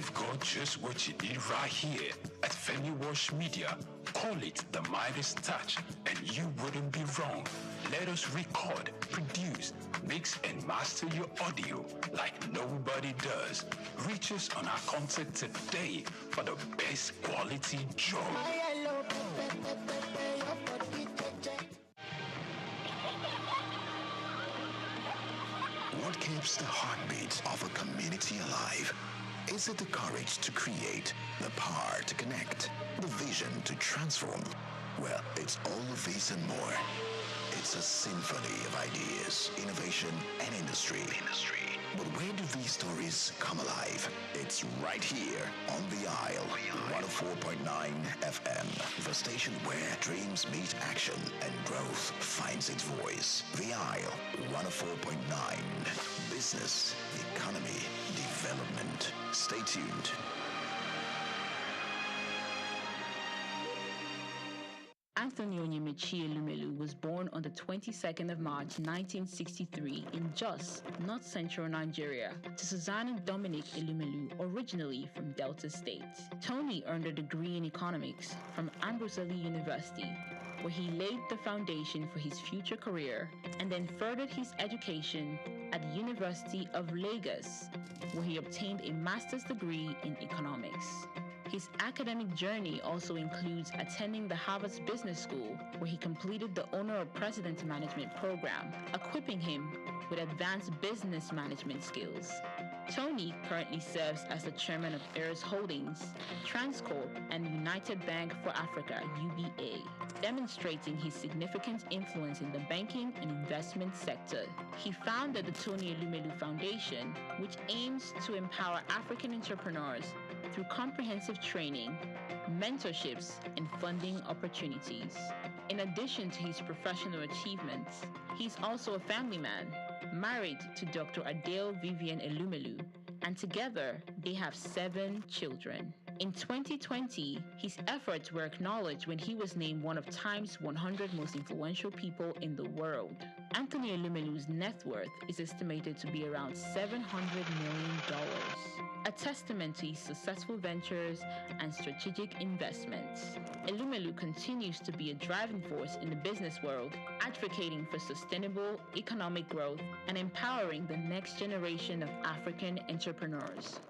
We've got just what you need right here at Femi Wash Media. Call it the Midas Touch, and you wouldn't be wrong. Let us record, produce, mix, and master your audio like nobody does. Reach us on our contact today for the best quality job. What keeps the heartbeat of a community alive? Is it the courage to create, the power to connect, the vision to transform? Well, it's all of this and more. It's a symphony of ideas, innovation, and industry. But where do these stories come alive? It's right here on The Isle, 104.9 FM, the station where dreams meet action and growth finds its voice. The Isle, 104.9. Business, economy, development. Stay tuned. Anthony Onyemaechi Elumelu was born on the 22nd of March 1963 in Jos, North Central Nigeria, to Susanna Dominic Elumelu, originally from Delta State. Tony earned a degree in economics from Ambrose University, where he laid the foundation for his future career, and then furthered his education at the University of Lagos, where he obtained a master's degree in economics. His academic journey also includes attending the Harvard Business School, where he completed the Honor of President Management program, equipping him with advanced business management skills. Tony currently serves as the chairman of Heirs Holdings, Transcorp, and United Bank for Africa, UBA, demonstrating his significant influence in the banking and investment sector. He founded the Tony Elumelu Foundation, which aims to empower African entrepreneurs through comprehensive training, mentorships, and funding opportunities. In addition to his professional achievements, he's also a family man, married to Dr. Adele Vivian Elumelu, and together they have 7 children. In 2020, his efforts were acknowledged when he was named one of Time's 100 most influential people in the world. Anthony Elumelu's net worth is estimated to be around $700 million, a testament to his successful ventures and strategic investments. Elumelu continues to be a driving force in the business world, advocating for sustainable economic growth and empowering the next generation of African entrepreneurs.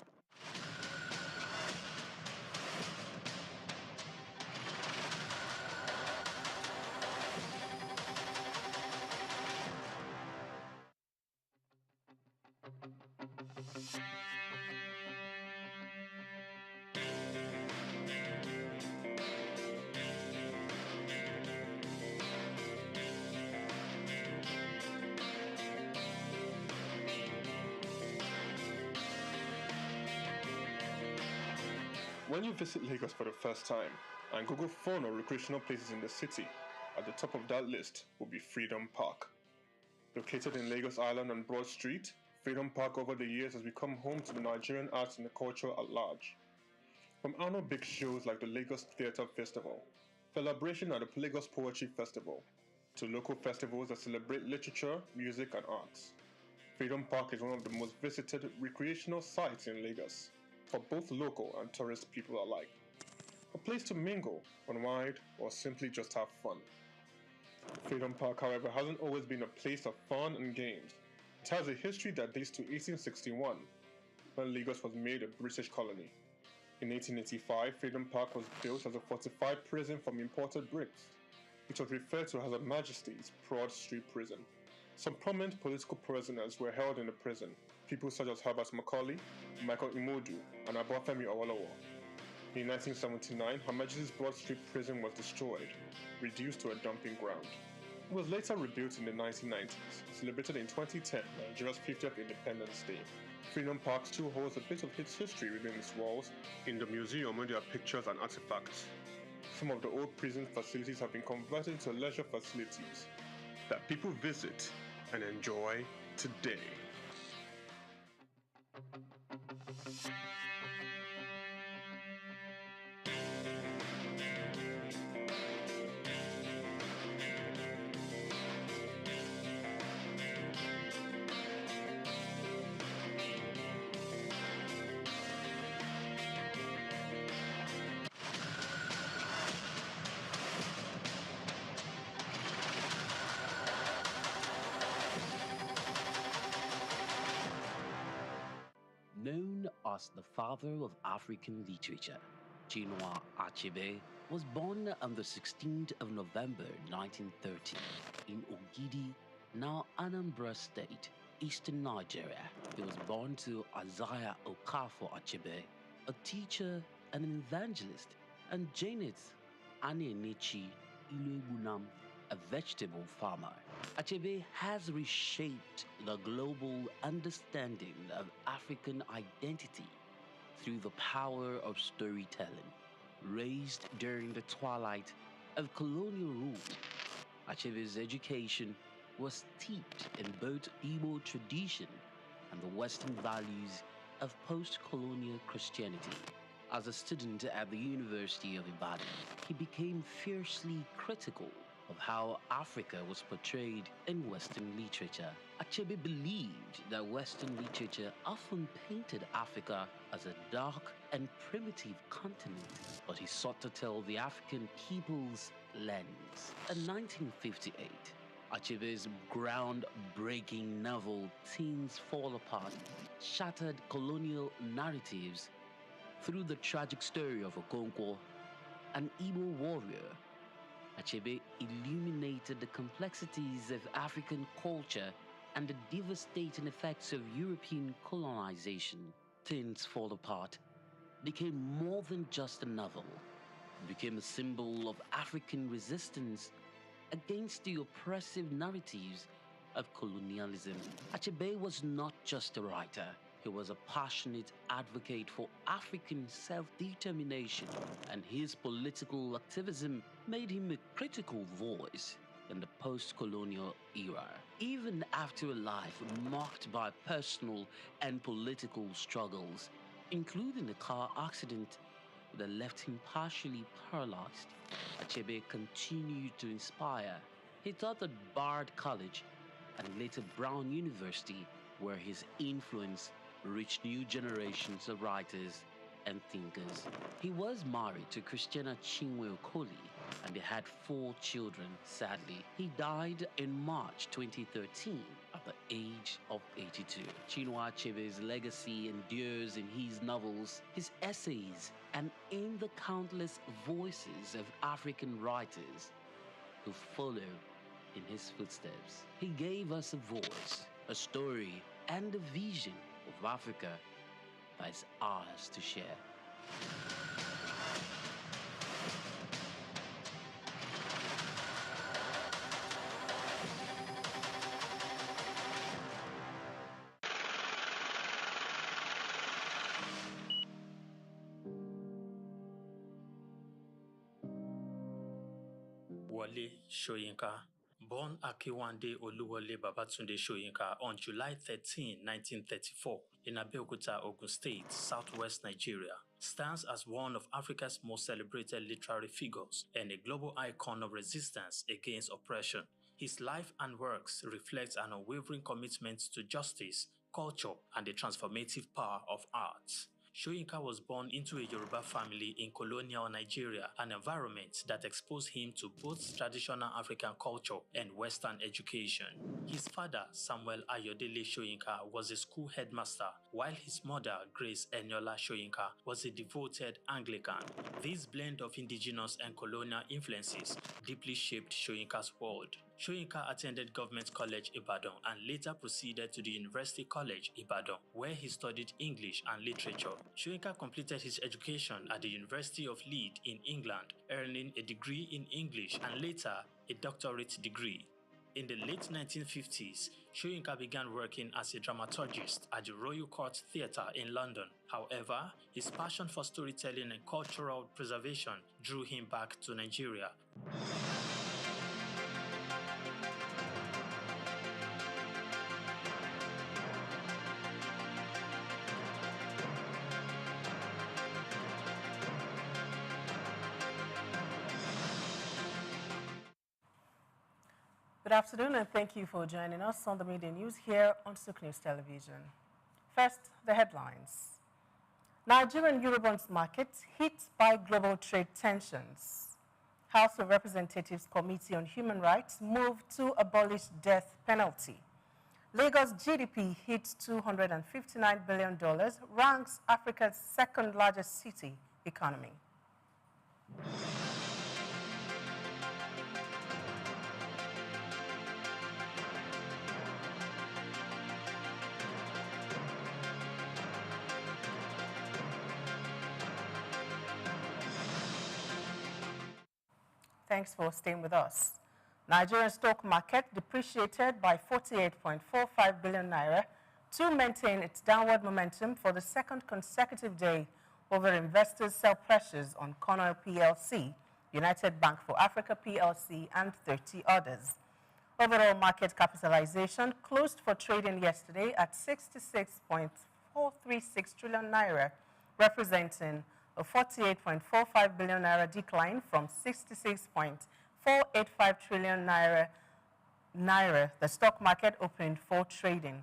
When you visit Lagos for the first time and Google fun or recreational places in the city, at the top of that list will be Freedom Park. Located in Lagos Island on Broad Street, Freedom Park over the years has become home to the Nigerian arts and the culture at large. From annual big shows like the Lagos Theatre Festival, celebration at the Lagos Poetry Festival, to local festivals that celebrate literature, music, and arts. Freedom Park is one of the most visited recreational sites in Lagos, for both local and tourist people alike. A place to mingle, unwind, or simply just have fun. Freedom Park, however, hasn't always been a place of fun and games. It has a history that dates to 1861, when Lagos was made a British colony. In 1885, Freedom Park was built as a fortified prison from imported bricks, which was referred to as Her Majesty's Broad Street Prison. Some prominent political prisoners were held in the prison, people such as Herbert Macaulay, Michael Imodu, and Obafemi Awolowo. In 1979, Her Majesty's Broad Street Prison was destroyed, reduced to a dumping ground. It was later rebuilt in the 1990s, celebrated in 2010, Nigeria's 50th Independence Day. Freedom Park still holds a bit of its history within its walls. In the museum, where there are pictures and artifacts. Some of the old prison facilities have been converted into leisure facilities that people visit and enjoy today. as the father of African literature. Chinua Achebe was born on the 16th of November 1930 in Ogidi, now Anambra State, eastern Nigeria. He was born to Isaiah Okafor Achebe, a teacher and an evangelist, and Janet Anenichi Iluegbunam, a vegetable farmer. Achebe has reshaped the global understanding of African identity through the power of storytelling. Raised during the twilight of colonial rule, Achebe's education was steeped in both Igbo tradition and the Western values of post-colonial Christianity. As a student at the University of Ibadan, he became fiercely critical of how Africa was portrayed in Western literature. Achebe believed that Western literature often painted Africa as a dark and primitive continent, but he sought to tell the African people's lens. In 1958, Achebe's groundbreaking novel Things Fall Apart shattered colonial narratives through the tragic story of Okonkwo, an Igbo warrior. Achebe illuminated the complexities of African culture and the devastating effects of European colonization. Things Fall Apart became more than just a novel. It became a symbol of African resistance against the oppressive narratives of colonialism. Achebe was not just a writer. He was a passionate advocate for African self-determination, and his political activism made him a critical voice in the post-colonial era. Even after a life marked by personal and political struggles, including a car accident that left him partially paralyzed, Achebe continued to inspire. He taught at Bard College and later Brown University, where his influence reached new generations of writers and thinkers. He was married to Christiana Chinwe Okoli and they had 4 children. Sadly, he died in March 2013 at the age of 82. Chinua Achebe's legacy endures in his novels, his essays, and in the countless voices of African writers who follow in his footsteps. He gave us a voice, a story, and a vision of Africa that is ours to share. Wole Soyinka, born Akiwande Oluwole Babatunde Soyinka on July 13, 1934, in Abeokuta, Ogun State, southwest Nigeria, stands as one of Africa's most celebrated literary figures and a global icon of resistance against oppression. His life and works reflect an unwavering commitment to justice, culture, and the transformative power of arts. Soyinka was born into a Yoruba family in colonial Nigeria, an environment that exposed him to both traditional African culture and Western education. His father, Samuel Ayodele Soyinka, was a school headmaster, while his mother, Grace Eniola Soyinka, was a devoted Anglican. This blend of indigenous and colonial influences deeply shaped Soyinka's world. Soyinka attended Government College Ibadan and later proceeded to the University College Ibadan, where he studied English and literature. Soyinka completed his education at the University of Leeds in England, earning a degree in English and later a doctorate degree. In the late 1950s, Soyinka began working as a dramaturgist at the Royal Court Theatre in London. However, his passion for storytelling and cultural preservation drew him back to Nigeria. Good afternoon, and thank you for joining us on the Media News here on Souq News Television. First, the headlines. Nigerian Eurobonds market hit by global trade tensions. House of Representatives Committee on Human Rights moved to abolish death penalty. Lagos GDP hits $259 billion, ranks Africa's second largest city economy. Thanks for staying with us. Nigerian stock market depreciated by 48.45 billion naira to maintain its downward momentum for the second consecutive day over investors' sell pressures on Conoil PLC, United Bank for Africa PLC, and 30 others. Overall market capitalization closed for trading yesterday at 66.436 trillion naira, representing a 48.45 billion naira decline from 66.485 trillion naira. The stock market opened for trading.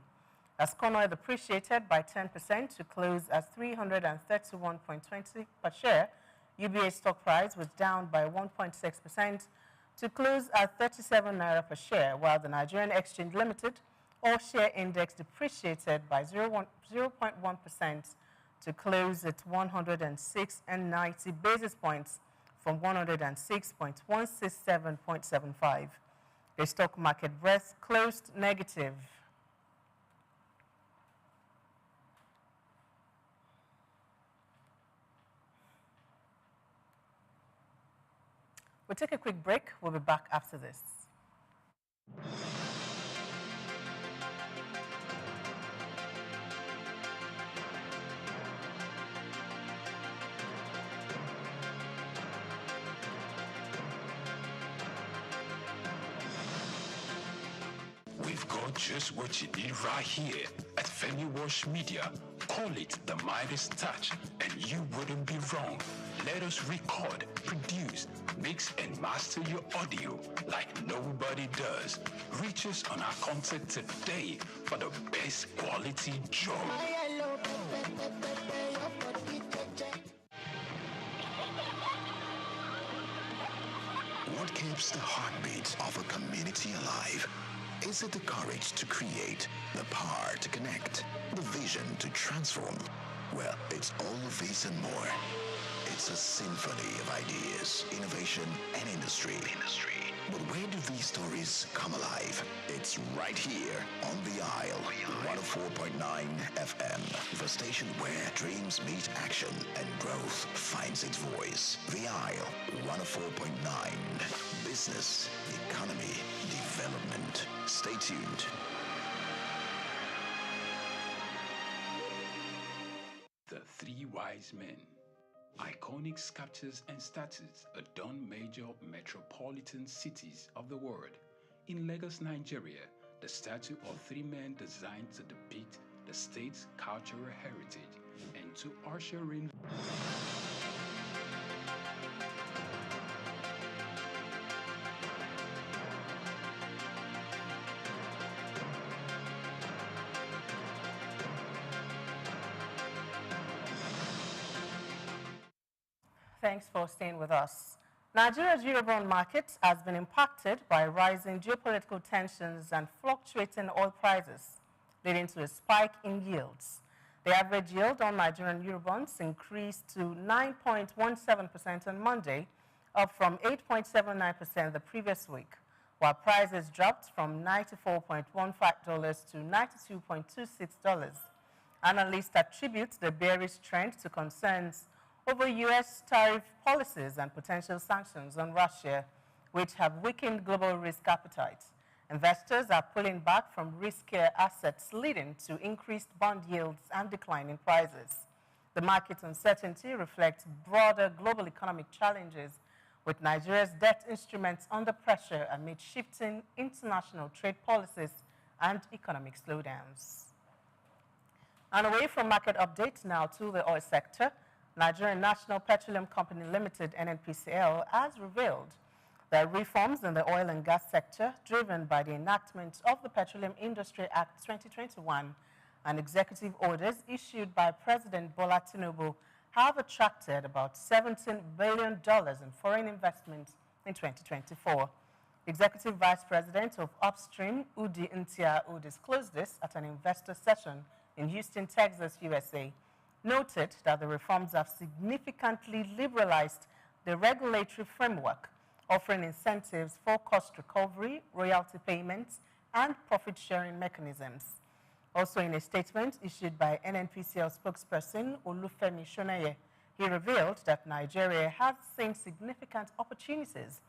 As Conoil depreciated by 10% to close at 331.20 per share, UBA stock price was down by 1.6% to close at 37 naira per share, while the Nigerian Exchange Limited all-share index depreciated by 0.1% to close at 106.90 basis points from 106.167.75. The stock market breadth closed negative. We'll take a quick break. We'll be back after this. We've got just what you need right here at Femi Wash Media. Call it the Midas Touch, and you wouldn't be wrong. Let us record, produce, mix, and master your audio like nobody does. Reach us on our contact today for the best quality job. What keeps the heartbeat of a community alive? Is it the courage to create, the power to connect, the vision to transform? Well, it's all of this and more. It's a symphony of ideas, innovation, and industry. But where do these stories come alive? It's right here on The Isle, 104.9 FM, the station where dreams meet action and growth finds its voice. The Isle, 104.9. Business, economy, development. Stay tuned. The Three Wise Men. Iconic sculptures and statues adorn major metropolitan cities of the world. In Lagos, Nigeria, the statue of three men designed to depict the state's cultural heritage and to usher in Thanks for staying with us. Nigeria's Eurobond market has been impacted by rising geopolitical tensions and fluctuating oil prices, leading to a spike in yields. The average yield on Nigerian Eurobonds increased to 9.17% on Monday, up from 8.79% the previous week, while prices dropped from $94.15 to $92.26. Analysts attribute the bearish trend to concerns over U.S. tariff policies and potential sanctions on Russia, which have weakened global risk appetite. Investors are pulling back from riskier assets, leading to increased bond yields and declining prices. The market uncertainty reflects broader global economic challenges, with Nigeria's debt instruments under pressure amid shifting international trade policies and economic slowdowns. And away from market updates now to the oil sector, Nigerian National Petroleum Company Limited, NNPCL, has revealed that reforms in the oil and gas sector, driven by the enactment of the Petroleum Industry Act 2021 and executive orders issued by President Bola Tinubu, have attracted about $17 billion in foreign investment in 2024. Executive Vice President of Upstream, Udi Ntia, who disclosed this at an investor session in Houston, Texas, USA, noted that the reforms have significantly liberalized the regulatory framework, offering incentives for cost recovery, royalty payments, and profit-sharing mechanisms. Also in a statement issued by NNPCL spokesperson Olufemi Shonaye, he revealed that Nigeria has seen significant opportunities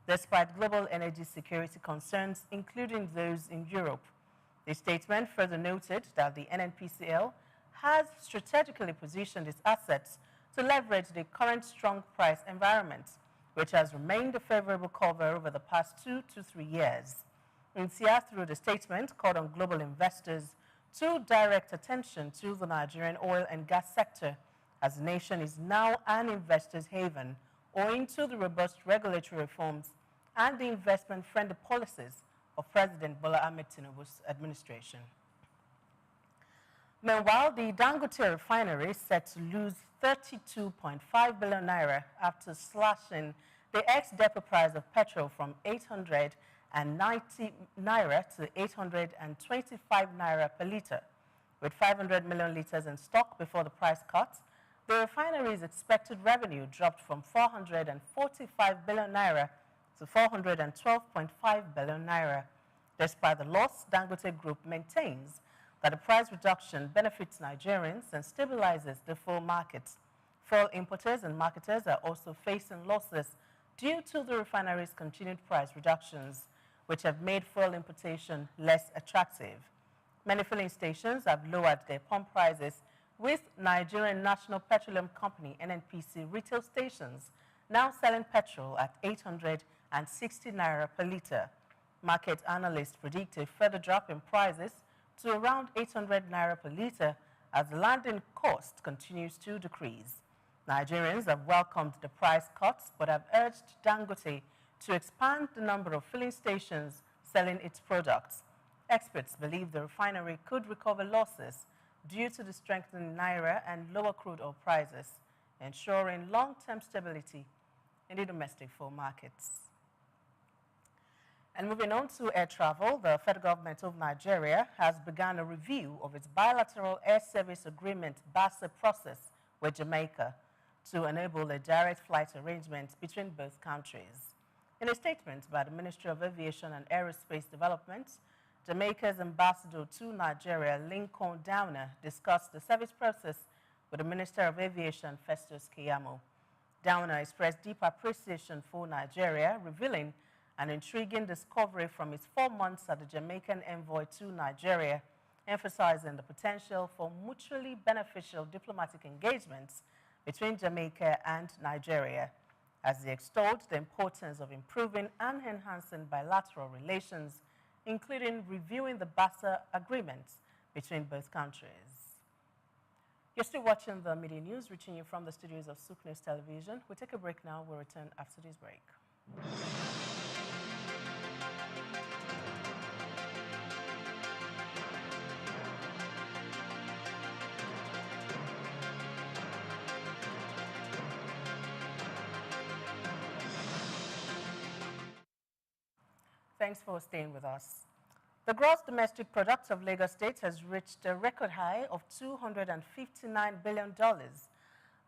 despite global energy security concerns, including those in Europe. The statement further noted that the NNPCL has strategically positioned its assets to leverage the current strong price environment, which has remained a favorable cover over the past 2 to 3 years. Ntia, through the statement, called on global investors to direct attention to the Nigerian oil and gas sector, as the nation is now an investor's haven, owing to the robust regulatory reforms and the investment-friendly policies of President Bola Ahmed Tinubu's administration. Meanwhile, the Dangote refinery is set to lose 32.5 billion naira after slashing the ex-depot price of petrol from 890 naira to 825 naira per litre. With 500 million litres in stock before the price cut, the refinery's expected revenue dropped from 445 billion naira to 412.5 billion naira. Despite the loss, Dangote Group maintains that the price reduction benefits Nigerians and stabilizes the fuel market. Fuel importers and marketers are also facing losses due to the refinery's continued price reductions, which have made fuel importation less attractive. Many filling stations have lowered their pump prices, with Nigerian National Petroleum Company (NNPC) retail stations now selling petrol at 860 naira per litre. Market analysts predict a further drop in prices to around 800 naira per litre as the landing cost continues to decrease. Nigerians have welcomed the price cuts but have urged Dangote to expand the number of filling stations selling its products. Experts believe the refinery could recover losses due to the strengthening naira and lower crude oil prices, ensuring long-term stability in the domestic fuel markets. And moving on to air travel, the federal government of Nigeria has begun a review of its bilateral air service agreement BASA process with Jamaica to enable a direct flight arrangement between both countries. In a statement by the Ministry of Aviation and Aerospace Development, Jamaica's ambassador to Nigeria, Lincoln Downer, discussed the service process with the Minister of Aviation, Festus Keyamo. Downer expressed deep appreciation for Nigeria, revealing an intriguing discovery from his 4 months as the Jamaican envoy to Nigeria, emphasizing the potential for mutually beneficial diplomatic engagements between Jamaica and Nigeria, as he extolled the importance of improving and enhancing bilateral relations, including reviewing the BASA agreements between both countries. You're still watching the media news, reaching you from the studios of Souq News Television. We'll take a break now. We'll return after this break. Thanks for staying with us. The gross domestic product of Lagos State has reached a record high of $259 billion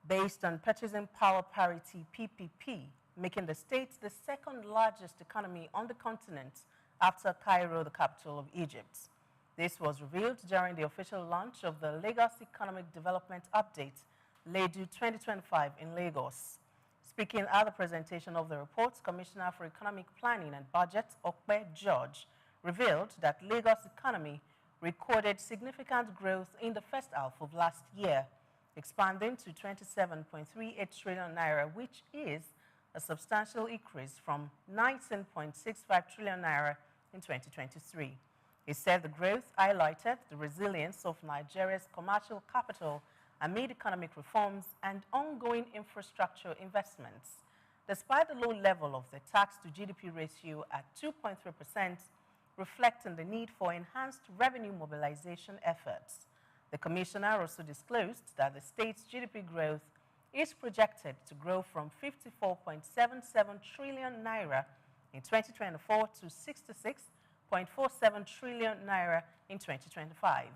based on purchasing power parity PPP, making the state the second largest economy on the continent after Cairo, the capital of Egypt. This was revealed during the official launch of the Lagos Economic Development Update, LEDU 2025 in Lagos. Speaking at the presentation of the report, Commissioner for Economic Planning and Budget, Okpe George, revealed that Lagos' economy recorded significant growth in the first half of last year, expanding to 27.38 trillion naira, which is a substantial increase from 19.65 trillion naira in 2023. He said the growth highlighted the resilience of Nigeria's commercial capital amid economic reforms and ongoing infrastructure investments. Despite the low level of the tax-to-GDP ratio at 2.3%, reflecting the need for enhanced revenue mobilization efforts. The commissioner also disclosed that the state's GDP growth is projected to grow from 54.77 trillion naira in 2024 to 66.47 trillion naira in 2025,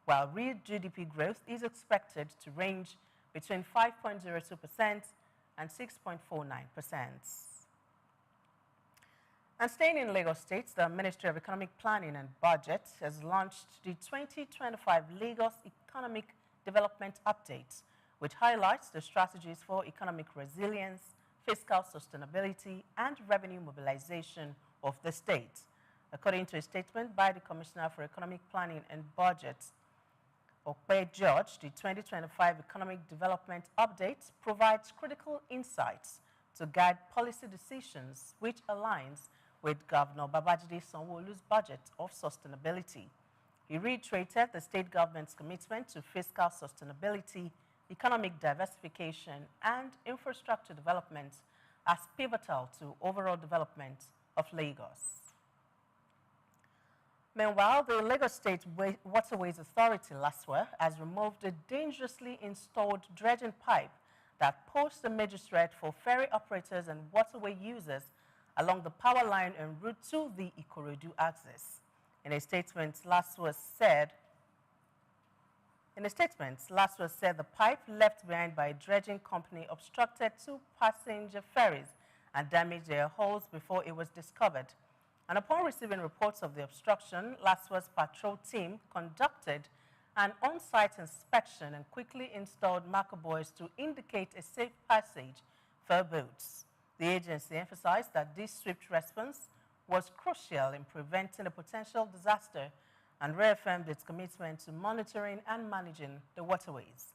while real GDP growth is expected to range between 5.02% and 6.49%. And staying in Lagos State, the Ministry of Economic Planning and Budget has launched the 2025 Lagos Economic Development Update, which highlights the strategies for economic resilience, fiscal sustainability, and revenue mobilization of the state. According to a statement by the Commissioner for Economic Planning and Budget, Okpe George, the 2025 Economic Development Update provides critical insights to guide policy decisions, which aligns with Governor Babajide Sanwo-Olu's budget of sustainability. He reiterated the state government's commitment to fiscal sustainability, economic diversification, and infrastructure development as pivotal to overall development of Lagos. Meanwhile, the Lagos State Waterways Authority, LASWA, has removed a dangerously installed dredging pipe that posed a major threat for ferry operators and waterway users along the power line en route to the Ikorodu axis. In a statement, LASWA said the pipe left behind by a dredging company obstructed two passenger ferries and damaged their hulls before it was discovered. And upon receiving reports of the obstruction, LASWA's patrol team conducted an on-site inspection and quickly installed marker buoys to indicate a safe passage for boats. The agency emphasized that this swift response was crucial in preventing a potential disaster and reaffirmed its commitment to monitoring and managing the waterways.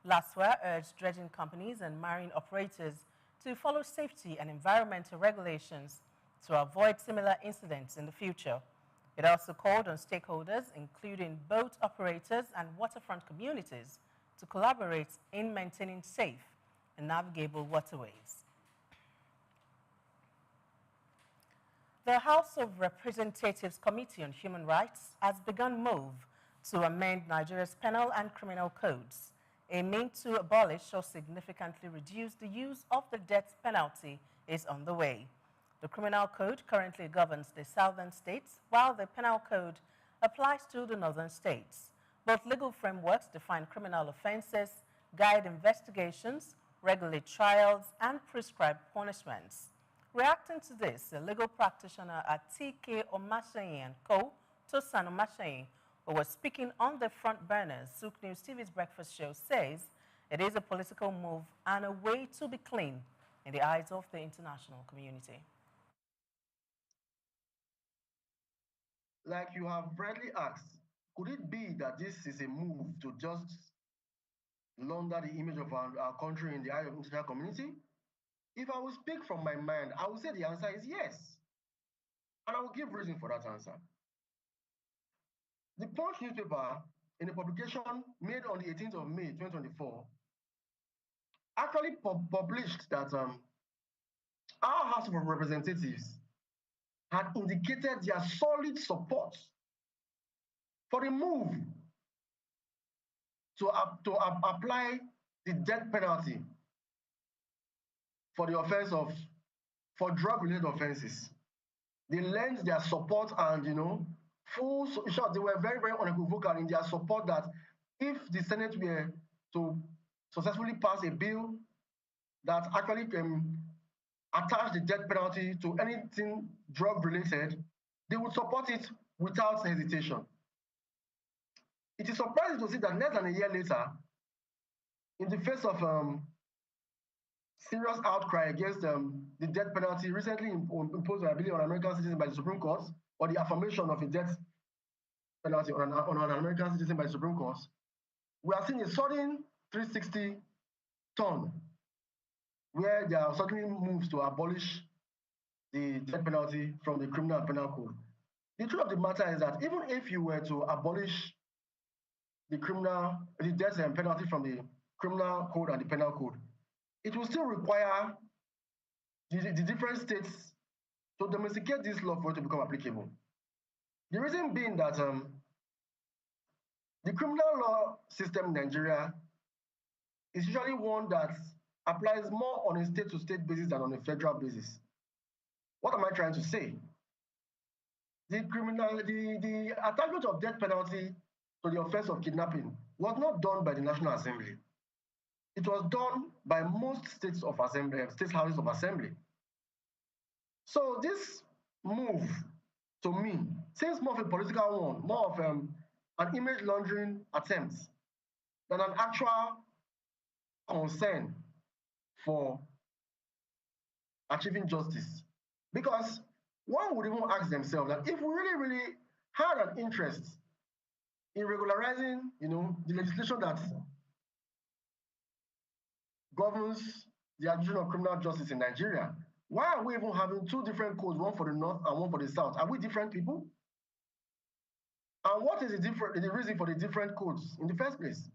LASWA urged dredging companies and marine operators to follow safety and environmental regulations to avoid similar incidents in the future. It also called on stakeholders, including boat operators and waterfront communities, to collaborate in maintaining safe and navigable waterways. The House of Representatives Committee on Human Rights has begun move to amend Nigeria's penal and criminal codes, aiming to abolish or significantly reduce the use of the death penalty is on the way. The criminal code currently governs the southern states, while the penal code applies to the northern states. Both legal frameworks define criminal offenses, guide investigations, regulate trials, and prescribe punishments. Reacting to this, a legal practitioner at TK Omashayin and Co., Tosan Omashayin, who was speaking on the front burners, Souq News TV's breakfast show, says it is a political move and a way to be clean in the eyes of the international community. Like you have rightly asked, could it be that this is a move to just launder the image of our country in the eye of the international community? If I will speak from my mind, I will say the answer is yes. And I will give reason for that answer. The Punch newspaper, in a publication made on the 18th of May 2024, actually published that our House of Representatives had indicated their solid support for the move to apply the death penalty for the offense for drug-related offenses. They lent their support and, full shot. They were very, very unequivocal in their support that if the Senate were to successfully pass a bill that actually attach the death penalty to anything drug-related, they would support it without hesitation. It is surprising to see that less than a year later, in the face of serious outcry against the death penalty recently imposed, I believe, on American citizens by the Supreme Court, or the affirmation of a death penalty on an American citizen by the Supreme Court, we are seeing a sudden 360 turn where there are certainly moves to abolish the death penalty from the criminal and penal code. The truth of the matter is that even if you were to abolish the death penalty from the criminal code and the penal code, it will still require the different states to domesticate this law for it to become applicable. The reason being that the criminal law system in Nigeria is usually one that applies more on a state-to-state basis than on a federal basis. What am I trying to say? The attachment of death penalty to the offense of kidnapping was not done by the National Assembly. It was done by most states of assembly, state houses of assembly. So this move, to me, seems more of a political one, more of an image laundering attempt than an actual concern for achieving justice. Because one would even ask themselves that if we really had an interest in regularizing, the legislation that governs the administration of criminal justice in Nigeria, why are we even having two different codes, one for the north and one for the south? Are we different people? And what is the reason for the different codes in the first place?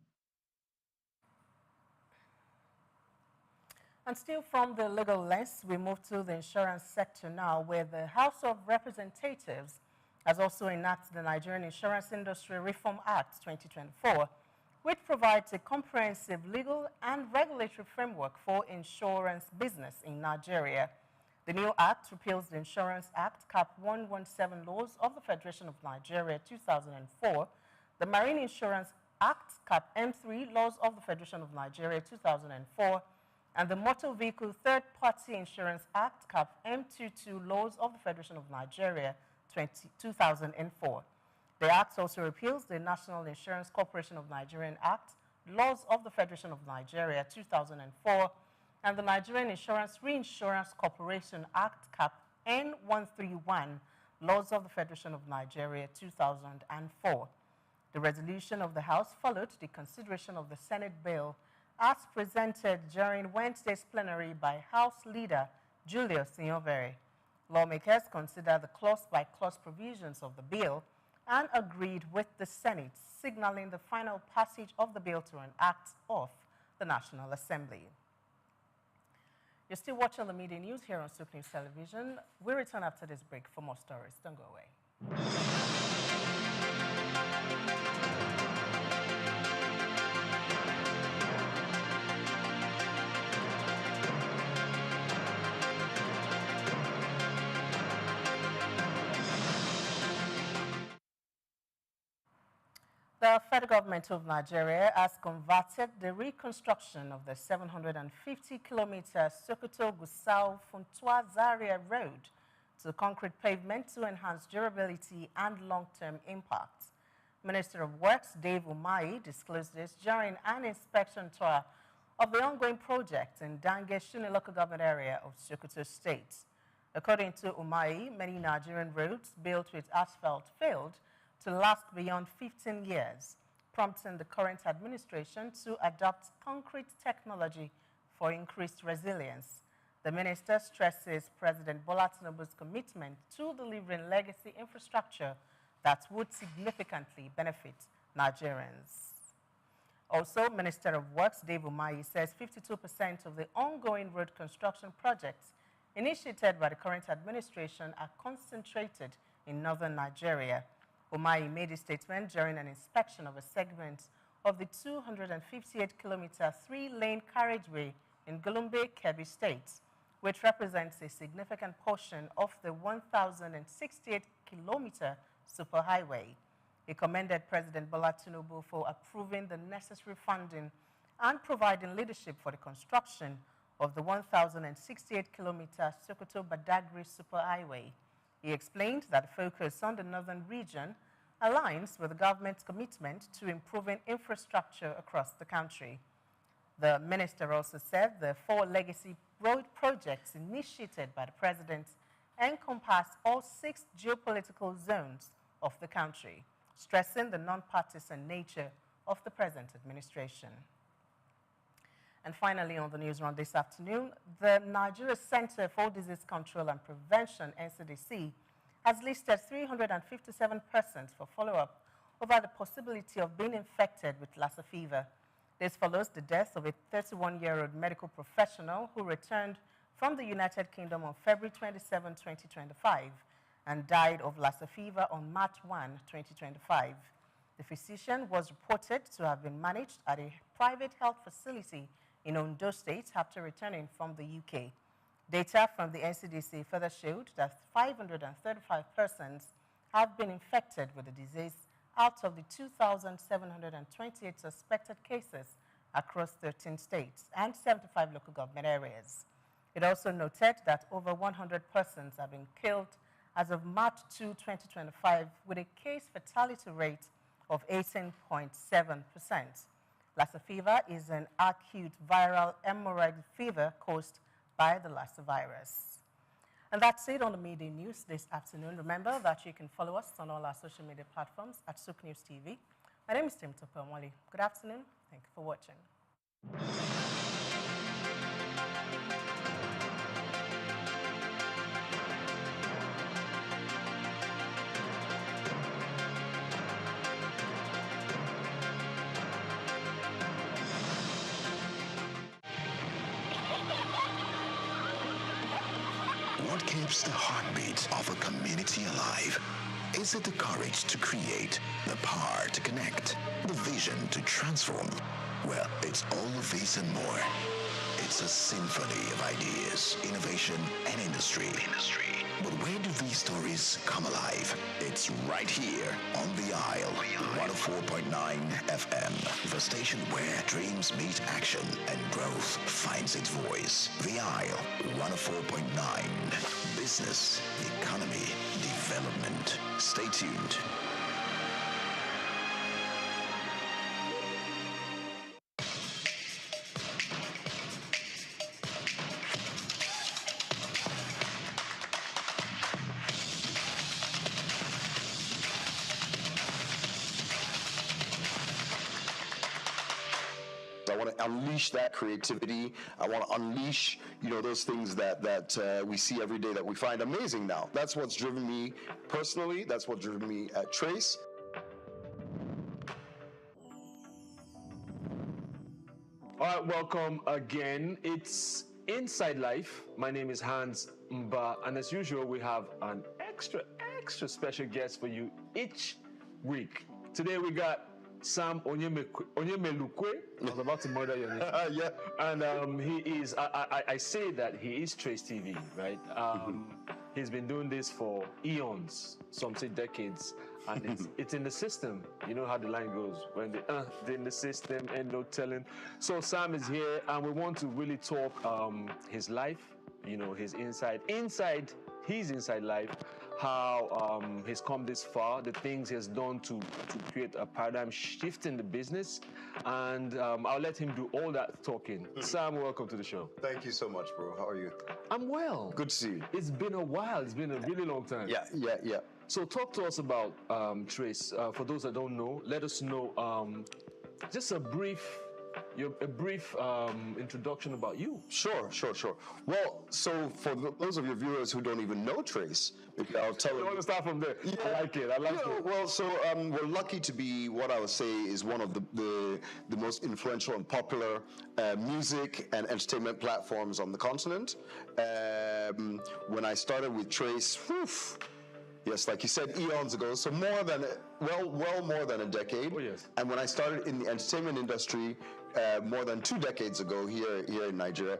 And still from the legal lens, we move to the insurance sector now, where the House of Representatives has also enacted the Nigerian Insurance Industry Reform Act 2024, which provides a comprehensive legal and regulatory framework for insurance business in Nigeria. The new act repeals the Insurance Act, Cap 117 laws of the Federation of Nigeria 2004, the Marine Insurance Act, Cap M3 laws of the Federation of Nigeria 2004, and the Motor Vehicle Third-Party Insurance Act, Cap M22 laws of the Federation of Nigeria 2004. The Act also repeals the National Insurance Corporation of Nigerian Act, laws of the Federation of Nigeria 2004, and the Nigerian Insurance Reinsurance Corporation Act, Cap N131, laws of the Federation of Nigeria 2004. The resolution of the House followed the consideration of the Senate bill as presented during Wednesday's plenary by House Leader Julius Nyovere. Lawmakers considered the clause-by-clause provisions of the bill and agreed with the Senate, signaling the final passage of the bill to an act of the National Assembly. You're still watching the media news here on Souq News Television. We return after this break for more stories. Don't go away. The federal government of Nigeria has converted the reconstruction of the 750-kilometer Sokoto-Gusau-Funtua-Zaria road to concrete pavement to enhance durability and long-term impact. Minister of Works Dave Umahi disclosed this during an inspection tour of the ongoing project in Dange-Shuni local government area of Sokoto State. According to Umahi, many Nigerian roads built with asphalt failed to last beyond 15 years, prompting the current administration to adopt concrete technology for increased resilience. The minister stresses President Bola Tinubu's commitment to delivering legacy infrastructure that would significantly benefit Nigerians. Also, Minister of Works Dave Umahi says 52% of the ongoing road construction projects initiated by the current administration are concentrated in northern Nigeria. Umahi made a statement during an inspection of a segment of the 258-kilometer three-lane carriageway in Gulumbe, Kebbi State, which represents a significant portion of the 1,068-kilometer superhighway. He commended President Bola Tinubu for approving the necessary funding and providing leadership for the construction of the 1,068-kilometer Sokoto-Badagry superhighway. He explained that the focus on the northern region aligns with the government's commitment to improving infrastructure across the country. The minister also said the 4 legacy road projects initiated by the president encompass all 6 geopolitical zones of the country, stressing the non-partisan nature of the present administration. And finally, on the newsround this afternoon, the Nigeria Center for Disease Control and Prevention, NCDC, has listed 357 persons for follow-up over the possibility of being infected with Lassa fever. This follows the death of a 31-year-old medical professional who returned from the United Kingdom on February 27, 2025, and died of Lassa fever on March 1, 2025. The physician was reported to have been managed at a private health facility in Ondo State after returning from the UK. Data from the NCDC further showed that 535 persons have been infected with the disease out of the 2,728 suspected cases across 13 states and 75 local government areas. It also noted that over 100 persons have been killed as of March 2, 2025, with a case fatality rate of 18.7%. Lassa fever is an acute viral hemorrhagic fever caused by the Lassa virus. And that's it on the media news this afternoon. Remember that you can follow us on all our social media platforms at Souq News TV. My name is Tim Topelmwali. Good afternoon. Thank you for watching. What keeps the heartbeat of a community alive? Is it the courage to create, the power to connect, the vision to transform? Well, it's all of this and more. It's a symphony of ideas, innovation, and industry. But where do these stories come alive? It's right here on The Isle, 104.9 FM, the station where dreams meet action and growth finds its voice. The Isle, 104.9. Business, economy, development. Stay tuned. I want to unleash that creativity. I want to unleash, those things that we see every day that we find amazing now. That's what's driven me personally. That's what driven me at Trace. All right, welcome again. It's Inside Life. My name is Hans Mba, and as usual, we have an extra special guest for you each week. Today we got Sam Onyemelukwe. I was about to murder your name. Yeah. And he is, I say that he is Trace TV, right? He's been doing this for eons, some say decades, and it's in the system. You know how the line goes, when they're in the system and no telling. So Sam is here, and we want to really talk his life, his inside life, how he's come this far, the things he has done to create a paradigm shift in the business, and I'll let him do all that talking. Sam, welcome to the show. Thank you so much, bro. How are you? I'm well. Good to see you. It's been a while. It's been a really long time. Yeah. So talk to us about Trace. For those that don't know, let us know just a brief introduction about you. Sure. Well, so for those of your viewers who don't even know Trace, maybe I'll tell them. I want to start from there. Yeah. I like it. Well, so we're lucky to be what I would say is one of the most influential and popular music and entertainment platforms on the continent. When I started with Trace, yes, like you said, eons ago, so more than a decade. Oh, yes. And when I started in the entertainment industry, more than 2 decades ago here in Nigeria,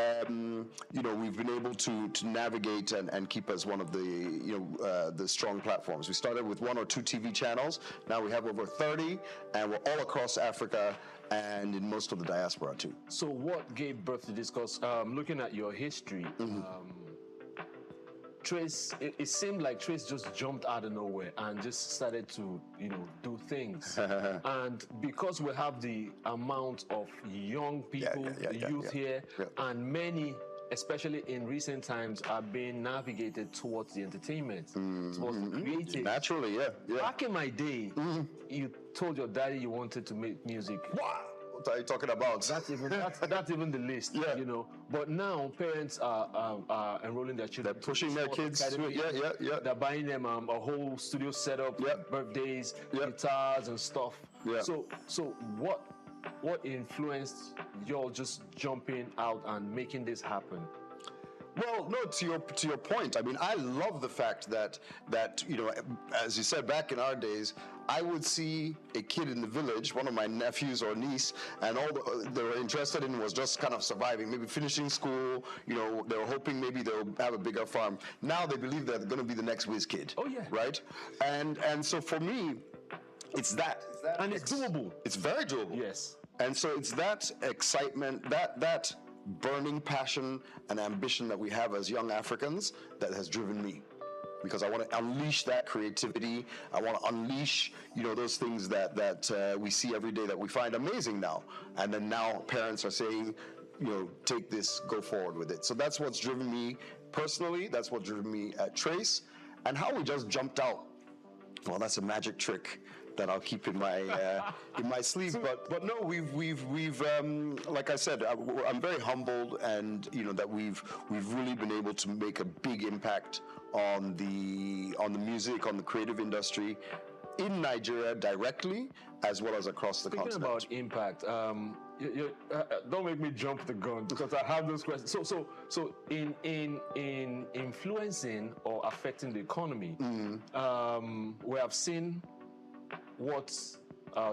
we've been able to navigate and keep as one of the strong platforms. We started with 1 or 2 TV channels. Now we have over 30, and we're all across Africa and in most of the diaspora too. So what gave birth to this? Because looking at your history, Trace, it seemed like Trace just jumped out of nowhere and just started to, do things. And because we have the amount of young people, youth here, and many, especially in recent times, are being navigated towards the entertainment, towards the creative. Naturally, yeah. Back in my day, you told your daddy you wanted to make music. Wow. What are you talking about? That's even the list, But now parents are enrolling their children. They're pushing their kids to it. Yeah. They're buying them a whole studio setup, birthdays, guitars and stuff. Yeah. So what influenced y'all just jumping out and making this happen? Well, no, to your point. I mean, I love the fact that as you said, back in our days, I would see a kid in the village, one of my nephews or niece, and all they were interested in was just kind of surviving, maybe finishing school. You know, they were hoping maybe they'll have a bigger farm. Now they believe they're going to be the next whiz kid. Oh yeah. Right? And so for me, it's that. And it's doable. It's very doable. Yes. And so it's that excitement, that burning passion and ambition that we have as young Africans that has driven me. Because I want to unleash that creativity. I want to unleash, those things that we see every day that we find amazing now. And then now parents are saying, take this, go forward with it. So that's what's driven me personally. That's what driven me at Trace. And how we just jumped out. Well, that's a magic trick that I'll keep in my sleeve. But no, we've like I said, I'm very humbled, and that we've really been able to make a big impact on the music, on the creative industry in Nigeria directly, as well as across the continent. Speaking about impact, don't make me jump the gun because I have those questions. So in influencing or affecting the economy, we have seen what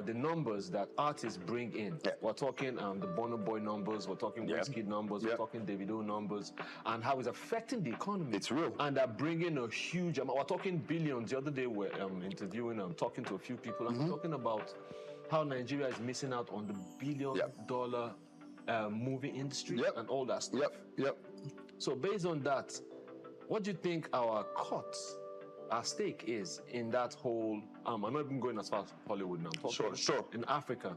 the numbers that artists bring in. Yeah. We're talking the Burna Boy numbers, we're talking Wizkid numbers, we're talking Davido numbers, and how it's affecting the economy. It's real. And they're bringing a huge amount. We're talking billions. The other day we're interviewing, talking to a few people, and we're talking about how Nigeria is missing out on the billion-dollar movie industry and all that stuff. Yep. So based on that, what do you think our stake is in that whole? I'm not even going as far as Hollywood now. Sure. In Africa,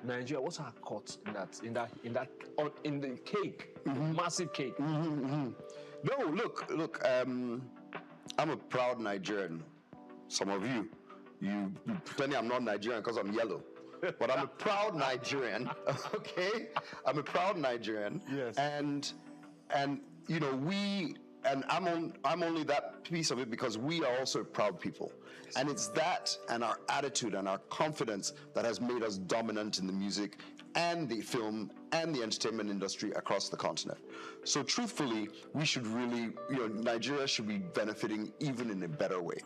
Nigeria, what's our cut in the cake, massive cake? No, look. I'm a proud Nigerian. Some of you pretending I'm not Nigerian because I'm yellow. But I'm a proud Nigerian, okay? I'm a proud Nigerian. Yes. And I'm only that piece of it because we are also proud people. And it's that and our attitude and our confidence that has made us dominant in the music and the film and the entertainment industry across the continent. So truthfully, we should really, Nigeria should be benefiting even in a better way.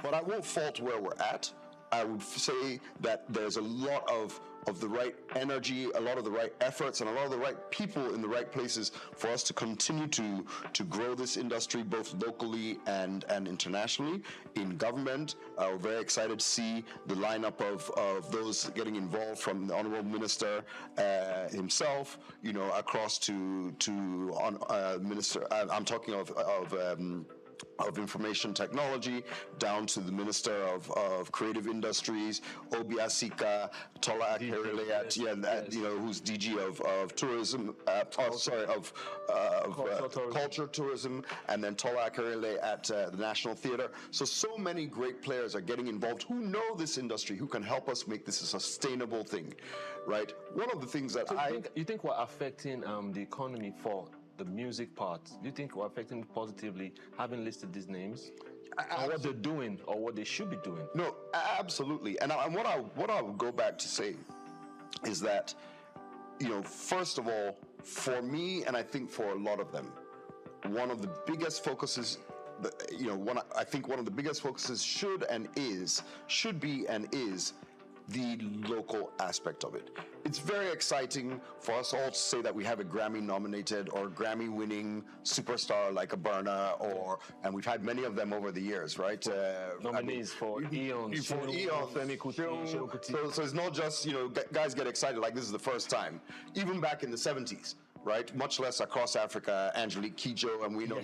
But I won't fault where we're at. I would say that there's a lot of the right energy, a lot of the right efforts, and a lot of the right people in the right places for us to continue to grow this industry both locally and internationally. In government, we're very excited to see the lineup of those getting involved, from the Honorable Minister himself, across to Minister. I'm talking of Information Technology, down to the Minister of Creative Industries, Obi Asika, Tola Akerele, who's DG of Tourism, Culture Tourism, and then Tola Akerele at the National Theatre. So many great players are getting involved who know this industry, who can help us make this a sustainable thing, right? One of the things that you think we're affecting the economy for the music part? Do you think we're affecting it positively, having listed these names? And what they're doing or what they should be doing? No, absolutely. And what I would go back to say is that, first of all, for me, and I think for a lot of them, one of the biggest focuses, I think one of the biggest focuses should be and is the local aspect of it. It's very exciting for us all to say that we have a Grammy-nominated or Grammy-winning superstar like a Burna, and we've had many of them over the years, right? Nominees for eons. So it's not just, guys get excited like this is the first time. Even back in the 70s, right? Much less across Africa, Angelique Kidjo, and we know.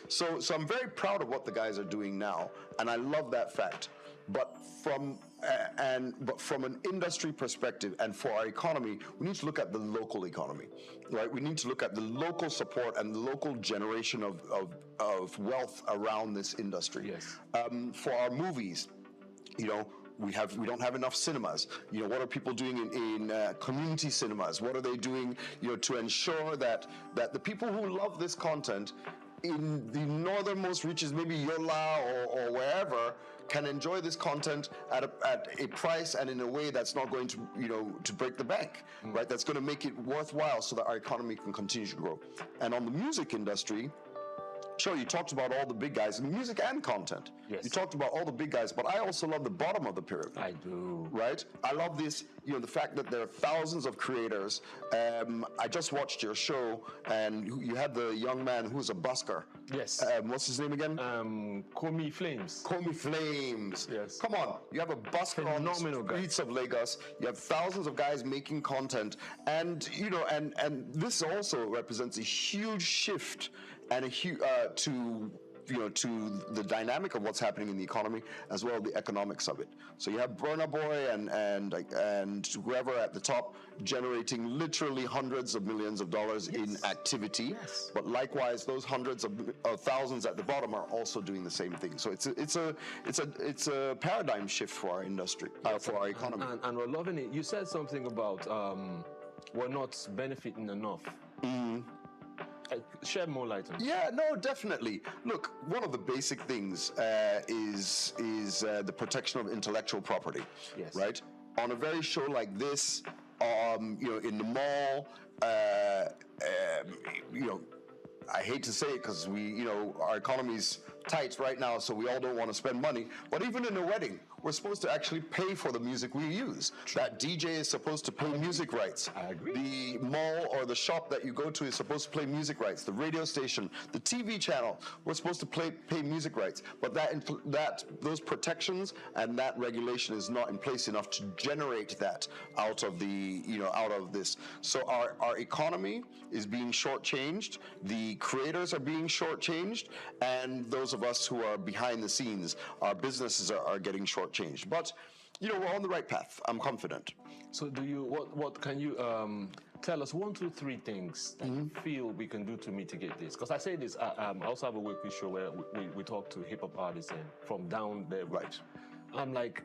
So I'm very proud of what the guys are doing now, and I love that fact. But from an industry perspective and for our economy, we need to look at the local economy, right? We need to look at the local support and the local generation of wealth around this industry. Yes. For our movies, we don't have enough cinemas. What are people doing in community cinemas? What are they doing, to ensure that the people who love this content in the northernmost reaches, maybe Yola or wherever, can enjoy this content at a price and in a way that's not going to, to break the bank, right? That's going to make it worthwhile so that our economy can continue to grow. And on the music industry, sure, you talked about all the big guys in music and content. You talked about all the big guys, but I also love the bottom of the pyramid. I do. Right? I love this, the fact that there are thousands of creators. I just watched your show, and you had the young man who's a busker. Yes. What's his name again? Komi Flames. Komi Flames. Yes. Come on. You have a busker on the streets of Lagos. You have thousands of guys making content. And, and this also represents a huge shift and to the dynamic of what's happening in the economy, as well as the economics of it. So you have Burna Boy and whoever at the top generating literally hundreds of millions of dollars in activity. Yes. But likewise, those hundreds of thousands at the bottom are also doing the same thing. So it's a paradigm shift for our industry, for our economy. And we're loving it. You said something about we're not benefiting enough. Shed more light on it. Yeah, no, definitely. Look, one of the basic things is the protection of intellectual property. Yes. Right? On a very show like this, in the mall, I hate to say it because our economy's tight right now, so we all don't want to spend money. But even in a wedding, we're supposed to actually pay for the music we use. That DJ is supposed to pay music rights. I agree. The mall or the shop that you go to is supposed to play music rights. The radio station, the TV channel, we're supposed to pay music rights. But those protections and that regulation is not in place enough to generate that out of this. So our economy is being shortchanged. The creators are being shortchanged, and those of us who are behind the scenes, our businesses are getting shortchanged. But we're on the right path. I'm confident. So what can you tell us 1, 2, 3 things that you feel we can do to mitigate this? Because I say this, I also have a weekly show where we talk to hip hop artists and from down there. Right. I'm like,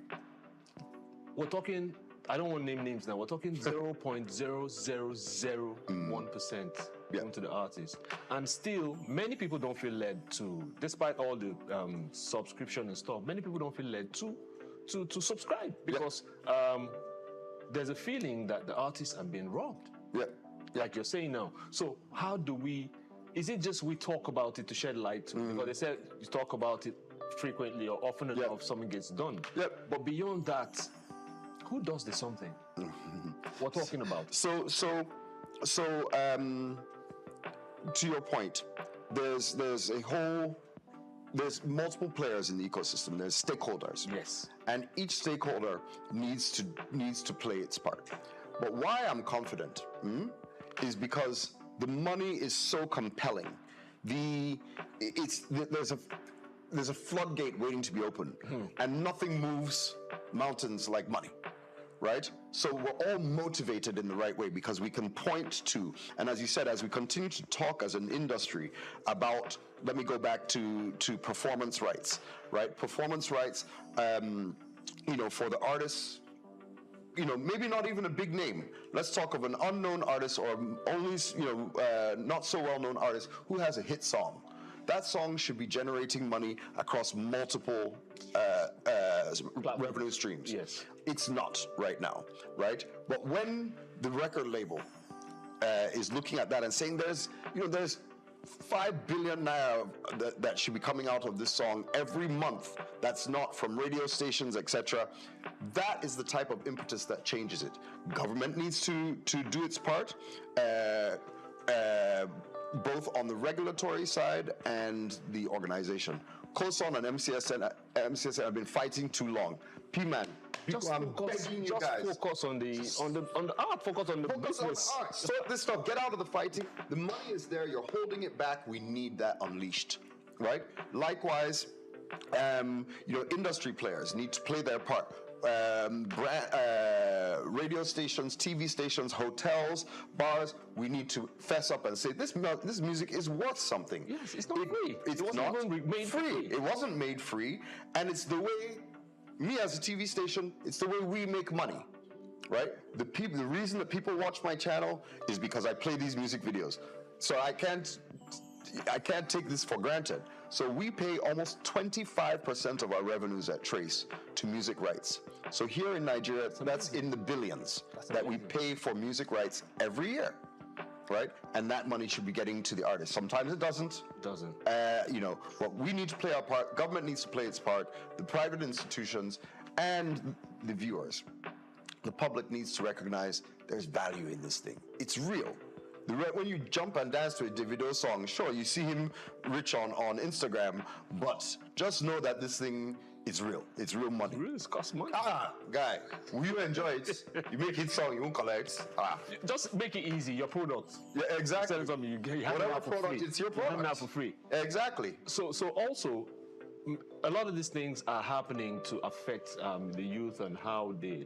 we're talking, I don't want to name names now, we're talking 0.0001% to the artist. And still, many people don't feel led to, despite all the subscription and stuff, many people don't feel led to subscribe because there's a feeling that the artists are being robbed. Yeah. Like you're saying now. So how do we, is it just we talk about it to shed light to? Because they said you talk about it frequently or often enough something gets done. Yep. But beyond that, who does the something? We're talking about. So to your point, there's multiple players in the ecosystem. There's stakeholders. Yes. And each stakeholder needs to play its part. But why I'm confident is because the money is so compelling. There's a floodgate waiting to be opened, and nothing moves mountains like money. Right? So we're all motivated in the right way because we can point to, and as you said, as we continue to talk as an industry about, let me go back to performance rights, right? Performance rights, for the artists, maybe not even a big name. Let's talk of an unknown artist or only, not so well-known artist who has a hit song. That song should be generating money across multiple revenue streams. Yes. It's not right now, right? But when the record label is looking at that and saying there's 5 billion naira that should be coming out of this song every month, that's not from radio stations, etc., that is the type of impetus that changes it. Government needs to do its part. Both on the regulatory side and the organization. COSON and MCSN have been fighting too long. P-Man, Just focus on the art, focus on the business. Art. Stop this stuff, get out of the fighting. The money is there, you're holding it back, we need that unleashed, right? Likewise, industry players need to play their part. Radio stations, TV stations, hotels, bars, we need to fess up and say this music is worth something. Yes, it's not free. It wasn't made free. It wasn't made free, and it's the way, me as a TV station, it's the way we make money, right? The reason that people watch my channel is because I play these music videos. So I can't take this for granted. So we pay almost 25% of our revenues at Trace to music rights. So here in Nigeria, that's in the billions that we pay for music rights every year. right? And that money should be getting to the artist. Sometimes it doesn't. Doesn't. But we need to play our part. Government needs to play its part. The private institutions and the viewers, the public needs to recognize there's value in this thing. It's real. When you jump and dance to a Davido song, sure, you see him rich on Instagram, but just know that this thing is real. It's real money. Really, it costs money. Guy, will you enjoy it? You make it song, you won't collect. Just make it easy. Your product. Yeah, exactly. Sell something, you have whatever it out for product, free. it's your You have it product. out for free. Exactly. So also, a lot of these things are happening to affect the youth and how they're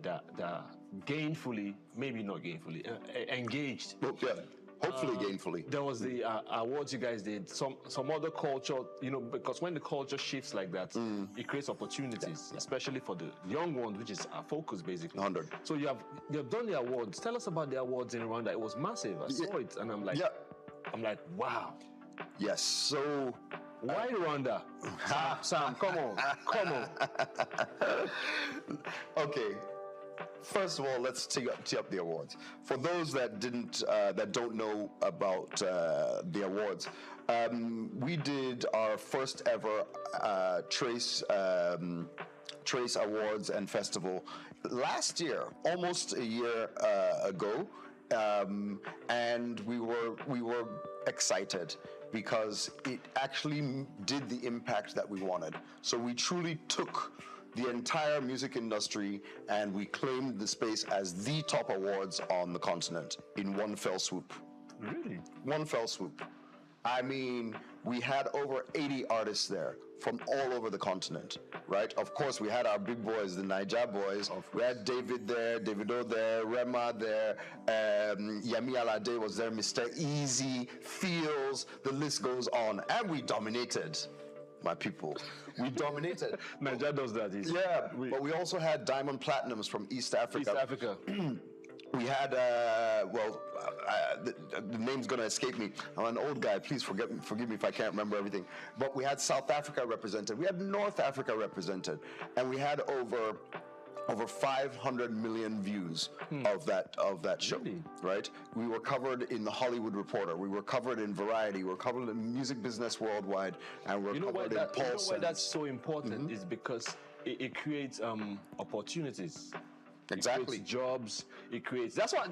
gainfully, maybe not gainfully, engaged. Well, yeah. Hopefully gainfully. There was the awards you guys did. Some other culture, because when the culture shifts like that, it creates opportunities, especially for the young ones, which is our focus basically. 100. So you have done the awards. Tell us about the awards in Rwanda. It was massive. I saw it, and I'm like, wow. Yes. So why Rwanda? Sam, come on. Okay. First of all, let's tee up the awards. For those that don't know about the awards, we did our first ever Trace Awards and Festival last year, almost a year ago, and we were excited because it actually did the impact that we wanted. So we truly took the entire music industry and we claimed the space as the top awards on the continent in one fell swoop. Really? One fell swoop. I mean, we had over 80 artists there from all over the continent, right? Of course, we had our big boys, the Niger boys. We had David there, Davido there, Rema there, Yemi Alade was there, Mr. Easy, Feels, the list goes on. And we dominated, my people. We dominated. Niger does that. Yeah, but we also had Diamond Platinums from East Africa. East Africa. We had, the name's going to escape me. I'm an old guy. Please forgive me if I can't remember everything. But we had South Africa represented. We had North Africa represented. And we had over 500 million views of that show, really? Right? We were covered in the Hollywood Reporter. We were covered in Variety. We were covered in Music Business Worldwide. And we're covered in Pulse. You know why that's so important is because it creates opportunities. Exactly. It creates jobs. It creates. That's why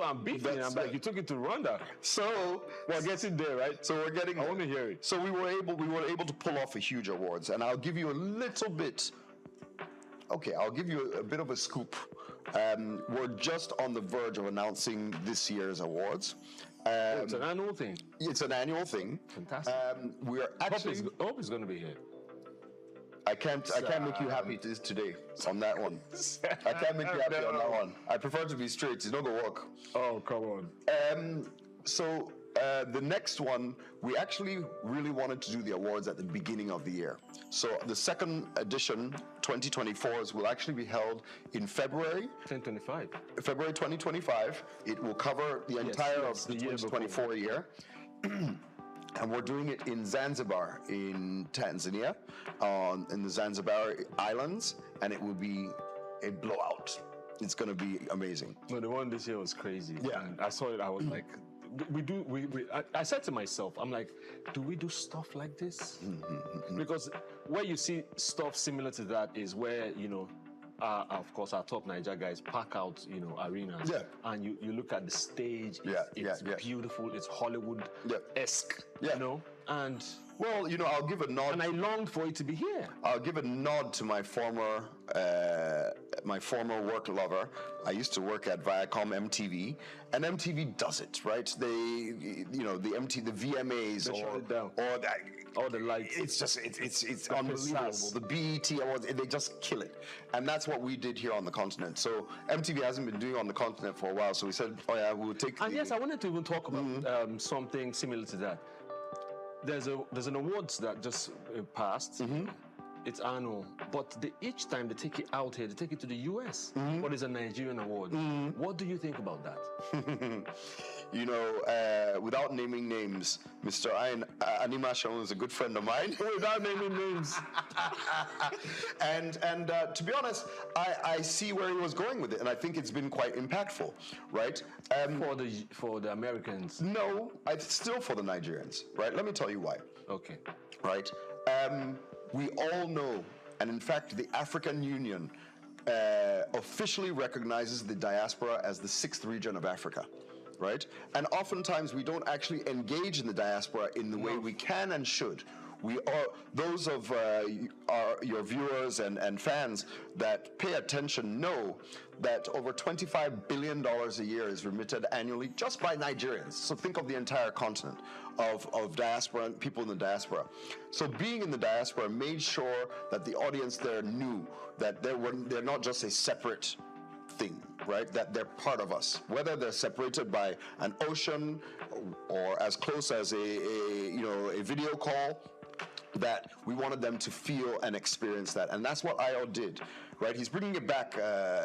I'm beefing. I'm like, you took it to Rwanda. So we're getting there, right? So we're getting. I want to hear it. So we were able to pull off a huge awards, and I'll give you a little bit. Okay, I'll give you a bit of a scoop. We're just on the verge of announcing this year's awards. It's an annual thing. It's an annual thing. Fantastic. We're actually. Hope it's going to be here. I can't make you happy today on that one. I can't make you happy on that one. I prefer to be straight. It's not gonna work. Oh, come on. So the next one, we actually really wanted to do the awards at the beginning of the year. So the second edition, 2024s, will actually be held in February. 2025. February 2025. It will cover the entire of the 2024 year. And we're doing it in Zanzibar, in Tanzania, in the Zanzibar Islands, and it will be a blowout. It's going to be amazing. No, the one this year was crazy. Yeah. And I saw it, I was like, I said to myself, I'm like, do we do stuff like this? Because where you see stuff similar to that is where, of course, our top Niger guys pack out, arenas. Yeah. And you look at the stage. It's beautiful. It's Hollywood-esque. Yeah. And well, I'll give a nod. And I longed for it to be here. I'll give a nod to my former work lover. I used to work at Viacom MTV, and MTV does it, right? They, the VMAs or the lights. It's just it's unbelievable. The BET Awards, they just kill it, and that's what we did here on the continent. So MTV hasn't been doing on the continent for a while, so we said, oh yeah, we'll take. And yes, I wanted to even talk about something similar to that. There's an awards that just passed. it's annual, but each time they take it out here, they take it to the US. What is a Nigerian award? What do you think about that? You know, without naming names, Mr. Anima Shaun is a good friend of mine. Without naming names. and to be honest, I see where he was going with it, and I think it's been quite impactful, right? For the Americans. No, it's still for the Nigerians, right? Let me tell you why. Okay. Right? We all know, and in fact, the African Union officially recognizes the diaspora as the 6th region of Africa. Right? And oftentimes we don't actually engage in the diaspora in the way we can and should. We are, those of your viewers and fans that pay attention know that over $25 billion a year is remitted annually just by Nigerians. So think of the entire continent of diaspora and people in the diaspora. So being in the diaspora made sure that the audience there knew that they're not just a separate thing, right? That they're part of us, whether they're separated by an ocean or as close as a video call. That we wanted them to feel and experience that, and that's what IO did, right? He's bringing it back.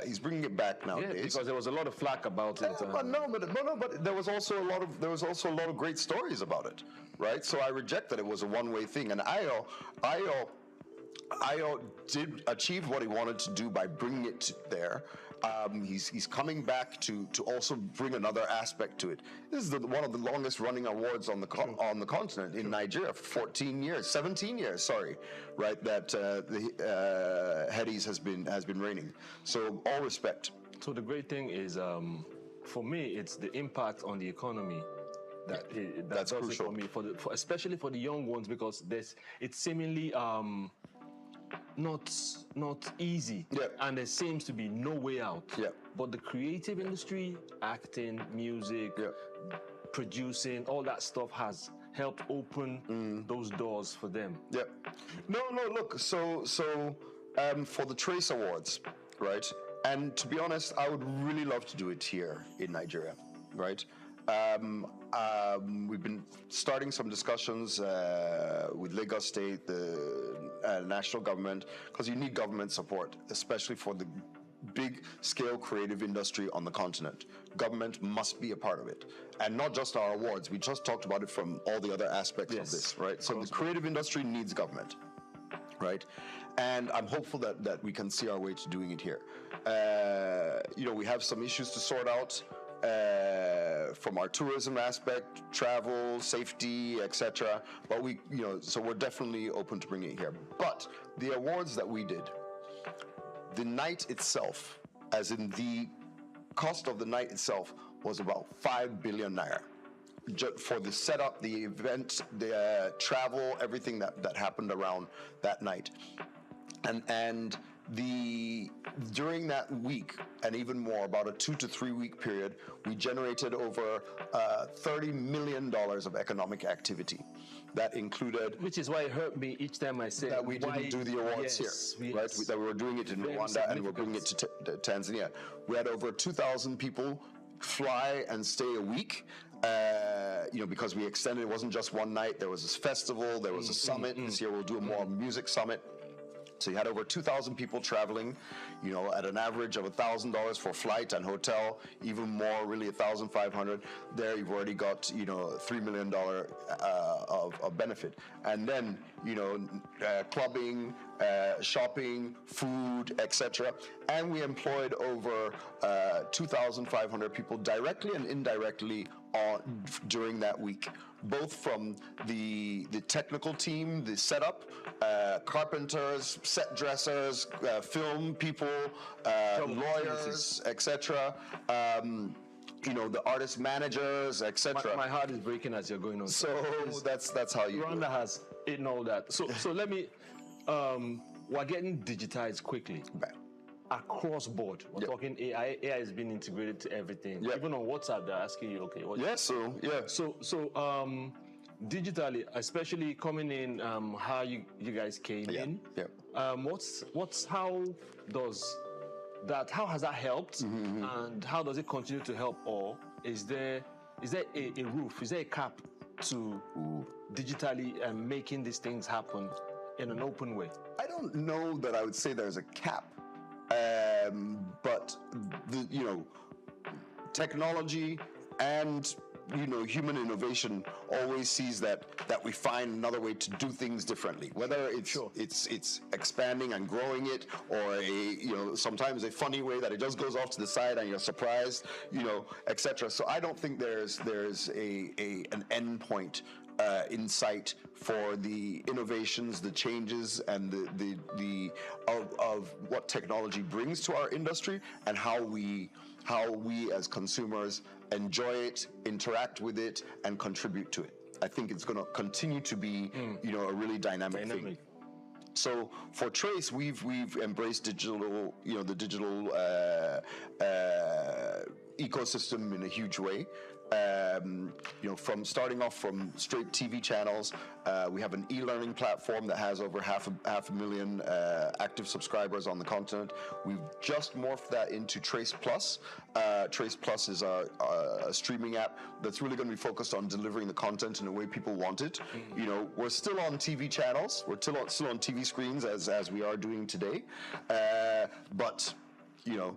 He's bringing it back nowadays. Yeah, because there was a lot of flack about it. But there was also a lot of great stories about it, right? So I reject that it was a one-way thing, and IO did achieve what he wanted to do by bringing it there. He's coming back to also bring another aspect to it. This is one of the longest running awards on the continent in Nigeria for 17 years, sorry, right? That the Headies has been reigning. So all respect. So the great thing is, for me, it's the impact on the economy. That's crucial for me, especially for the young ones, because it's seemingly not easy, and there seems to be no way out. But the creative industry, acting, music, producing, all that stuff has helped open those doors for them. No, look, so for the Trace Awards, right? And to be honest, I would really love to do it here in Nigeria, right? We've been starting some discussions with Lagos State, the national government, because you need government support, especially for the big-scale creative industry on the continent. Government must be a part of it, and not just our awards. We just talked about it from all the other aspects of this, right? So the creative industry needs government, right? And I'm hopeful that we can see our way to doing it here. We have some issues to sort out. From our tourism aspect, travel, safety, etc. But so we're definitely open to bringing it here. But the awards that we did, the night itself, as in the cost of the night itself, was about 5 billion naira. For the setup, the event, the travel, everything that happened around that night. And during that week, and even more, about a 2 to 3 week period, we generated over $30 million of economic activity. That included... Which is why it hurt me each time I said... That we didn't do the awards here, right? That we were doing it in Rwanda and we're bringing it to Tanzania. We had over 2,000 people fly and stay a week. Because we extended, it wasn't just one night. There was this festival, there was a summit. This year we'll do a more music summit. So you had over 2,000 people traveling, at an average of $1,000 for flight and hotel, even more, really $1,500. There you've already got, $3 million of benefit. And then, clubbing, shopping, food, etc. And we employed over 2,500 people directly and indirectly during that week, both from the technical team, the setup, carpenters, set dressers, film people, lawyers, etc. The artist managers, etc. My heart is breaking as you're going on. So that's how you. Rwanda has eaten all that. So let me. We're getting digitized quickly. Across board. We're talking AI. AI has been integrated to everything. Even on WhatsApp, they're asking you, okay, what? So digitally, especially coming in, how you guys came in. How has that helped, and how does it continue to help, or is there a roof? Is there a cap to digitally making these things happen in an open way? I don't know that I would say there's a cap, but technology and human innovation always sees that we find another way to do things differently. Whether it's expanding and growing it, or sometimes a funny way that it just goes off to the side and you're surprised, etc. So I don't think there's an end point in sight for the innovations, the changes, and the of what technology brings to our industry, and how we as consumers enjoy it, interact with it, and contribute to it. I think it's going to continue to be a really dynamic thing. So for Trace, we've embraced digital, the digital ecosystem in a huge way. From starting off from straight TV channels, we have an e-learning platform that has over half a million active subscribers on the continent. We've just morphed that into Trace Plus. Trace Plus is a streaming app that's really going to be focused on delivering the content in the way people want it. We're still on TV channels. We're still on TV screens as we are doing today. But we're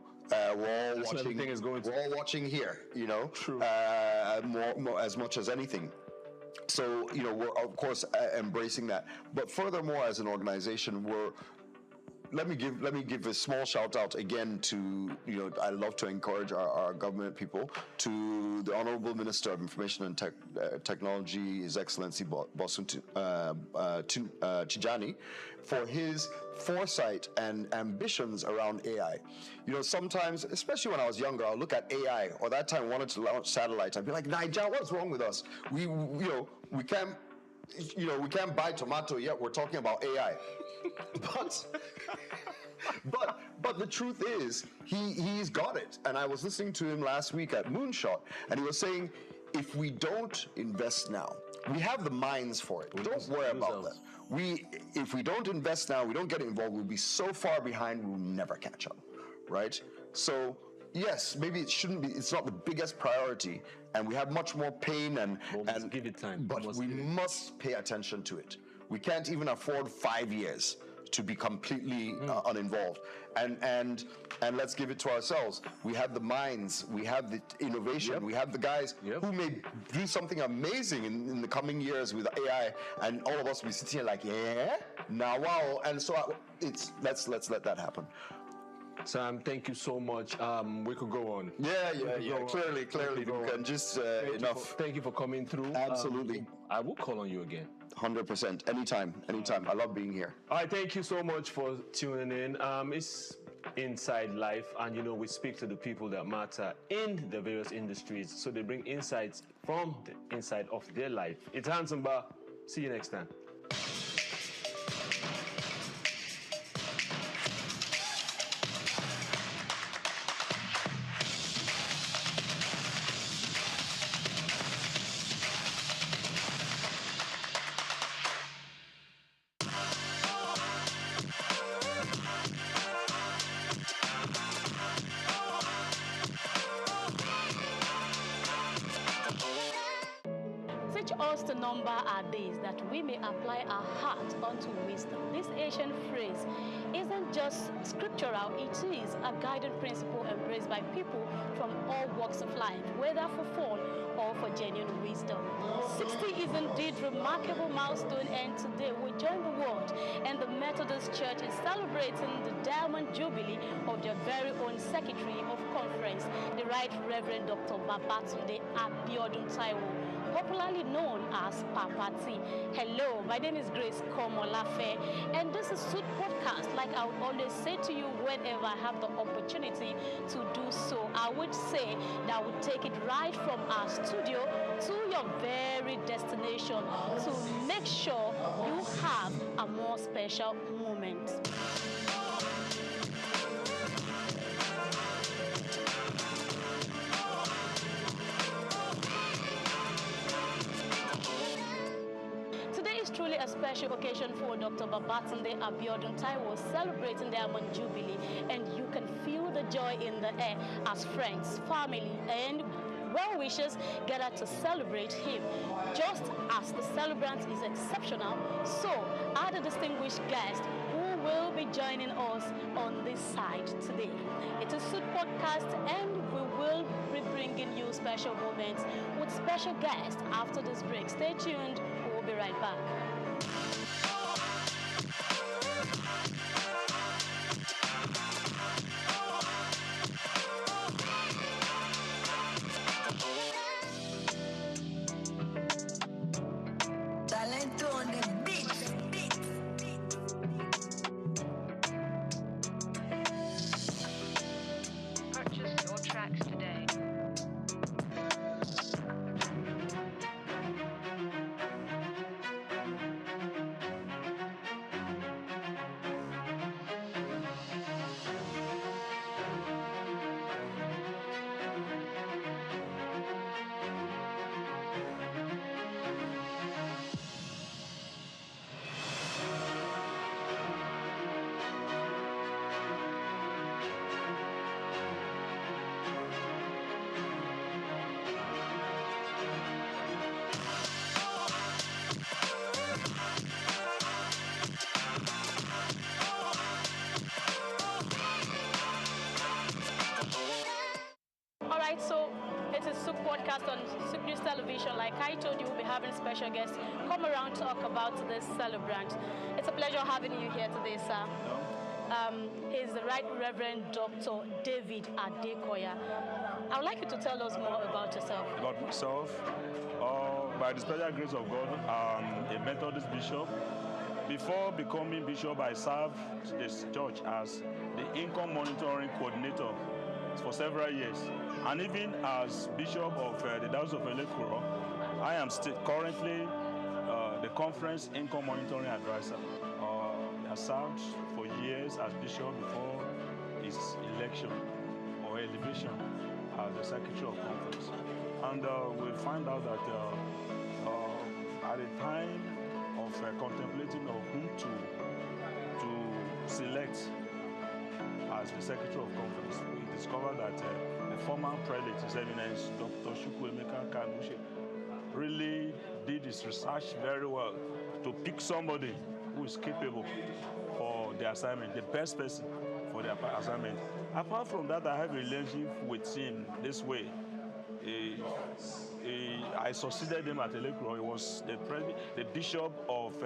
all watching here, True. More as much as anything. So, we're of course embracing that. But furthermore, as an organization, let me give a small shout out again to, I love to encourage our government people, to the Honorable Minister of Information and Technology, His Excellency Bosun Tijani, for his foresight and ambitions around AI. Sometimes, especially when I was younger, I'll look at AI, or that time I wanted to launch satellites, I'd be like, Niger, what's wrong with us? We can't buy tomato yet, we're talking about AI. But the truth is, he's got it. And I was listening to him last week at Moonshot, and he was saying, if we don't invest now, we have the minds for it. Don't worry about that. If we don't invest now, we don't get involved, we'll be so far behind, we'll never catch up, right? So yes, maybe it's not the biggest priority, and we have much more pain and give it time. But we must pay attention to it. We can't even afford 5 years to be completely uninvolved. And let's give it to ourselves. We have the minds, we have the innovation, we have the guys who may do something amazing in the coming years with AI, and all of us will be sitting here like, wow. And so let's let that happen. Sam, thank you so much. We could go on. Clearly, we can just enough. Thank you for coming through. Absolutely. I will call on you again. 100%. Anytime. I love being here. All right, thank you so much for tuning in. It's Inside Life, and we speak to the people that matter in the various industries, so they bring insights from the inside of their life. It's Handsome Bar. See you next time. Teach us to number our days, that we may apply our heart unto wisdom. This ancient phrase isn't just scriptural, it is a guiding principle embraced by people from all walks of life, whether for fun or for genuine wisdom. 60 is indeed a remarkable milestone, and today we join the world and the Methodist Church in celebrating the Diamond Jubilee of their very own Secretary of Conference, the Right Reverend Dr. Babatunde Abiodun Taiwo, popularly known as Papa T. Hello, my name is Grace Komolafe, and this is Souq Podcast. Like I would always say to you whenever I have the opportunity to do so, I would say that I would take it right from our studio to your very destination to make sure you have a more special moment. Truly a special occasion for Dr. Babatunde Abiodun Taiwo, celebrating Diamond Jubilee, and you can feel the joy in the air as friends, family, and well-wishers gathered to celebrate him. Just as the celebrant is exceptional, so are the distinguished guests who will be joining us on this side today. It is Souq Podcast, and we will be bringing you special moments with special guests after this break. Stay tuned, we'll be right back. Purchase your tracks today. So it is Souq Podcast on Souq News Television. Like I told you, we'll be having special guests come around to talk about this celebrant. It's a pleasure having you here today, sir. He's the Right Reverend Dr. David Adekoya. I would like you to tell us more about yourself. About myself, by the special grace of God, I'm a Methodist bishop. Before becoming bishop, I served this church as the income monitoring coordinator for several years. And even as bishop of the Diocese of Elekuro, I am currently the conference income monitoring advisor. I served for years as bishop before his election or elevation as the secretary of conference. And we find out that at the time of contemplating of whom to select as the secretary of conference, we discovered that the former prelate, His Eminence Dr. Chukwuemeka really did his research very well to pick somebody who is capable for the assignment, the best person for the assignment. Apart from that, I have a relationship with him this way. I succeeded him at Elekuro. He was the bishop of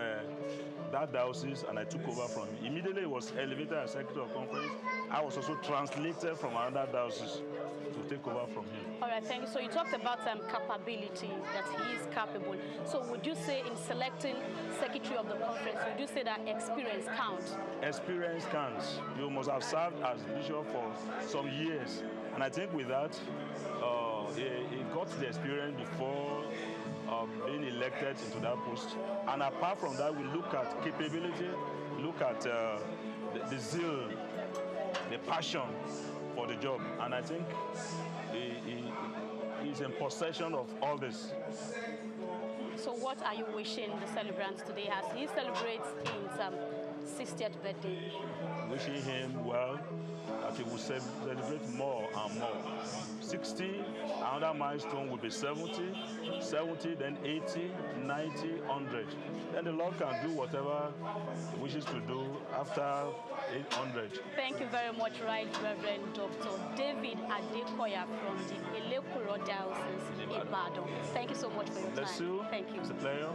that diocese, and I took over from him. Immediately, he was elevated as secretary of conference. I was also translated from another diocese to take over from him. All right, thank you. So you talked about capability, that he is capable. So would you say in selecting secretary of the conference, would you say that experience counts? Experience counts. You must have served as bishop for some years. And I think with that, he got the experience before being elected into that post. And apart from that, we look at capability, look at the zeal, the passion for the job. And I think he's in possession of all this. So what are you wishing the celebrant today as he celebrates his 60th birthday? Wishing him well, that he will celebrate more and more. 60, another milestone will be 70, 70, then 80, 90, 100. Then the Lord can do whatever he wishes to do after 800. Thank you very much, Right Reverend Dr. David Adekoya from the Elekuro Diocese, Ibadan. Thank you so much for your time. Bless you. Thank you. It's a pleasure.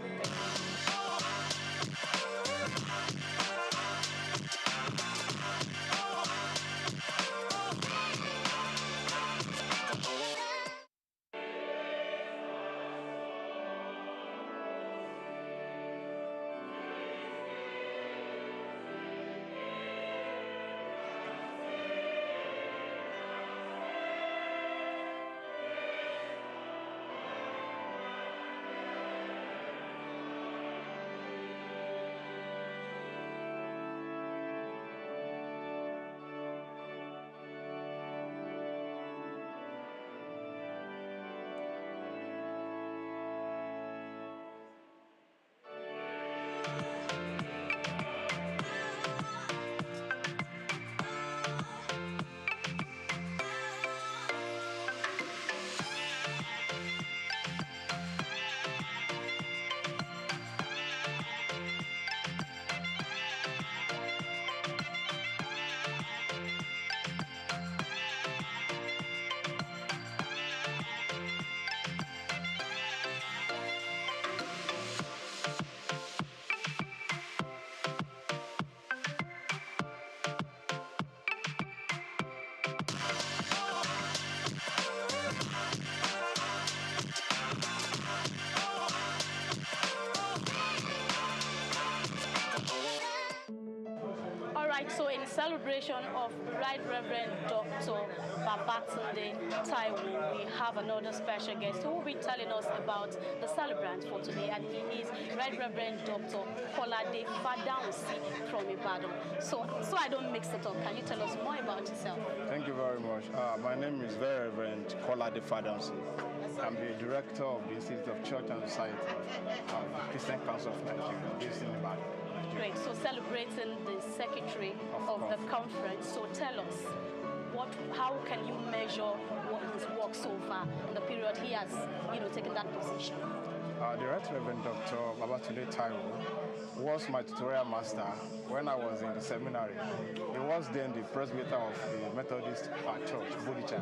celebration of Right Reverend Dr. Babatunde Taiwo, we have another special guest who will be telling us about the celebrant for today, and he is Right Reverend Dr. Kolade Fadansi from Ibadan. So I don't mix it up, can you tell us more about yourself? Thank you very much. My name is Very Reverend Kolade Fadansi. I'm the director of the Institute of Church and Society of the Christian Council of Nigeria, based in Ibadan. Great. So celebrating the secretary of the conference. So tell us, how can you measure his work so far in the period he has, taken that position? The Right Reverend Dr. Babatunde Taiwo was my tutorial master when I was in the seminary. He was then the presbyter of the Methodist Church, Bodicha,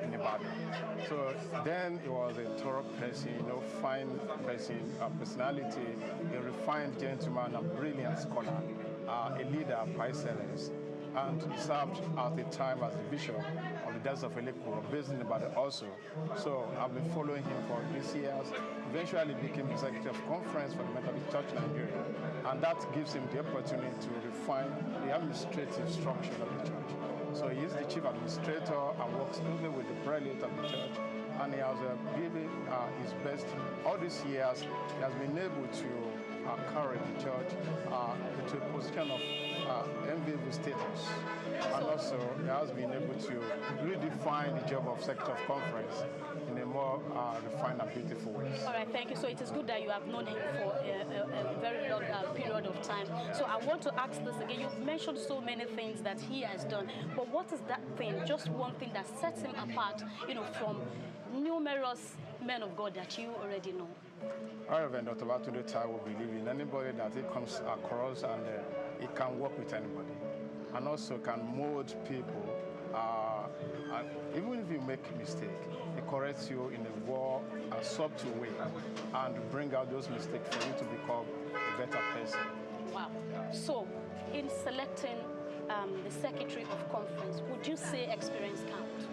in Ibadan. So then he was a thorough person, fine person, personality, a refined gentleman, a brilliant scholar, a leader by excellence. And he served at the time as the bishop of the Diocese of Elekuro, based in Ibadan also. So I've been following him for these years. Eventually became the secretary of conference for the Methodist Church Nigeria, and that gives him the opportunity to refine the administrative structure of the church. So he is the chief administrator and works closely with the prelate of the church, and he has given his best. All these years, he has been able to carry the church to a position of enviable status. And also, he has been able to redefine the job of secretary of conference in a more refined and beautiful way. All right, thank you. So it is good that you have known him for a very long period of time. So I want to ask this again. You've mentioned so many things that he has done, but what is that thing, just one thing that sets him apart, from numerous men of God that you already know? Reverend Dr. Babatunde Taiwo believe in anybody that he comes across, and he can work with anybody, and also can mold people. And even if you make a mistake, he corrects you in a subtle way, and bring out those mistakes for you to become a better person. Wow. So, in selecting the secretary of conference, would you say experience counts?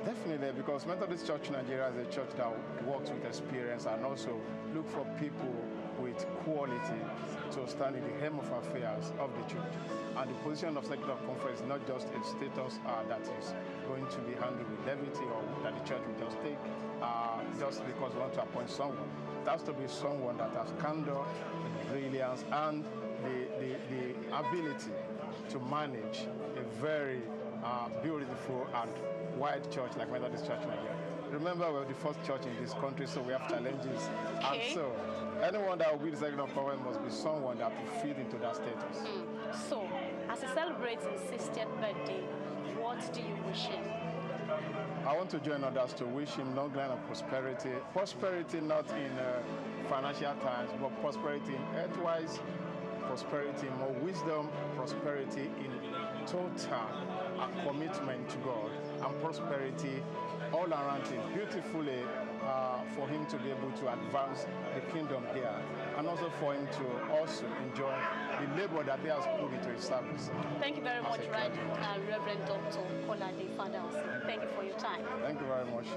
Definitely, because Methodist Church Nigeria is a church that works with experience and also look for people with quality to stand in the helm of affairs of the church. And the position of secretary of conference is not just a status that is going to be handled with levity, or that the church will just take just because we want to appoint someone. It has to be someone that has candor, brilliance, and the ability to manage a very beautiful and wide church like Methodist Church Nigeria. Remember, we're the first church in this country, so we have challenges. Okay. And so, anyone that will be the secretary of conference must be someone that will fit into that status. So, as he celebrates his 60th birthday, what do you wish him? I want to join others to wish him long line of prosperity. Prosperity not in financial times, but prosperity in earthwise, prosperity in more wisdom, prosperity in total commitment to God, and prosperity all around him, beautifully for him to be able to advance the kingdom here, and also for him to also enjoy the labor that he has put into his service. Thank you very much, Right Reverend Dr. Kolade Fadansi. Thank you for your time. Thank you very much.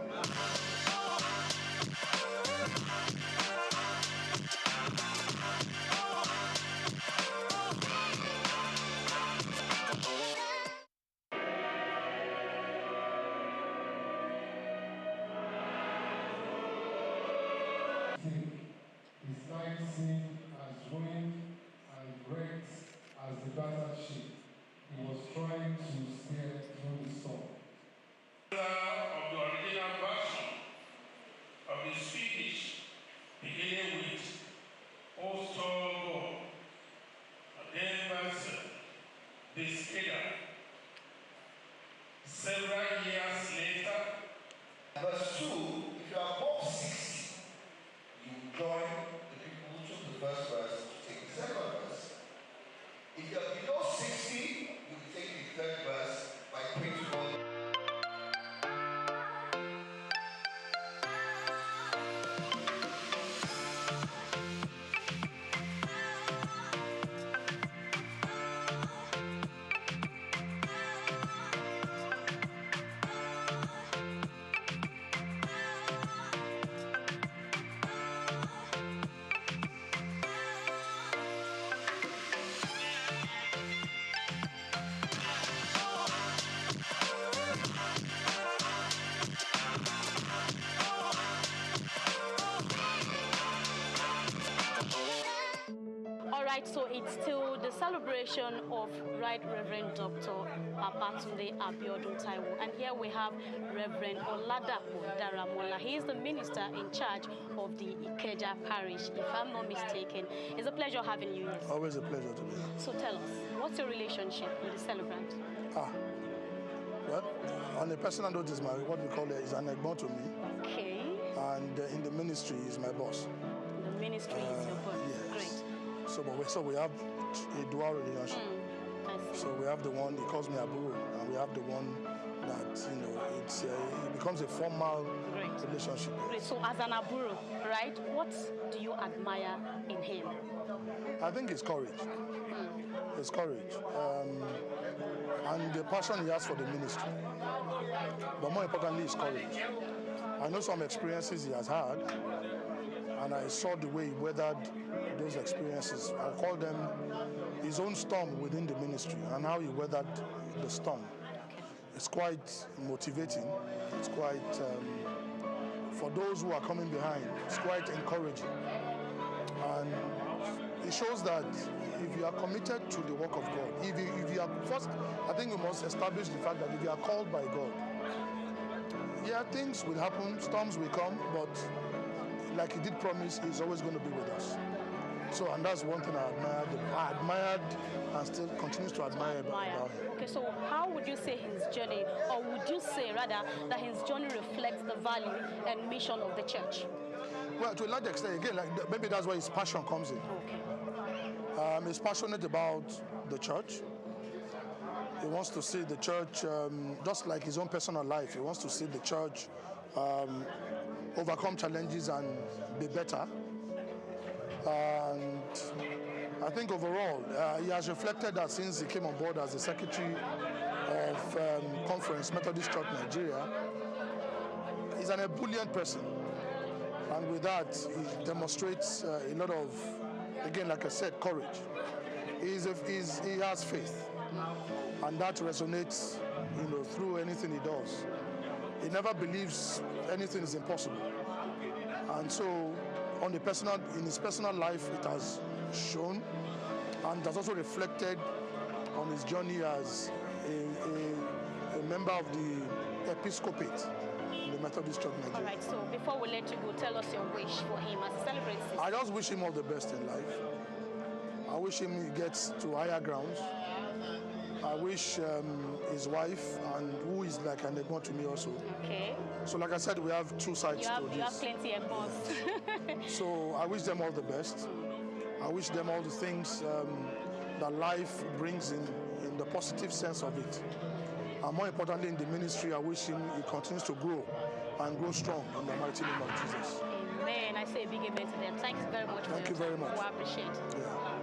right, so it's still the celebration of Right Reverend Dr. Babatunde Abiodun Taiwo. And here we have Reverend Oladapo Daramola. He is the minister in charge of the Ikeja parish, if I'm not mistaken. It's a pleasure having you here. Always a pleasure to be here. So tell us, what's your relationship with the celebrant? Well, on a personal note, what we call is an egmont to me. Okay. And in the ministry, is my boss. The ministry is your boss. Yes. Great. So we have a dual relationship. So we have the one, he calls me Aburo, and we have the one that, it becomes a formal relationship. Great. So as an Aburo, right, what do you admire in him? I think it's courage. It's courage. And the passion he has for the ministry. But more importantly, it's courage. I know some experiences he has had, and I saw the way he weathered those experiences. I call them his own storm within the ministry, and how he weathered the storm. It's quite motivating. It's quite, for those who are coming behind, it's quite encouraging. And it shows that if you are committed to the work of God, if you are, first, I think we must establish the fact that if you are called by God, yeah, things will happen, storms will come, but like he did promise, he's always going to be with us. So, and that's one thing I admired and still continues to admire about him. Okay, so how would you say his journey, or would you say rather that his journey reflects the value and mission of the church? Well, to a large extent, again, maybe that's where his passion comes in. Okay. He's passionate about the church. He wants to see the church, just like his own personal life, he wants to see the church overcome challenges and be better. And I think overall, he has reflected that since he came on board as the secretary of Conference Methodist Church Nigeria, he's an ebullient person. And with that, he demonstrates a lot of, again, like I said, courage. He has faith, and that resonates, through anything he does. He never believes anything is impossible, and so in his personal life, it has shown, and has also reflected on his journey as a member of the Episcopate in the Methodist Church Nigeria. All right, so before we let you go, tell us your wish for him as he celebrates this. I just wish him all the best in life. I wish him he gets to higher grounds. I wish his wife, and who is like an egmont to me also. Okay. So like I said, we have two sides to this. You have plenty of egmonts. So I wish them all the best. I wish them all the things that life brings in the positive sense of it. And more importantly, in the ministry, I wish him he continues to grow and grow strong in the mighty name of Jesus. Amen. I say a big amen to them. Thanks very much. Thank you very much. I appreciate it. Yeah.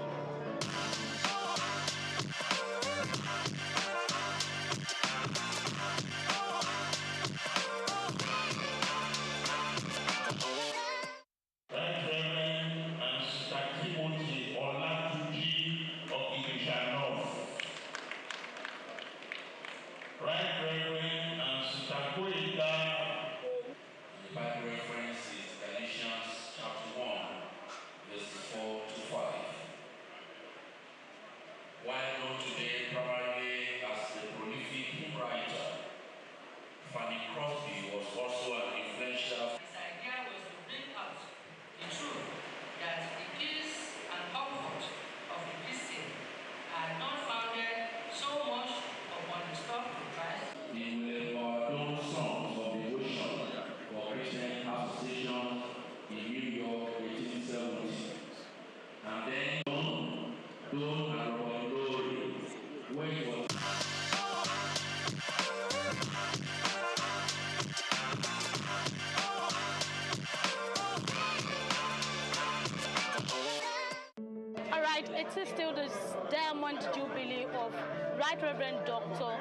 It is still the Diamond Jubilee of Right Reverend Dr.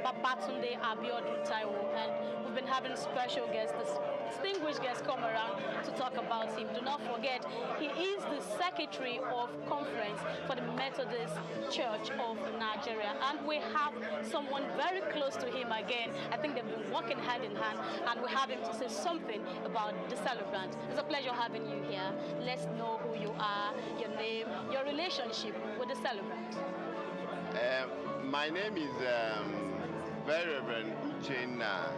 Babatunde Abiodun Taiwo, and we've been having special guests, distinguished guests come around to talk about him. Do not forget, he is the Secretary of Conference for the Methodist Church of Nigeria, and we have someone very close to him again. I think they've been working hand in hand, and we have him to say something about the celebrant. It's a pleasure having you here. Let's know who you are, your name, your relationship with the celebrant? My name is Very Reverend Uchenna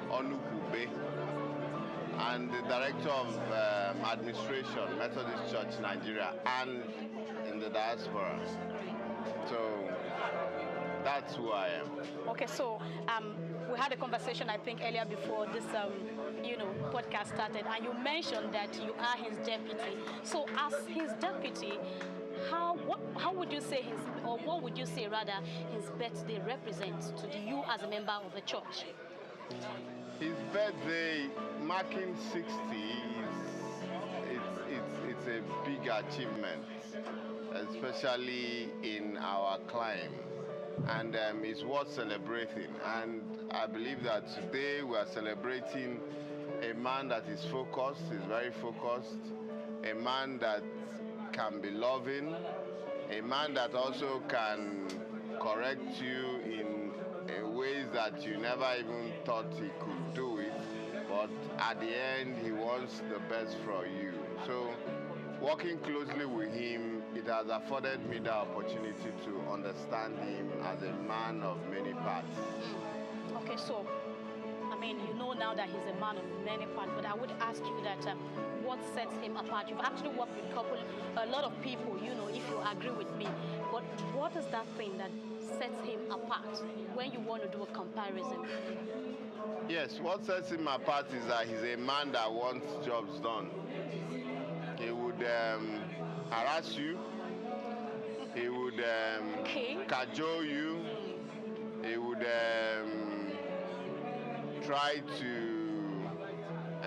Onukube, and the Director of Administration, Methodist Church Nigeria, and in the diaspora. So that's who I am. Okay, so we had a conversation, I think, earlier before this, podcast started, and you mentioned that you are his deputy. So, as his deputy, how would you say what would you say rather his birthday represents to you as a member of the church? His birthday, marking 60, it's a big achievement, especially in our climb. And it's worth celebrating. And I believe that today we are celebrating a man that is focused, is very focused, a man that can be loving, a man that also can correct you in ways that you never even thought he could do it, but at the end he wants the best for you. So working closely with him, it has afforded me the opportunity to understand him as a man of many parts. Okay, so I mean, you know now that he's a man of many parts, but I would ask you that what sets him apart? You've actually worked with a lot of people, if you agree with me, but what is that thing that sets him apart when you want to do a comparison? Yes, what sets him apart is that he's a man that wants jobs done. He would harass you, he would cajole you, he would try to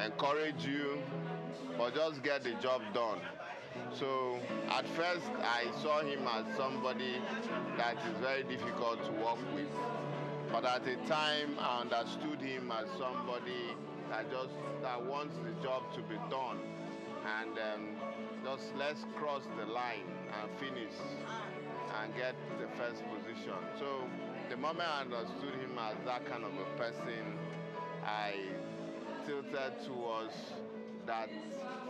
encourage you, but just get the job done. So at first I saw him as somebody that is very difficult to work with. But at the time I understood him as somebody that wants the job to be done. And just let's cross the line and finish and get the first position. So the moment I understood him as that kind of a person, I tilted towards that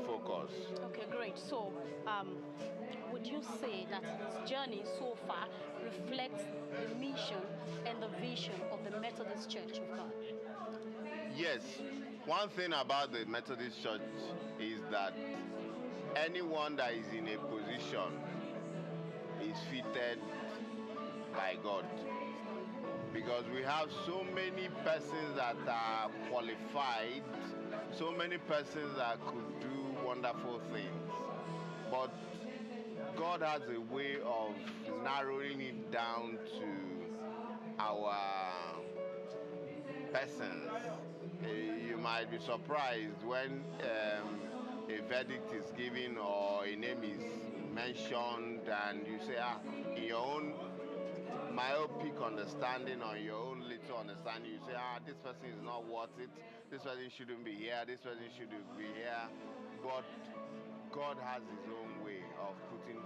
focus. Okay, great. So would you say that his journey so far reflects the mission and the vision of the Methodist Church of God? Yes. One thing about the Methodist Church is that anyone that is in a position is fitted by God. Because we have so many persons that are qualified, so many persons that could do wonderful things. But God has a way of narrowing it down to our persons. You might be surprised when a verdict is given or a name is mentioned and you say, in your own myopic understanding or your own little understanding, you say, this person is not worth it, this person shouldn't be here, this person should be here. But God has his own way of putting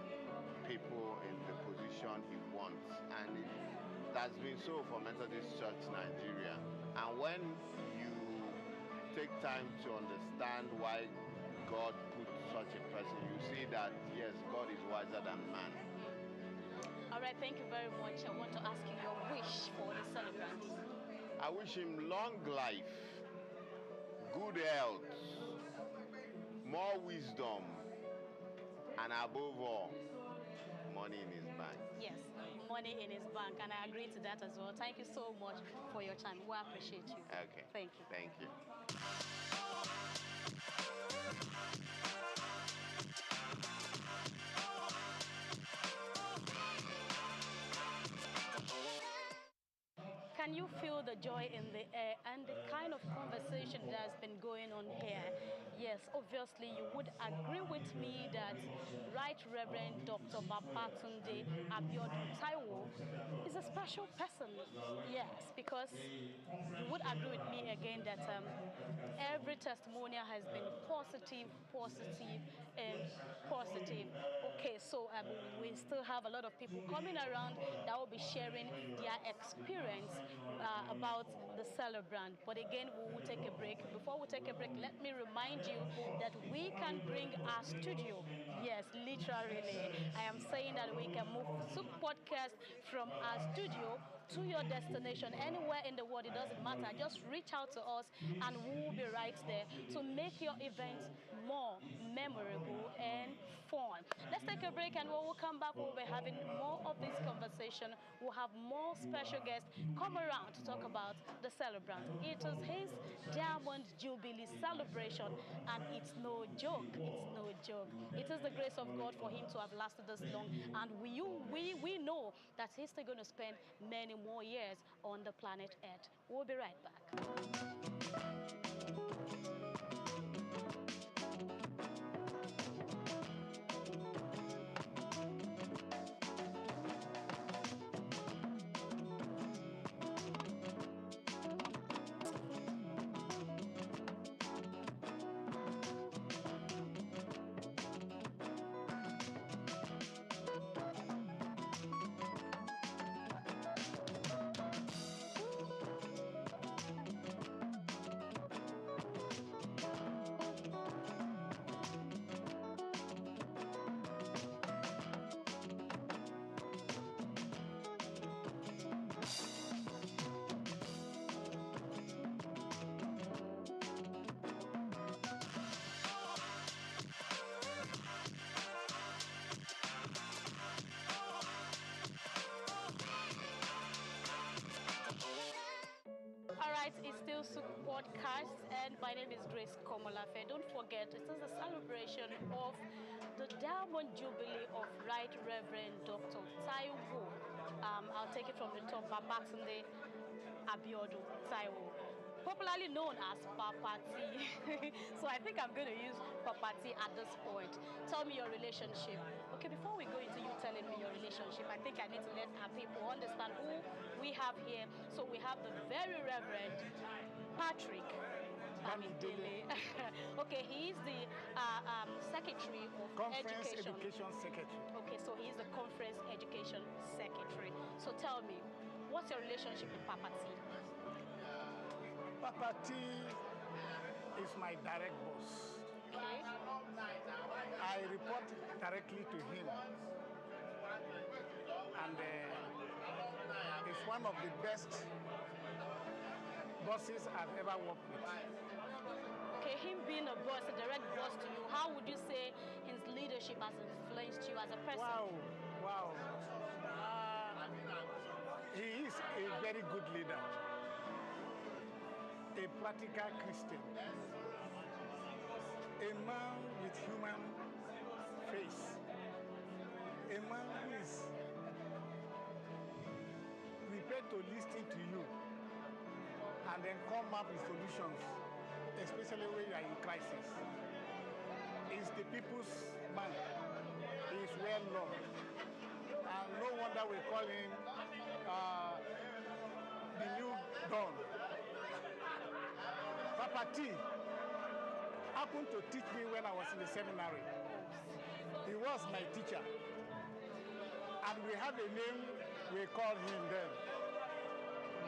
people in the position he wants. And it has been so for Methodist Church Nigeria. And when you take time to understand why God put such a person, you see that, yes, God is wiser than man. All right, thank you very much. I want to ask you your wish for the celebrant. I wish him long life, good health, more wisdom, and above all, money in his bank. Yes, money in his bank, and I agree to that as well. Thank you so much for your time. We appreciate you. Okay. Thank you. Thank you. Can you feel the joy in the air and the kind of conversation that has been going on here? Yes, obviously you would agree with me that Right Reverend Dr. Babatunde Abiodun Taiwo is a special person. Yes, because you would agree with me again that every testimonial has been positive, and positive. Okay, so we still have a lot of people coming around that will be sharing their experience about the celebrant. But again, we will take a break. Before we take a break, let me remind you that we can bring our studio. Yes, literally. I am saying that we can move Souq podcast from our studio to your destination anywhere in the world. It doesn't matter. Just reach out to us and we will be right there to make your event more memorable and fun. Let's take a break, and when we come back, we'll be having more of this conversation. We'll have more special guests come around to talk about the celebrant. It is his Diamond Jubilee celebration, and it's no joke. It's no joke. It is the grace of God for him to have lasted this long, and we know that he's still going to spend many more years on the planet Earth. We'll be right back. It's still Souq podcast, and my name is Grace Komolafe. Don't forget, it is a celebration of the Diamond Jubilee of Right Reverend Dr. Taiwo. I'll take it from the top, Babatunde Abiodun Taiwo, popularly known as Papa T. So I think I'm going to use Papa T at this point. Tell me your relationship. Okay, before we go into you telling me your relationship, I think I need to let our people understand who we have here. So we have the very Reverend Patrick Bamidele. Okay, he is the Secretary of Conference Education Secretary. Okay, so he is the Conference Education Secretary. So tell me, what's your relationship with Papa T? Papa T is my direct boss. Okay. I report directly to him. And he's one of the best bosses I've ever worked with. Okay, him being a boss, a direct boss to you, how would you say his leadership has influenced you as a person? Wow. He is a very good leader. A practical Christian, a man with human face, a man who is prepared to listen to you and then come up with solutions, especially when you are in crisis. He's the people's man. He is well loved. And no wonder we call him the new Dawn. Papa T happened to teach me when I was in the seminary. He was my teacher. And we have a name we call him then.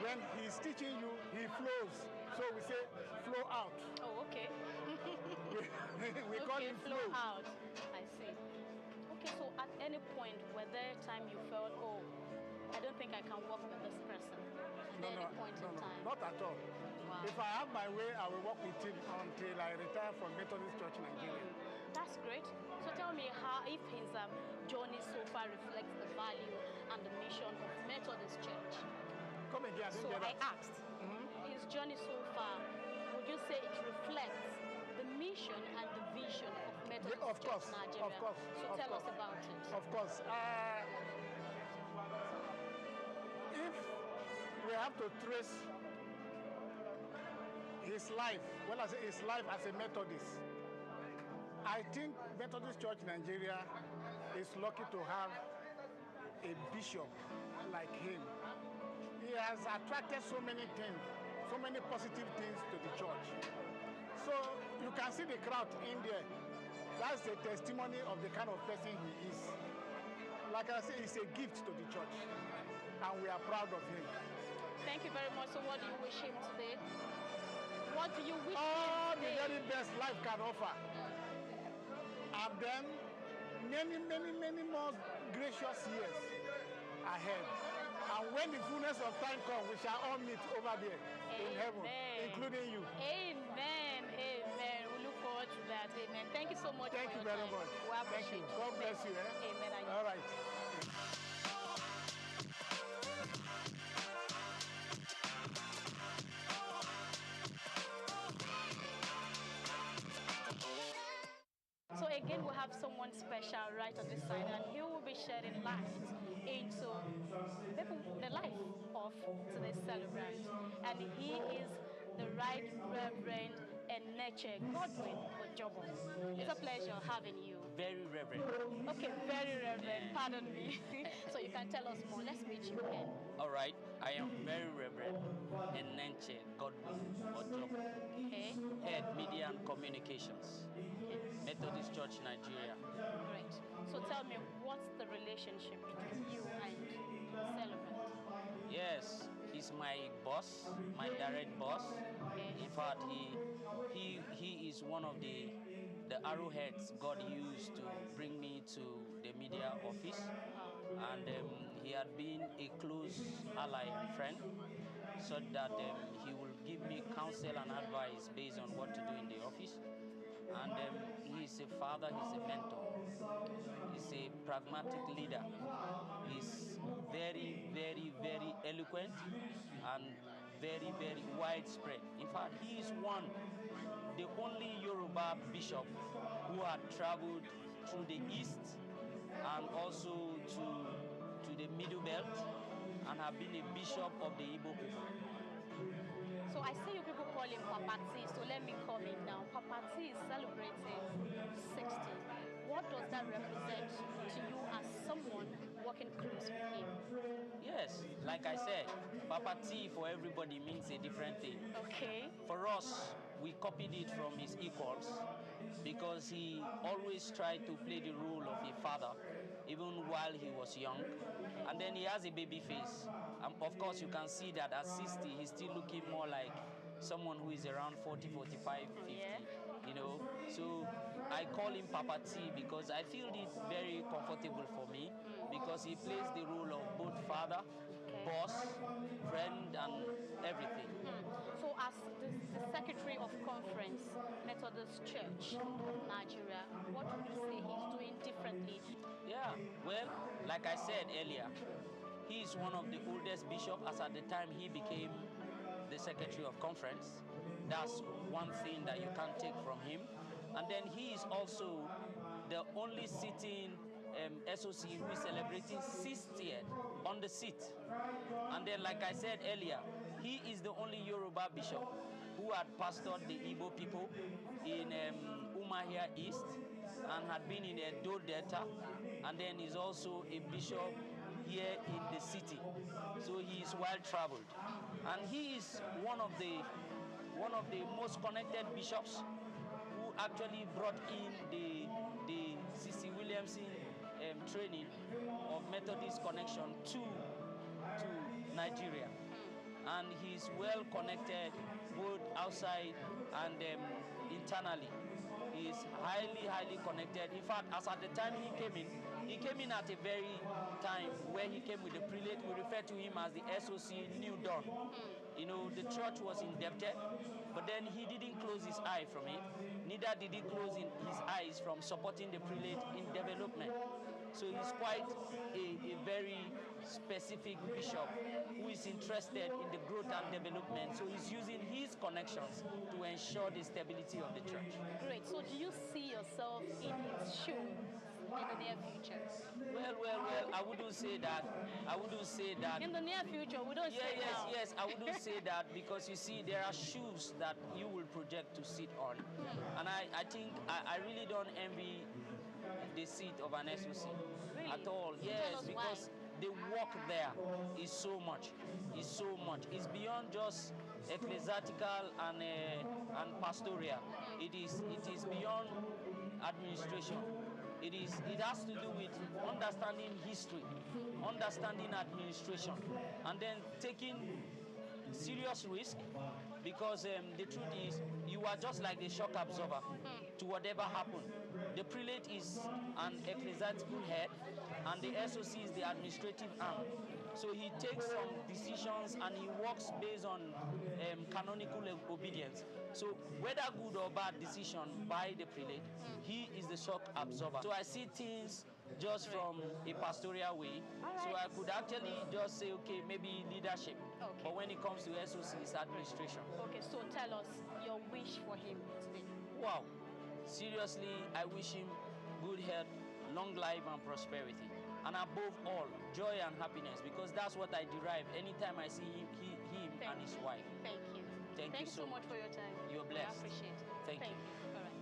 When he's teaching you, he flows. So we say, flow out. Oh, okay. we call him flow out. I see. Okay, so at any point, were there a time you felt, oh, I don't think I can work with this person? At any point in time? Not at all. Wow. If I have my way, I will work with him until I retire from Methodist Church Nigeria. That's great. So tell me how, if his journey so far reflects the value and the mission of Methodist Church. Come again. So I asked, his journey so far, would you say it reflects the mission and the vision of Methodist Church Nigeria? Of course. So tell us about it. Of course. If we have to trace his life, when I say his life as a Methodist, I think Methodist Church Nigeria is lucky to have a bishop like him. He has attracted so many things, so many positive things to the church. So you can see the crowd in there. That's the testimony of the kind of person he is. like I say, he's a gift to the church, and we are proud of him. Thank you very much. So what do you wish him today? What do you wish all him today? The very best life can offer. And then many more gracious years ahead. And when the fullness of time comes, we shall all meet over there in heaven, including you. Amen. Amen. We look forward to that. Amen. Thank you so much. Thank you very much. Thank you. God bless you. Amen. All right. So again, we have someone special right on this side, and he will be shedding light into the life of today's celebrant. And he is the Right Reverend Eneche Godwin Ojobo. It's a pleasure having you. Very reverend. Okay, very reverend. Pardon me. So you can tell us more. Let's meet you again. All right. I am very reverend Eneche Godwin Ojobo. Okay. Head Media and Communications. Okay. Methodist Church, Nigeria. Great. So tell me, what's the relationship between you and celebrant? Yes, he's my boss, my direct boss. Okay. In fact, he is one of the arrowheads God used to bring me to the media office. And he had been a close ally and friend, so that he will give me counsel and advice based on what to do in the office. And he's a father, he's a mentor, he's a pragmatic leader. He's very, very, very eloquent and very, very widespread. In fact, he is the only Yoruba bishop who had traveled through the East and also to the Middle Belt and have been a bishop of the Igbo people. So I see you people call him Papa T, so let me call him now. Papa T is celebrating 60. What does that represent to you as someone working close with him? Yes, like I said, Papa T for everybody means a different thing. Okay. For us, we copied it from his equals because he always tried to play the role of a father even while he was young. And then he has a baby face. Of course, you can see that at 60, he's still looking more like someone who is around 40, 45, 50, you know. So I call him Papa T because I feel it very comfortable for me because he plays the role of both father, boss, friend, and everything. So as the Secretary of Conference, Methodist Church, Nigeria, what would you say he's doing differently? Yeah, well, like I said earlier, he is one of the oldest bishops as at the time he became the Secretary of Conference. That's one thing that you can't take from him. And then he is also the only sitting SOC who is celebrating 60th on the seat. And then, like I said earlier, he is the only Yoruba bishop who had pastored the Igbo people in Umahia East and had been in Edo Delta, and then is also a bishop here in the city. So he is well traveled. And he is one of the most connected bishops who actually brought in the C.C. Williamson training of Methodist connection to Nigeria. And he's well connected both outside and internally. He is highly connected. In fact, as at the time he came in at a very time where he came with the prelate. We refer to him as the SOC New Dawn. You know, the church was indebted, but then he didn't close his eye from it. Neither did he close his eyes from supporting the prelate in development. So he's quite a very specific bishop who is interested in the growth and development. So he's using his connections to ensure the stability of the church. Great. So do you see yourself in his shoes in the near future? Well, I wouldn't say that. In the near future, we don't say now. Yes, I wouldn't say that because you see, there are shoes that you will project to sit on. And I think I really don't envy the seat of an SOC at all. Yes, because the work there is so much. It's beyond just ecclesiastical and pastoral. It is beyond administration. It has to do with understanding history, understanding administration, and then taking serious risk, because the truth is you are just like the shock absorber to whatever happened. The prelate is an ecclesiastical head and the SOC is the administrative arm. So he takes some decisions and he works based on canonical obedience. So whether good or bad decision by the prelate, he is the shock absorber. So I see things just from a pastoral way. So I could actually just say, okay, maybe leadership. Okay. But when it comes to SOC, it's administration. Okay, so tell us your wish for him today. Wow. Seriously, I wish him good health, long life and prosperity. And above all, joy and happiness, because that's what I derive anytime I see him and his wife. Thank you. Thank you so much for your time. You're blessed. I appreciate it. Thank you. All right.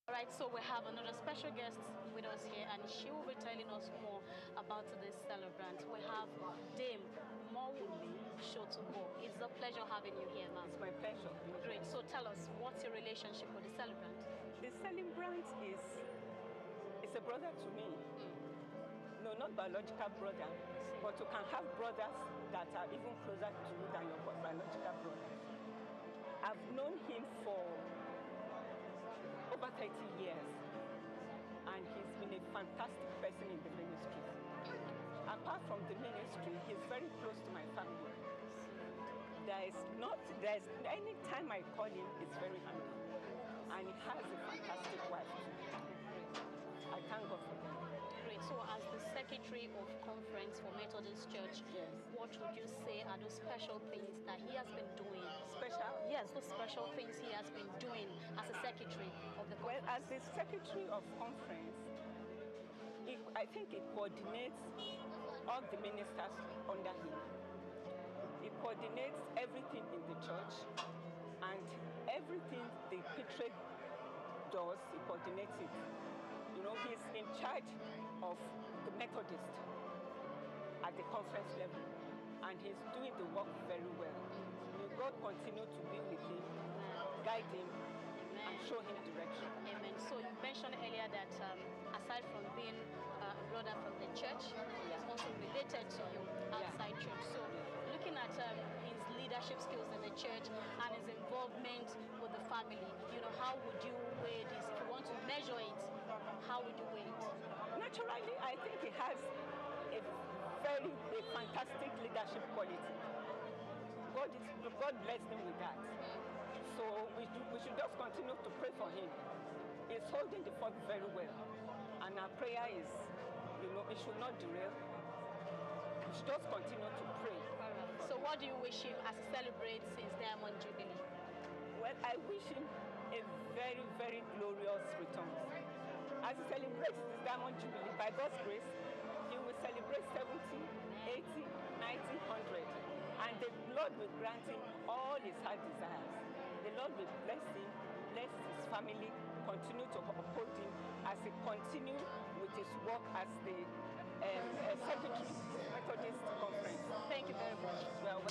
All right, so we have another special guest with us here, and she will be telling us more about this celebrant. We have Dame Mawumi Shotubo. It's a pleasure having you here, ma'am. It's my pleasure. Great. So tell us, what's your relationship with the celebrant? The celebrant is a brother to me. No, not biological brother, but you can have brothers that are even closer to you than your biological brother. I've known him for over 30 years, and he's been a fantastic person in the ministry. Apart from the ministry, he's very close to my family. There's any time I call him, it's very handy. And he has a fantastic wife. I thank God for that. Great. So as the secretary of conference for Methodist Church, what would you say are those special things that he has been doing? Special? Yes, those special things he has been doing as a secretary of the conference. Well, as the secretary of conference, I think it coordinates all the ministers under him. It coordinates everything in the church, and everything the patriarch does, he coordinates it. You know, he's in charge of the Methodist at the conference level, and he's doing the work very well. May God continue to be with him, guide him, and show him direction. Amen. So you mentioned earlier that aside from being a brother from the church, he's also related to you outside church. So looking at his leadership skills in the church and his involvement with the family, you know, how would you weigh this? If you want to measure it, how would you weigh it? Naturally, I think he has a fantastic leadership quality. God blessed him with that. So we should just continue to pray for him. He's holding the fort very well. And our prayer is, you know, it should not derail. We should just continue to pray. All right. So what do you wish him as he celebrates his Diamond Jubilee? Well, I wish him a very, very glorious return. As he celebrates his Diamond Jubilee, by God's grace, he will celebrate 70, 80, 90, 100. And the Lord will grant him all his heart desires. The Lord will bless him, bless his family, continue to uphold him as he continues with his work as the Secretary Methodist Conference. Thank you very much. Well,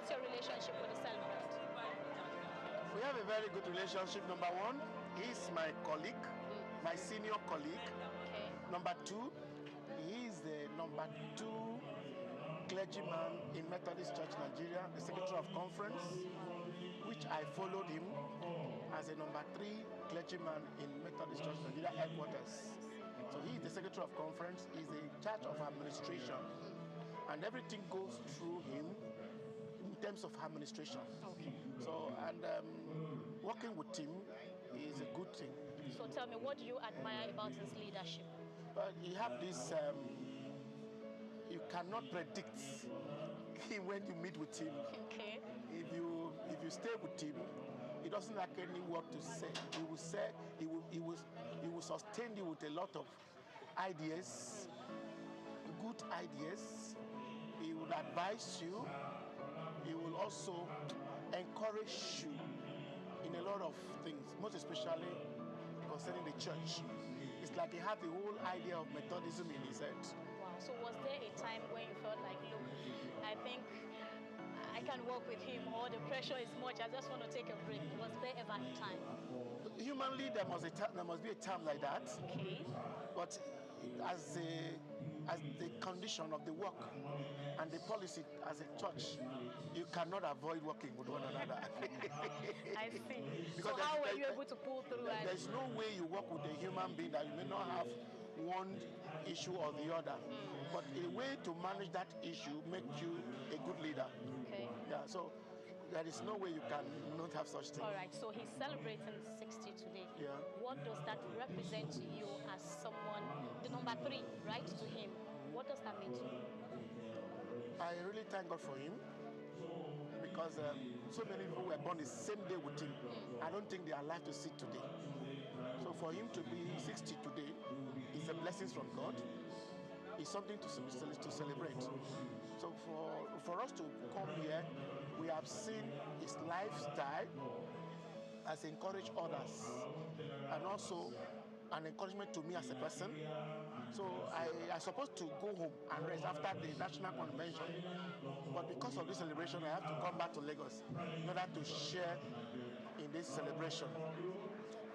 What's your relationship with the celebrant? We have a very good relationship. Number one, he's my colleague, my senior colleague. Okay. Number two, he is the number 2 clergyman in Methodist Church Nigeria, the secretary of conference, which I followed him as a number 3 clergyman in Methodist Church Nigeria headquarters. So he is the secretary of conference, he's in charge of administration, and everything goes through him in terms of administration. Okay. So, and working with him is a good thing. So tell me, what do you admire about his leadership? But you have this, you cannot predict him when you meet with him. Okay. If you stay with him, he doesn't like any word to say. He will say, he will sustain you with a lot of ideas, good ideas. He will advise you. He will also encourage you in a lot of things, most especially concerning the church. It's like he had the whole idea of Methodism in his head. Wow. So was there a time when you felt like, look, I think I can work with him, or the pressure is much, I just want to take a break? Was there ever a time? Humanly, there must be a time like that. Okay. But as the condition of the work and the policy as a church, you cannot avoid working with one another. I see. Because so how were you able to pull through? There's no way you work with a human being that you may not have one issue or the other. But a way to manage that issue makes you a good leader. Okay. Yeah, so there is no way you can not have such things. All right, so he's celebrating 60 today. Yeah. What does that represent to you as someone, the number 3, right, to him? What does that mean to you? I really thank God for him, because so many people were born the same day with him. I don't think they are alive to see today. So for him to be 60 today is a blessing from God. It's something to celebrate. So for us to come here, we have seen his lifestyle as encourage others, and also an encouragement to me as a person. So I supposed to go home and rest after the national convention, but because of this celebration, I have to come back to Lagos in order to share in this celebration.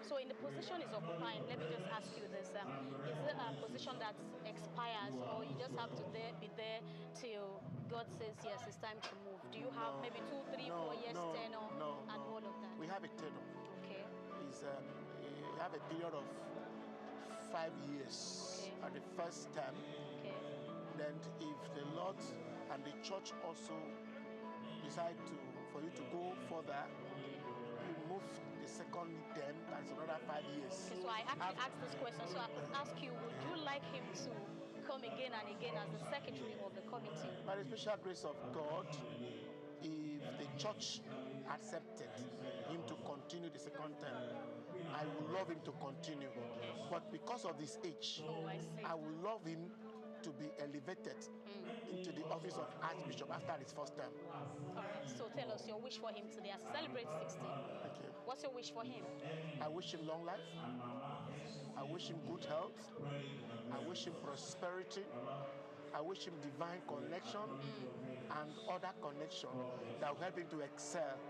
So in the position he's occupying, let me just ask you this. Is it a position that expires, or you just have to be there till God says, yes, it's time to move? Do you have maybe 2, 3, 4 years tenure and all of that? We have a tenure. Okay. We have a period of 5 years at the first term. Okay. Then if the Lord and the church also decide for you to go further, you move the second term, that's another 5 years. Okay, so I actually asked this question, so I could ask you, would you like him to come again and again as the secretary of the committee? By the special grace of God, if the church accepted him to continue the second term, I would love him to continue. Okay. But because of his age, I would love him to be elevated into the office of Archbishop after his first term. All right, so tell us your wish for him today as he celebrates 60. Thank you. What's your wish for him? I wish him long life. I wish him good health. I wish him prosperity. I wish him divine connection and other connection that will help him to excel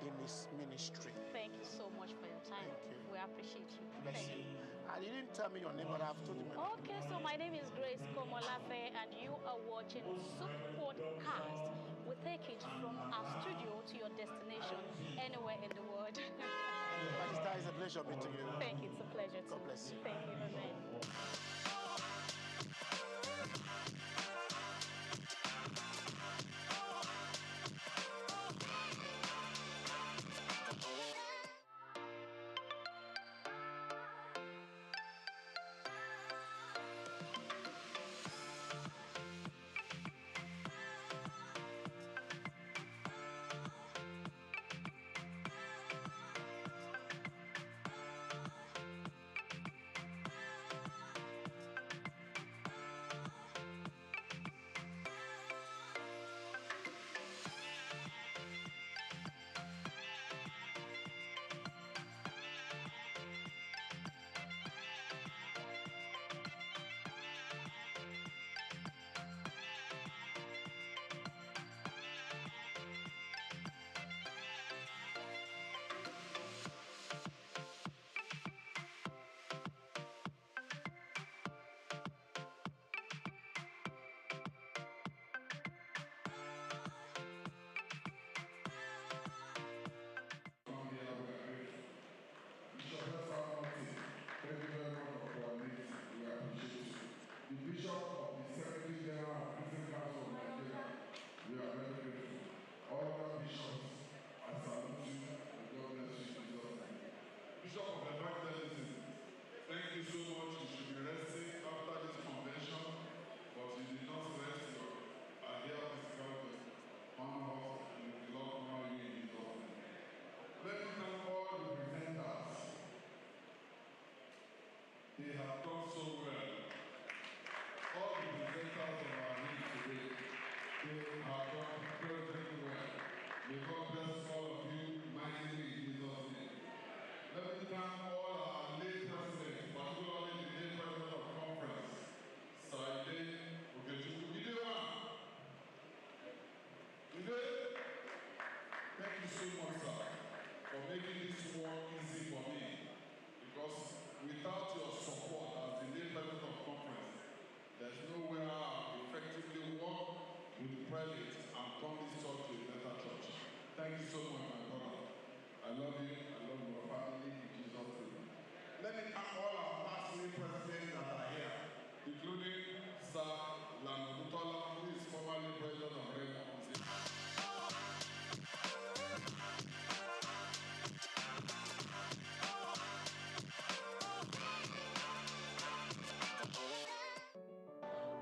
in his ministry. Thank you so much for your time. Thank you. We appreciate you. Bless you. And you didn't tell me your name, but I've told you my name. Okay, so my name is Grace Komolafe, and you are watching Souq Podcast. We take it from our studio to your destination anywhere in the world. My sister, it's a pleasure meeting you. Thank you. It's a pleasure too. God bless you. Thank you. Bye-bye. verdict and turn this church to a better church. Thank you so much, my brother. I love you. I love your family in Jesus' name. Let me thank all our past presidents that are here, including Sir Lanodutola, who is formerly president of Remo.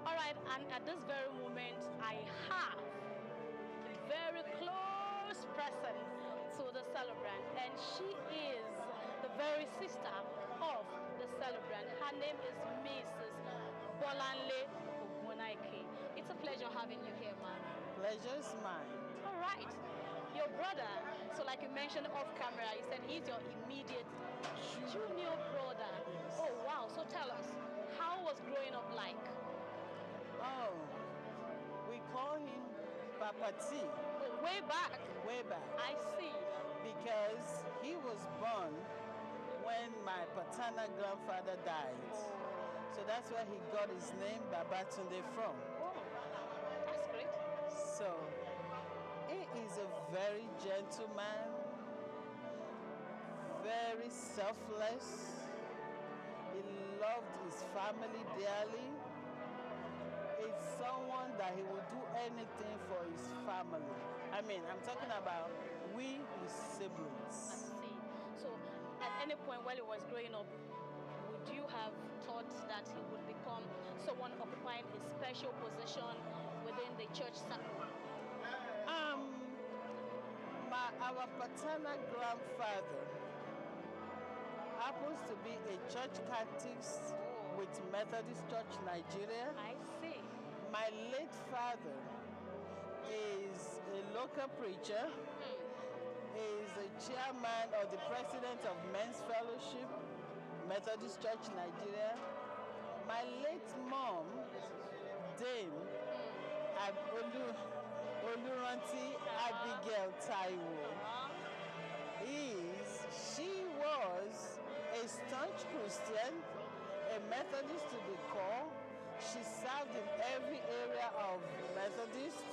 All right, and at this very moment, I have a very close person to the celebrant, and she is the very sister of the celebrant. Her name is Mrs. Bolanle Ogunaike. It's a pleasure having you here, ma'am. Pleasure is mine. All right. Your brother, so like you mentioned off camera, you said he's your immediate junior brother. Oh, wow. So tell us, how was growing up like? Oh, we call him Papa T. Oh, way back? Way back. I see. Because he was born when my paternal grandfather died. Oh. So that's where he got his name Babatunde from. Oh, that's great. So he is a very gentleman, very selfless. He loved his family dearly. It's someone that he would do anything for his family. I mean, I'm talking about we, his siblings. I see. So at any point while he was growing up, would you have thought that he would become someone occupying a special position within the church circle? Our paternal grandfather happens to be a church catechist with Methodist Church Nigeria. I see. My late father is a local preacher. Is a chairman or the president of Men's Fellowship, Methodist Church Nigeria. My late mom, Dame Oluranti Abigail Taiwo, she was a staunch Christian, a Methodist to the core. She served in every area of Methodist,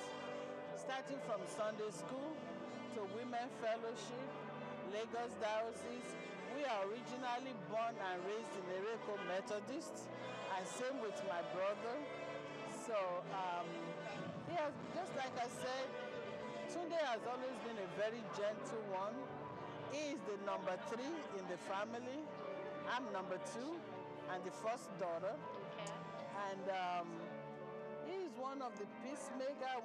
starting from Sunday school to Women Fellowship, Lagos Diocese. We are originally born and raised in Ereko Methodist, and same with my brother. So, yeah, just like I said, Tunde has always been a very gentle one. He is the number 3 in the family. I'm number 2 and the first daughter. Okay. And he is one of the peacemakers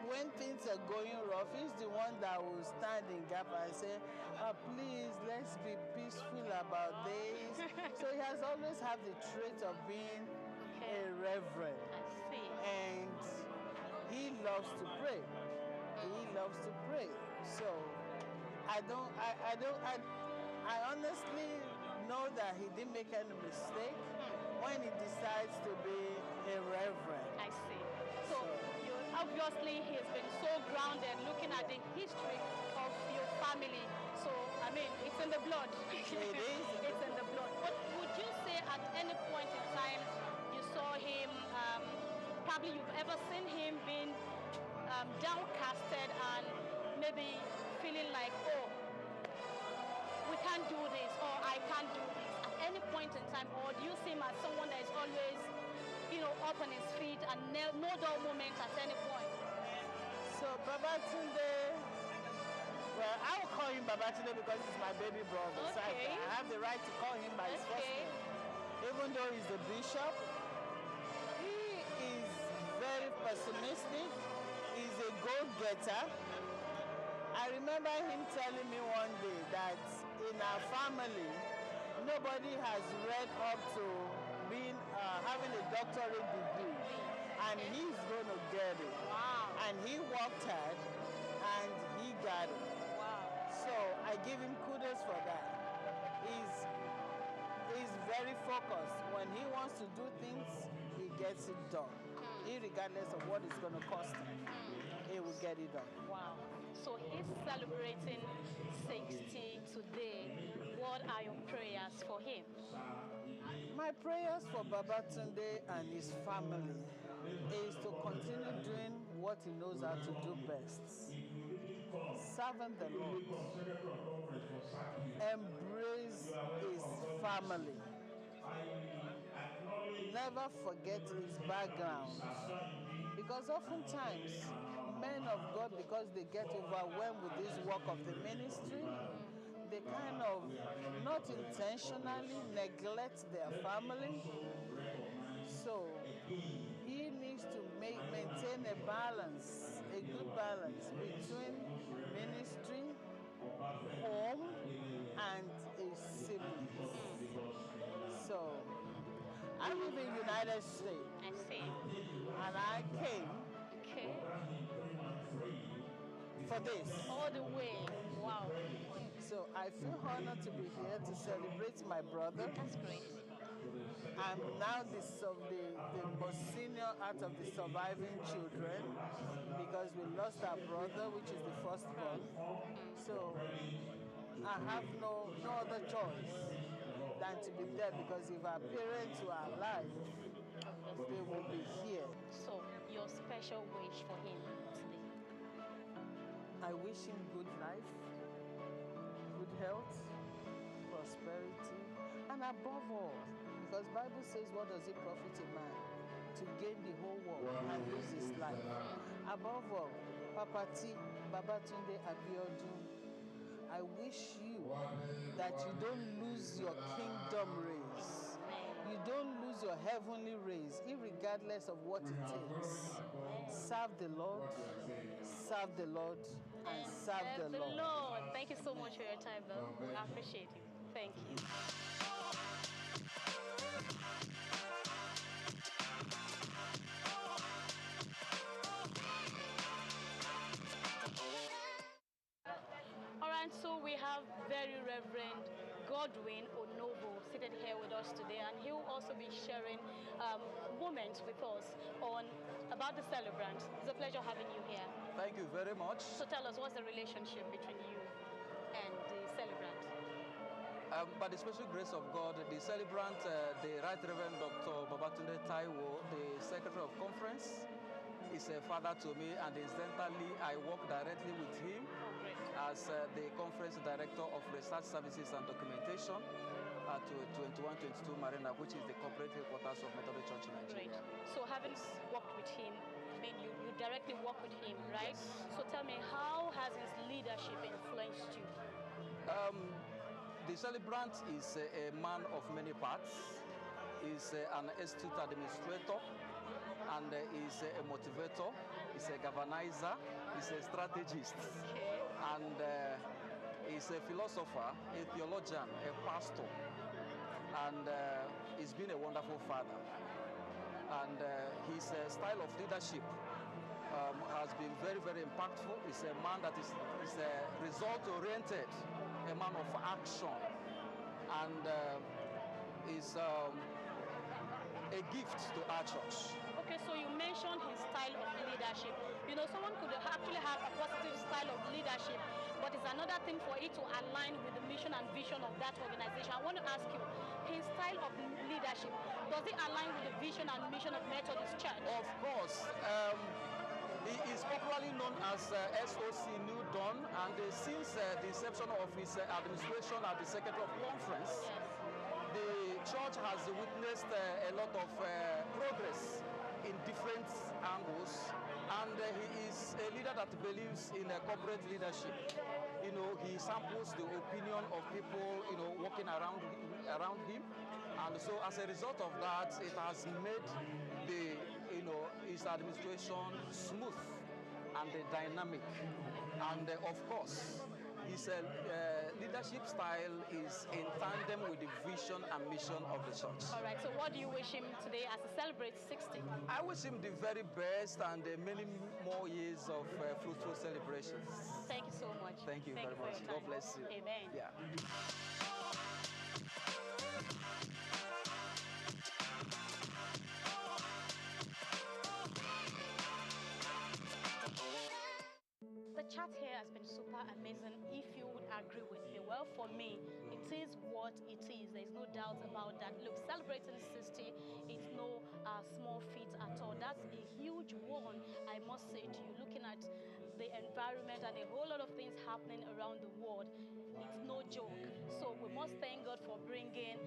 when things are going rough. He's the one that will stand in gap and say, please, let's be peaceful about this. So he has always had the trait of being a reverend. I see. And he loves to pray. He loves to pray. So I honestly know that he didn't make any mistake when he decides to be a reverend. I see. So obviously he has been so grounded looking at the history of your family. So, I mean, it's in the blood. It is. It's in the blood. But would you say at any point in time you saw him, probably you've ever seen him being downcasted and maybe feeling like, oh, we can't do this, or I can't do this at any point in time? Or do you see him as someone that is always, up on his feet and no dull moment at any point? So Babatunde, well, I will call him Babatunde because he's my baby brother. Okay. So I have the right to call him by his first name. Even though he's the bishop, he is very pessimistic. He's a goal-getter. I remember him telling me one day that in our family, nobody has read up to being having a doctorate degree, and he's going to get it. Wow. And he worked hard, and he got it. Wow. So I give him kudos for that. He's very focused. When he wants to do things, he gets it done. Irregardless of what it's going to cost him, he will get it done. Wow. So he's celebrating 60 today. What are your prayers for him? My prayers for Babatunde and his family is to continue doing what he knows how to do best. Serving the Lord. Embrace his family. Never forget his background. Because oftentimes, men of God, because they get overwhelmed with this work of the ministry, they kind of not intentionally neglect their family. So he needs to maintain a balance, a good balance between ministry, home, and his siblings. So I live in the United States. I see. And I came for this. All the way. Wow. So I feel honored to be here to celebrate my brother. That's great. I'm now the most senior out of the surviving children because we lost our brother, which is the firstborn. So I have no other choice than to be there, because if our parents were alive, they will be here. So, your special wish for him today? I wish him good life, good health, prosperity, and above all, because Bible says, what does it profit a man to gain the whole world and lose his life? Above all, Papa T, Babatunde Abiodun, I wish you that you don't lose your kingdom race. You don't lose your heavenly race, irregardless of what it takes. Serve the Lord, serve the Lord, and serve the Lord. Thank you so much for your time, though. I appreciate it. Thank you. All right, so we have very Reverend Godwin Onobo seated here with us today, and he will also be sharing moments with us about the celebrant. It's a pleasure having you here. Thank you very much. So tell us, what's the relationship between you and the celebrant? By the special grace of God, the celebrant, the Right Reverend Dr. Babatunde Taiwo, the Secretary of Conference, is a father to me, and incidentally, I work directly with him as the Conference Director of Research Services and Documentation at 2122 Marina, which is the corporate headquarters of Methodist Church in Nigeria. Great. So having worked with him, I mean, you directly work with him, right? Yes. So tell me, how has his leadership influenced you? The celebrant is a man of many parts. He's an astute administrator, and is a motivator, he's a galvanizer, he's a strategist, and he's a philosopher, a theologian, a pastor, and he's been a wonderful father. And his style of leadership has been very, very impactful. He's a man that is result-oriented, a man of action, and is a gift to our church. Okay, so you mentioned his style of leadership. You know, someone could actually have a positive style of leadership, but it's another thing for it to align with the mission and vision of that organization. I want to ask you, his style of leadership, does it align with the vision and mission of Methodist Church? Of course. He is popularly known as SOC New Dawn, and since the inception of his administration as the Secretary of Conference, the church has witnessed a lot of progress in different angles, and he is a leader that believes in corporate leadership. You know, he samples the opinion of people, you know, working around him, and so as a result of that, it has made his administration smooth and dynamic, and of course, his leadership style is in tandem with the vision and mission of the church. All right, so what do you wish him today as he celebrates 60? I wish him the very best and many more years of fruitful celebrations. Thank you so much. Thank you very much. God bless you. Amen. Yeah. The chat here has been super amazing, if you would agree with me. Well, for me, it is what it is. There's no doubt about that. Look, celebrating 60, it's no small feat at all. That's a huge one, I must say to you, looking at the environment and a whole lot of things happening around the world. It's no joke. So we must thank God for bringing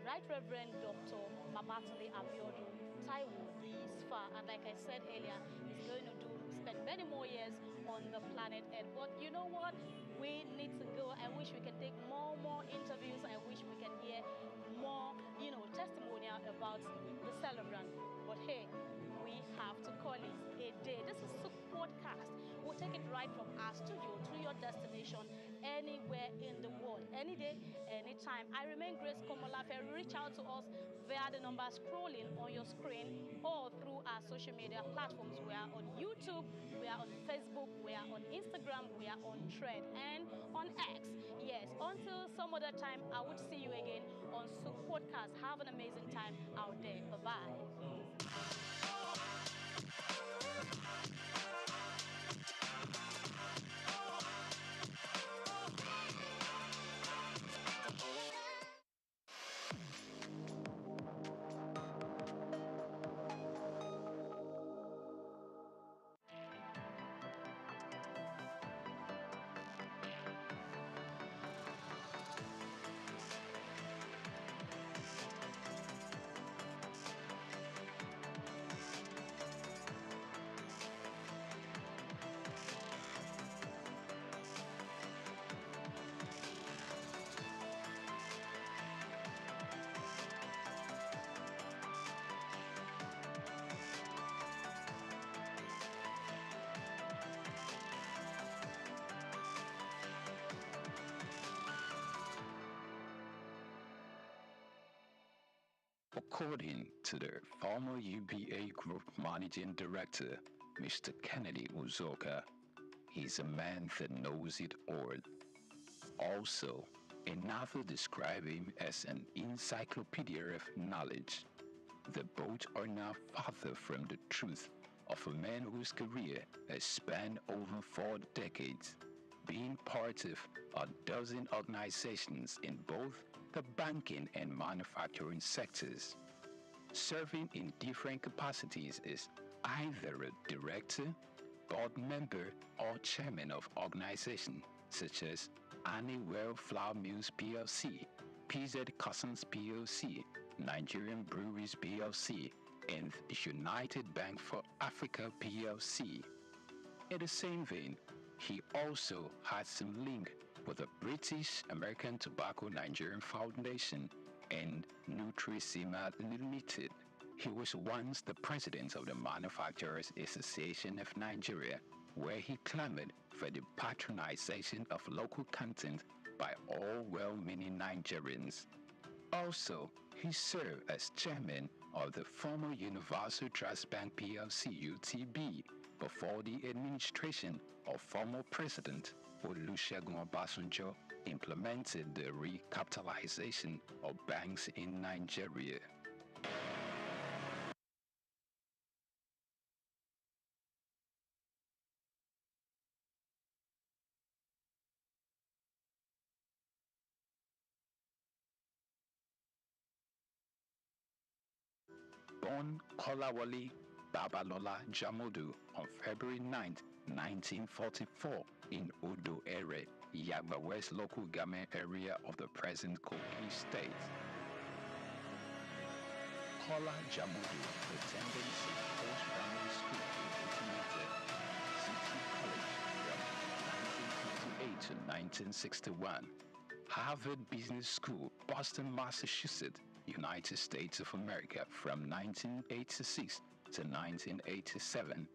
Right Reverend Dr. Babatunde Abiodun Taiwo this far. And like I said earlier, he's going to spend many more years on the planet Earth. But you know what? We need to go. I wish we can take more interviews. I wish we can hear more, testimonial about the celebrant. But hey, we have to call it a day. This is Souq Podcast. We'll take it right from our studio to your destination anywhere in the world, any day, anytime. I remain Grace Komolafe. Reach out to us via the number scrolling on your screen or through our social media platforms. We are on YouTube, we are on Facebook, we are on Instagram, we are on Thread, and on X. Yes, until some other time, I would see you again on Souq Podcast. Have an amazing time out there. Bye-bye. According to the former UBA Group Managing Director, Mr. Kennedy Uzoka, he's a man that knows it all. Also, another described him as an encyclopedia of knowledge. The both are now farther from the truth of a man whose career has spanned over 4 decades, being part of a dozen organizations in both the banking and manufacturing sectors, serving in different capacities as either a director, board member, or chairman of organizations such as Anywell Flour Mills PLC, PZ Cousins PLC, Nigerian Breweries PLC, and United Bank for Africa PLC. In the same vein, he also had some link with the British American Tobacco Nigerian Foundation and Nutrisima Limited. He was once the president of the Manufacturers Association of Nigeria, where he clamored for the patronization of local content by all well-meaning Nigerians. Also, he served as chairman of the former Universal Trust Bank PLC UTB before the administration of former President Olusegun Obasanjo implemented the recapitalization of banks in Nigeria. Born Kolawole Babalola Jamodu on February 9, 1944 in Odo Ere, Yagba West local government area of the present Kogi State. Kola Jamodu attended St. Paul's Primary School in Otimata City College from 1958 to 1961. Harvard Business School, Boston, Massachusetts, United States of America from 1986 to 1987.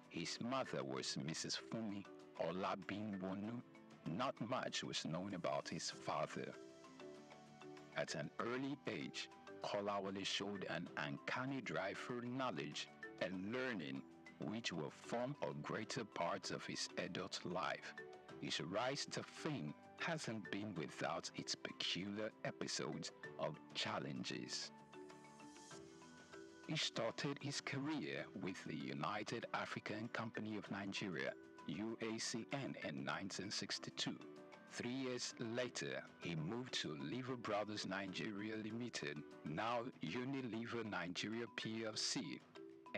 His mother was Mrs. Fumi Olabinwonu. Not much was known about his father. At an early age, Kolawole showed an uncanny drive for knowledge and learning, which will form a greater part of his adult life. His rise to fame hasn't been without its peculiar episodes of challenges. He started his career with the United African Company of Nigeria, UACN, in 1962. 3 years later, he moved to Lever Brothers Nigeria Limited, now Unilever Nigeria PLC,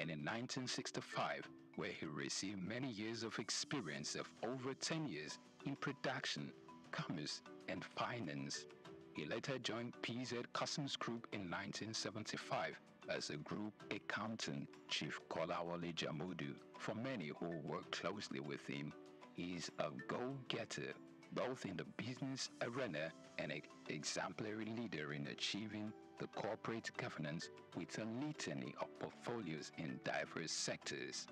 and in 1965, where he received many years of experience of over 10 years in production, commerce, and finance. He later joined PZ Customs Group in 1975 as a group accountant. Chief Kolawole Jamodu, for many who work closely with him, is a go-getter, both in the business arena and an exemplary leader in achieving the corporate governance with a litany of portfolios in diverse sectors.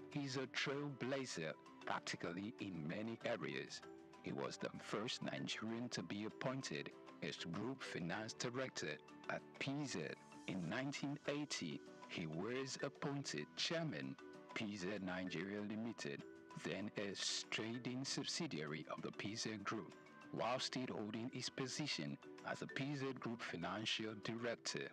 He's a trailblazer practically in many areas. He was the first Nigerian to be appointed as Group Finance Director at PZ. In 1980, he was appointed Chairman, PZ Nigeria Limited, then a trading subsidiary of the PZ Group, while still holding his position as a PZ Group Financial Director.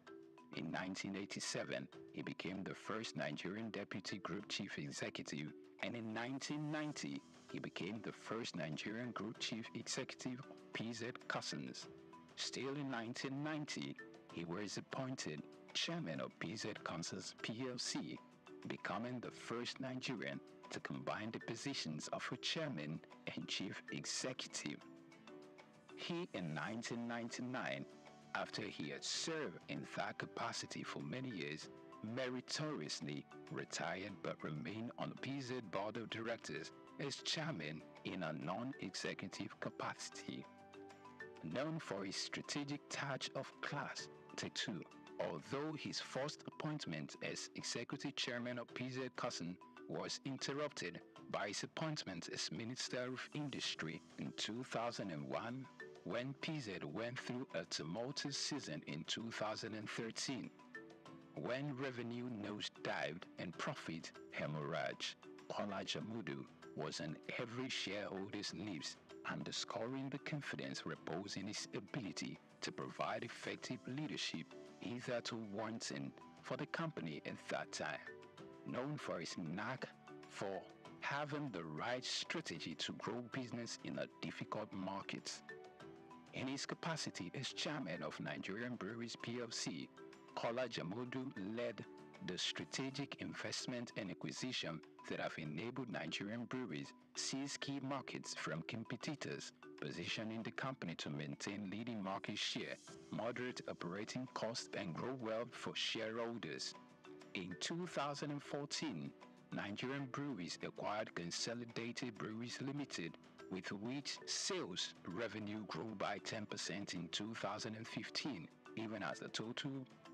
In 1987, he became the first Nigerian Deputy Group Chief Executive, and in 1990, he became the first Nigerian Group Chief Executive of PZ Customs. Still in 1990, he was appointed Chairman of PZ Customs PLC, becoming the first Nigerian to combine the positions of a Chairman and Chief Executive. He, in 1999, after he had served in that capacity for many years, meritoriously retired but remained on the PZ Board of Directors as Chairman in a non-executive capacity. Known for his strategic touch of class, T2, although his first appointment as Executive Chairman of PZ Customs was interrupted by his appointment as Minister of Industry in 2001, when PZ went through a tumultuous season in 2013, when revenue nosedived and profit hemorrhaged. Kola Jamodu was on every shareholder's lips, underscoring the confidence reposed in his ability to provide effective leadership hitherto wanting for the company at that time. Known for his knack for having the right strategy to grow business in a difficult market. In his capacity as chairman of Nigerian Breweries PLC, Kola Jamodu led the strategic investment and acquisition that have enabled Nigerian breweries seize key markets from competitors, positioning the company to maintain leading market share, moderate operating costs, and grow wealth for shareholders. In 2014, Nigerian Breweries acquired Consolidated Breweries Limited, with which sales revenue grew by 10% in 2015, even as the total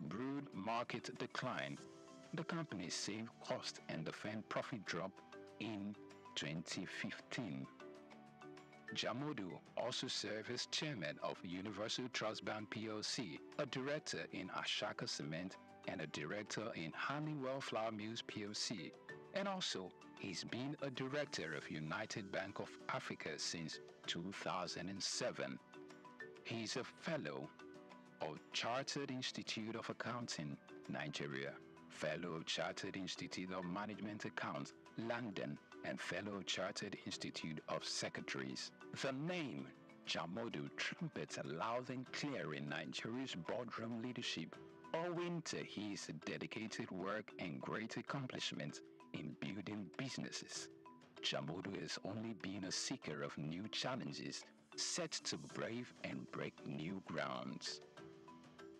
brewed market declined. The company saved cost and defend profit drop in 2015. Jamodu also served as chairman of Universal Trust Bank PLC, a director in Ashaka Cement, and a director in Honeywell Flour Mills PLC. And also, he's been a director of United Bank of Africa since 2007. He's a fellow of Chartered Institute of Accounting, Nigeria, fellow of Chartered Institute of Management Accounts, London, and fellow of Chartered Institute of Secretaries. The name Jamodu trumpets loud and clear in Nigeria's boardroom leadership, owing to his dedicated work and great accomplishments in building businesses. Jamodu has only been a seeker of new challenges, set to brave and break new grounds.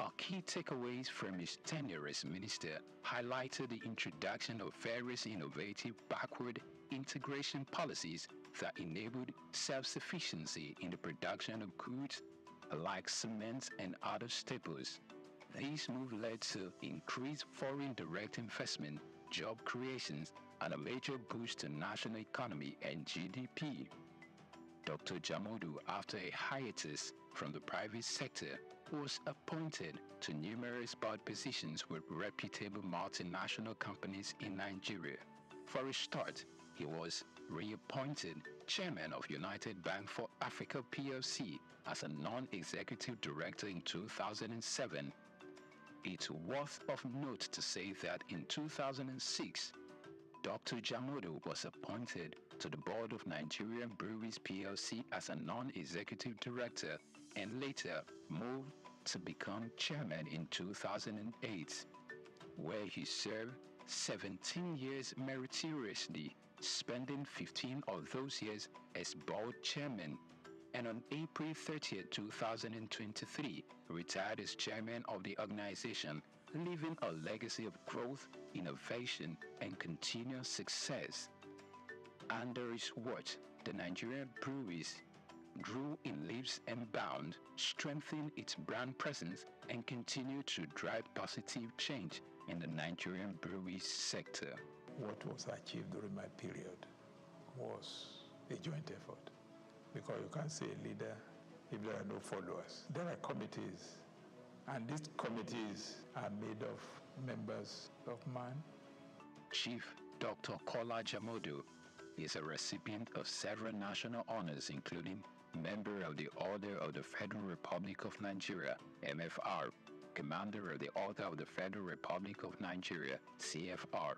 Our key takeaways from his tenure as minister highlighted the introduction of various innovative backward integration policies that enabled self-sufficiency in the production of goods like cement and other staples. These moves led to increased foreign direct investment, job creations, and a major boost to national economy and GDP. Dr. Jamodu, after a hiatus from the private sector, was appointed to numerous board positions with reputable multinational companies in Nigeria. For a start, he was reappointed chairman of United Bank for Africa PLC as a non-executive director in 2007. It's worth of note to say that in 2006, Dr. Jamodu was appointed to the board of Nigerian Breweries PLC as a non-executive director and later moved to become chairman in 2008, where he served 17 years meritoriously, spending 15 of those years as board chairman, and on April 30, 2023, retired as chairman of the organization, leaving a legacy of growth, innovation, and continuous success. Under his watch, the Nigerian breweries grew in leaps and bounds, strengthened its brand presence, and continued to drive positive change in the Nigerian brewery sector. What was achieved during my period was a joint effort, because you can't say a leader if there are no followers. There are committees, and these committees are made of members of mine. Chief Dr. Kola Jamodu is a recipient of several national honors, including Member of the Order of the Federal Republic of Nigeria, MFR, Commander of the Order of the Federal Republic of Nigeria, CFR.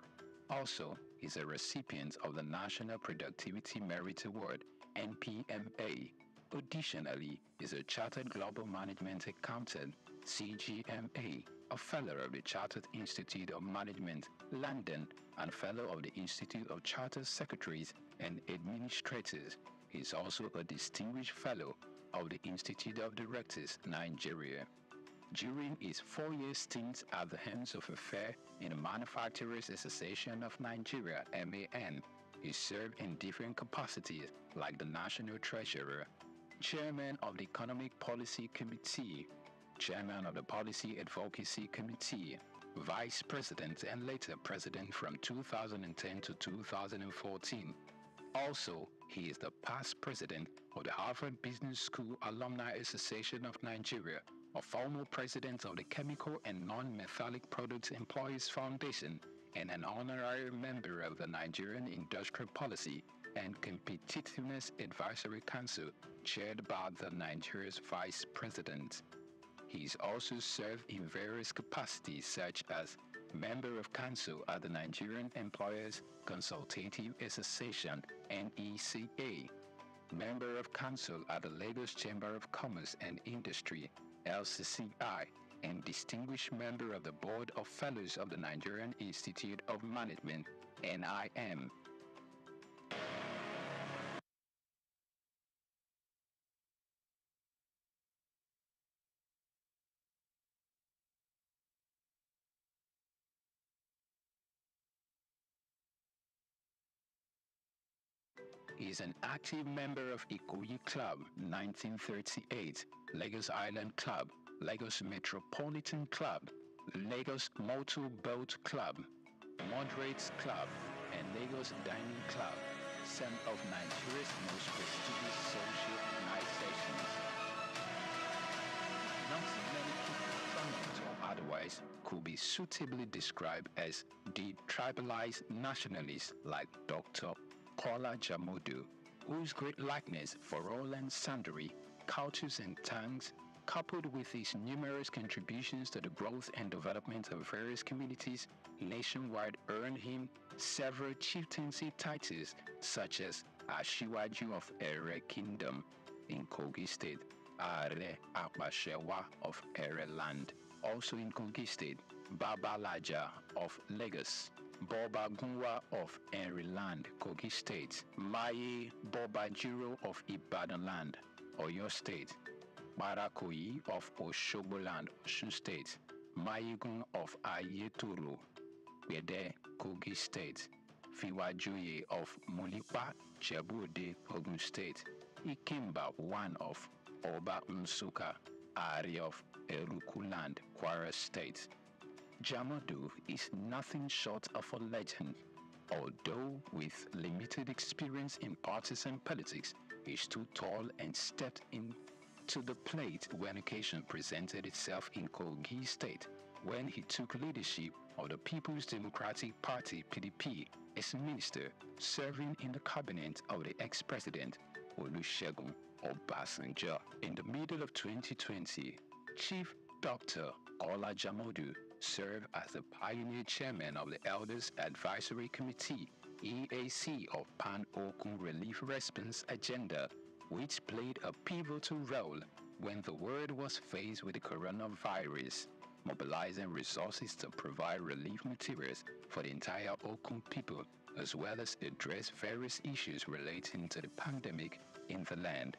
Also, is a recipient of the National Productivity Merit Award, NPMA. Additionally, is a Chartered Global Management Accountant, CGMA, a Fellow of the Chartered Institute of Management, London, and Fellow of the Institute of Chartered Secretaries and Administrators. He is also a Distinguished Fellow of the Institute of Directors, Nigeria. During his 4-year stint at the helms of affairs in the Manufacturers Association of Nigeria, MAN, he served in different capacities like the National Treasurer, Chairman of the Economic Policy Committee, Chairman of the Policy Advocacy Committee, Vice President, and later President from 2010 to 2014. Also, he is the past President of the Harvard Business School Alumni Association of Nigeria, a former President of the Chemical and Non-Metallic Products Employees Foundation, and an honorary member of the Nigerian Industrial Policy and Competitiveness Advisory Council, chaired by the Nigeria's Vice President. He's also served in various capacities such as Member of Council at the Nigerian Employers Consultative Association, NECA, Member of Council at the Lagos Chamber of Commerce and Industry, LCCI, and Distinguished Member of the Board of Fellows of the Nigerian Institute of Management, NIM. He is an active member of Ikoyi Club, 1938, Lagos Island Club, Lagos Metropolitan Club, Lagos Motor Boat Club, Moderates Club, and Lagos Dining Club, some of Nigeria's most prestigious social organizations. Not many people, prominent or otherwise, could be suitably described as detribalized nationalists like Dr. Kola Jamodu, whose great likeness for all and sundry cultures and tongues, coupled with his numerous contributions to the growth and development of various communities nationwide, earned him several chieftaincy titles such as Ashiwaju of Ere Kingdom in Kogi State, Are Akbashewa of Ere Land, also in Kogi State, Babalaja of Lagos, Boba Gunwa of Henry Land, Kogi State, Maye Bobajiro of Ibadan Land, Oyo State, Barakoyi of Oshobo Land, Osun State, Mayegun of Ayetoro, Bede, Kogi State, Fiwajoye of Mulipa, Jebu-Ode, Ogun State, Ikemba one of Oba Nsuka, Ari of Eruku Land, Kwara State. Jamodu is nothing short of a legend. Although with limited experience in partisan politics, he stood tall and stepped into the plate when occasion presented itself in Kogi State, when he took leadership of the People's Democratic Party (PDP) as minister, serving in the cabinet of the ex-president Olusegun Obasanjo. In the middle of 2020, Chief Dr. Kola Jamodu served as the pioneer chairman of the Elders Advisory Committee, EAC, of Pan-Okun Relief Response Agenda, which played a pivotal role when the world was faced with the coronavirus. mobilizing resources to provide relief materials for the entire Okun people, as well as address various issues relating to the pandemic in the land.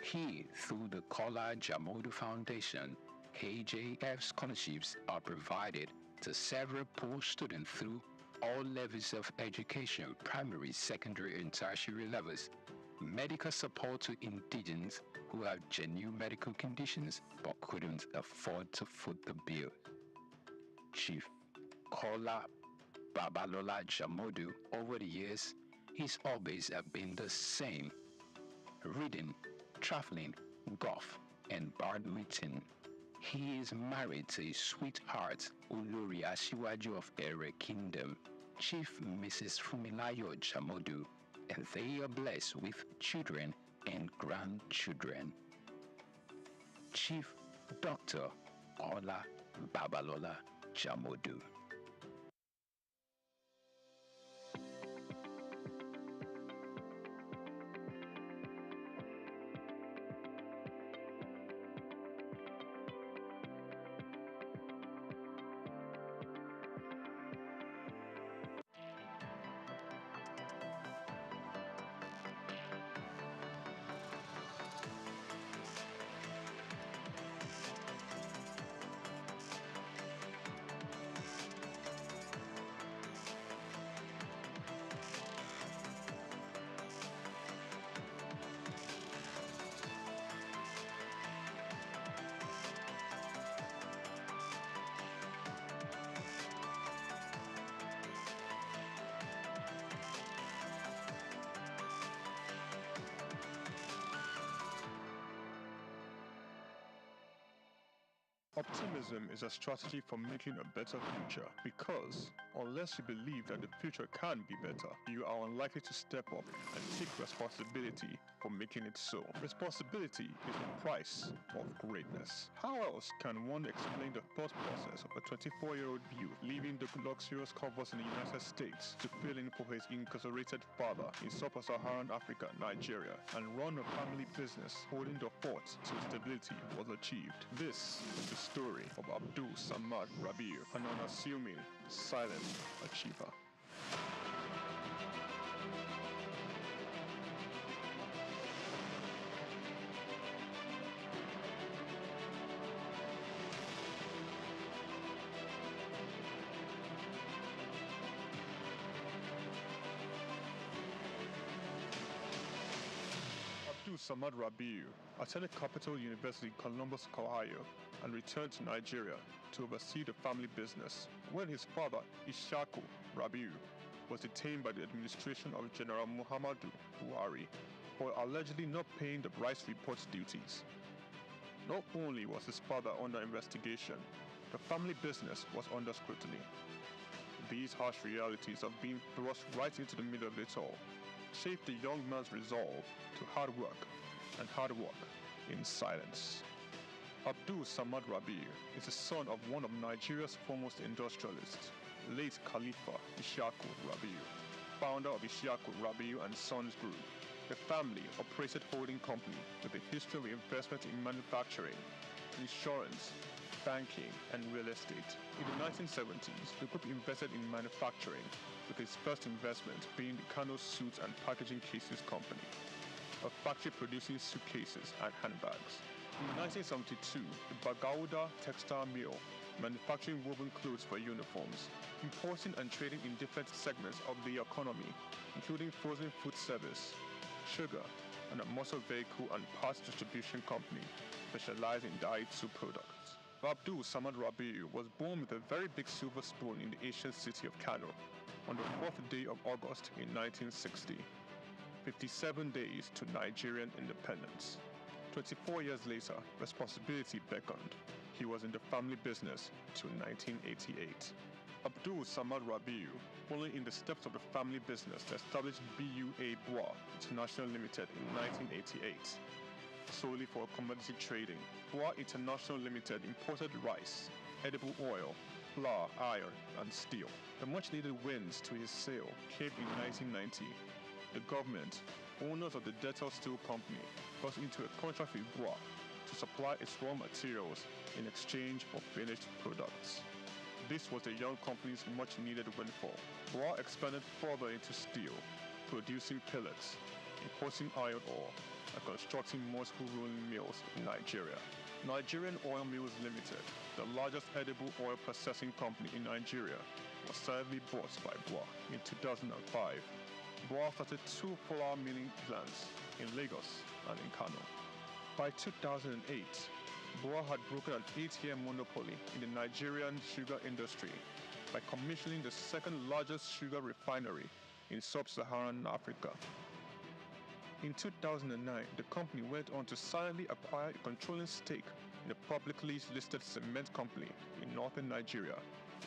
He, through the Kola Jamodu Foundation, KJF scholarships are provided to several poor students through all levels of education, primary, secondary, and tertiary levels. Medical support to indigents who have genuine medical conditions but couldn't afford to foot the bill. Chief Kola Babalola Jamodu, over the years, his hobbies have been the same: reading, traveling, golf, and badminton. He is married to his sweetheart, Olori Asiwaju of Ere Kingdom, Chief Mrs. Fumilayo Jamodu, and they are blessed with children and grandchildren. Chief Dr. Kola Babalola Jamodu. Optimism is a strategy for making a better future, because unless you believe that the future can be better, you are unlikely to step up and take responsibility for making it so. Responsibility is the price of greatness. How else can one explain the thought process of a 24-year-old youth leaving the luxurious covers in the United States to fill in for his incarcerated father in sub-Saharan Africa, Nigeria, and run a family business holding the fort till stability was achieved? This is the story of Abdul Samad Rabiu, an unassuming, silent achiever. Abdul Samad Rabiu attended Capital University, Columbus, Ohio, and returned to Nigeria to oversee the family business when his father, Ishaku Rabiu, was detained by the administration of General Muhammadu Buhari for allegedly not paying the rice reports duties. Not only was his father under investigation, the family business was under scrutiny. These harsh realities of being thrust right into the middle of it all shaped the young man's resolve to hard work in silence. Abdul Samad Rabiu is the son of one of Nigeria's foremost industrialists, late Khalifa Ishaku Rabiu, founder of Ishaku Rabiu and Sons Group, a family-operated holding company with a history of investment in manufacturing, insurance, banking, and real estate. In the 1970s, the group invested in manufacturing, with its first investment being the Kano Suits and Packaging Cases Company, a factory producing suitcases and handbags. In 1972, the Bagauda Textile Mill, manufacturing woven clothes for uniforms, importing and trading in different segments of the economy, including frozen food service, sugar, and a motor vehicle and parts distribution company specialized in Daihatsu products. Abdul Samad Rabiu was born with a very big silver spoon in the ancient city of Kano on the 4th day of August in 1960, 57 days to Nigerian independence. 24 years later, responsibility beckoned. He was in the family business till 1988. Abdul Samad Rabiu, following in the steps of the family business to establish BUA Bois International Limited in 1988. Solely for commodity trading, Bois International Limited imported rice, edible oil, flour, iron, and steel. The much-needed wins to his sale came in 1990. The government, owners of the Dettol Steel Company, got into a contract with Bois to to supply its raw materials in exchange for finished products. This was the young company's much-needed windfall. BUA expanded further into steel, producing pellets, importing iron ore, and constructing multiple rolling mills in Nigeria. Nigerian Oil Mills Limited, the largest edible oil processing company in Nigeria, was sadly bought by BUA in 2005. BUA started 2 flour milling plants in Lagos and in Kano. By 2008, BUA had broken an 8-year monopoly in the Nigerian sugar industry by commissioning the second largest sugar refinery in sub-Saharan Africa. In 2009, the company went on to silently acquire a controlling stake in a publicly listed cement company in northern Nigeria,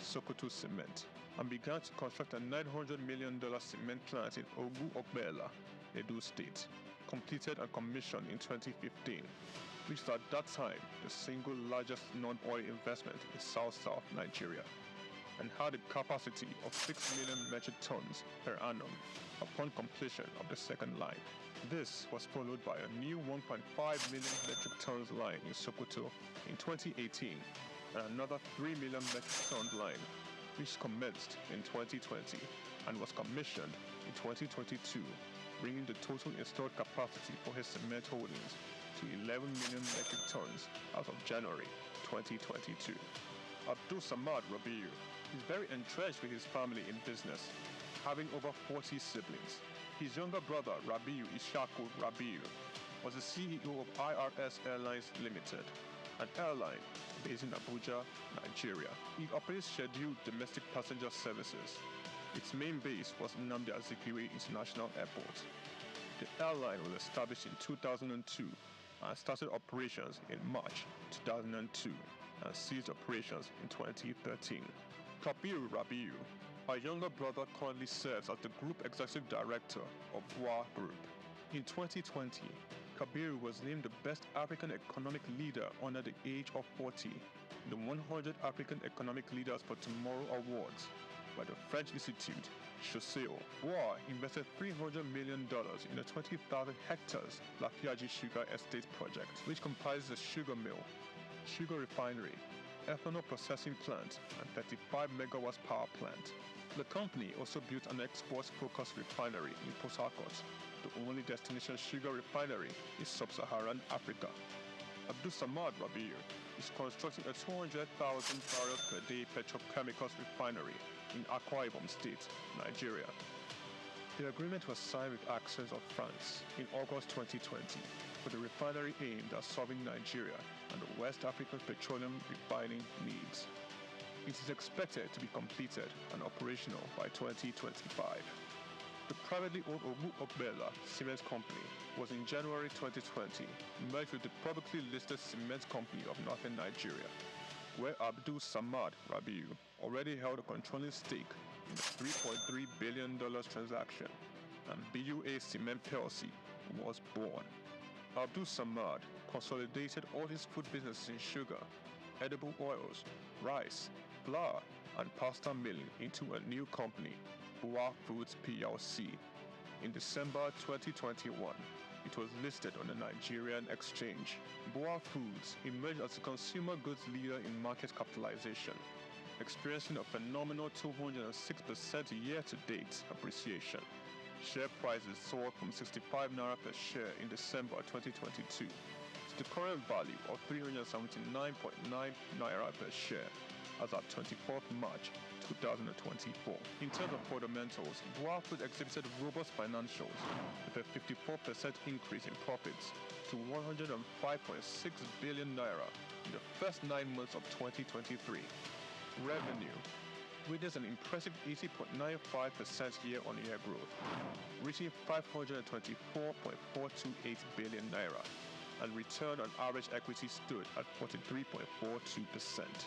Sokoto Cement, and began to construct a $900 million cement plant in Ogu-Ogbela, Edo State, completed and commissioned in 2015, which was at that time the single largest non-oil investment in South Nigeria, and had a capacity of 6 million metric tons per annum upon completion of the second line. This was followed by a new 1.5 million metric tons line in Sokoto in 2018, and another 3 million metric ton line, which commenced in 2020 and was commissioned in 2022, bringing the total installed capacity for his cement holdings to 11 million metric tons as of January 2022. Abdul Samad Rabiu is very entrenched with his family in business, having over 40 siblings. His younger brother, Rabiu Ishaku Rabiu, was the CEO of IRS Airlines Limited, an airline based in Abuja, Nigeria. It operates scheduled domestic passenger services. Its main base was Nnamdi Azikiwe International Airport. The airline was established in 2002 and started operations in March 2002 and ceased operations in 2013. Kabiru Rabiu, our younger brother, currently serves as the Group Executive Director of BUA Group. In 2020, Kabiru was named the Best African Economic Leader under the age of 40 in the 100 African Economic Leaders for Tomorrow Awards by the French Institute, Souq. BUA invested $300 million in a 20,000 hectares Lafiaji Sugar Estate project, which comprises a sugar mill, sugar refinery, ethanol processing plant, and 35 megawatts power plant. The company also built an exports-focused refinery in Port Harcourt, the only destination sugar refinery in sub-Saharan Africa. Abdul Samad Rabiu is constructing a 200,000 barrels per day petrochemicals refinery in Akwa Ibom State, Nigeria. The agreement was signed with Access of France in August 2020 with the refinery aimed at serving Nigeria and the West African petroleum refining needs. It is expected to be completed and operational by 2025. The privately owned Ogu-Ogbela Cement Company was in January 2020 merged with the publicly listed Cement Company of Northern Nigeria, where Abdul Samad Rabiu already held a controlling stake in the $3.3 billion transaction, and BUA Cement PLC was born. Abdul Samad consolidated all his food businesses in sugar, edible oils, rice, flour, and pasta milling into a new company, BUA Foods PLC. In December 2021, it was listed on the Nigerian exchange. BUA Foods emerged as a consumer goods leader in market capitalization, experiencing a phenomenal 206% year-to-date appreciation. Share prices soared from 65 naira per share in December 2022 to the current value of 379.9 naira per share as of 24th March 2024. In terms of fundamentals, BUA Foods exhibited robust financials with a 54% increase in profits to 105.6 billion naira in the first 9 months of 2023. Revenue witnessed an impressive 80.95% year-on-year growth, reaching 524.428 billion naira, and return on average equity stood at 43.42%.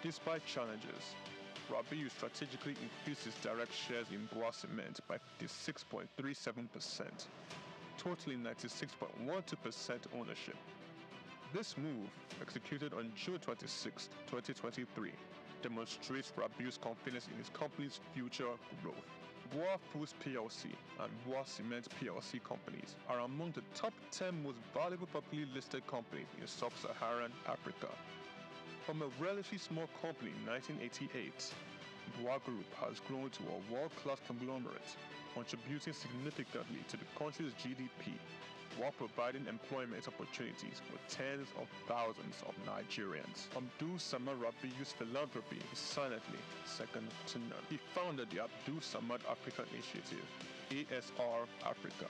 Despite challenges, Rabiu strategically increased his direct shares in BUA Cement by 56.37%, totaling 96.12% ownership. This move, executed on June 26, 2023, demonstrates Rabiu's confidence in his company's future growth. Boa Foods PLC and Boa Cement PLC companies are among the top 10 most valuable publicly listed companies in sub-Saharan Africa. From a relatively small company in 1988, Boa Group has grown to a world-class conglomerate, contributing significantly to the country's GDP while providing employment opportunities for tens of thousands of Nigerians. Abdul Samad Rabiu's philanthropy is silently second to none. He founded the Abdul Samad Africa Initiative, ASR Africa,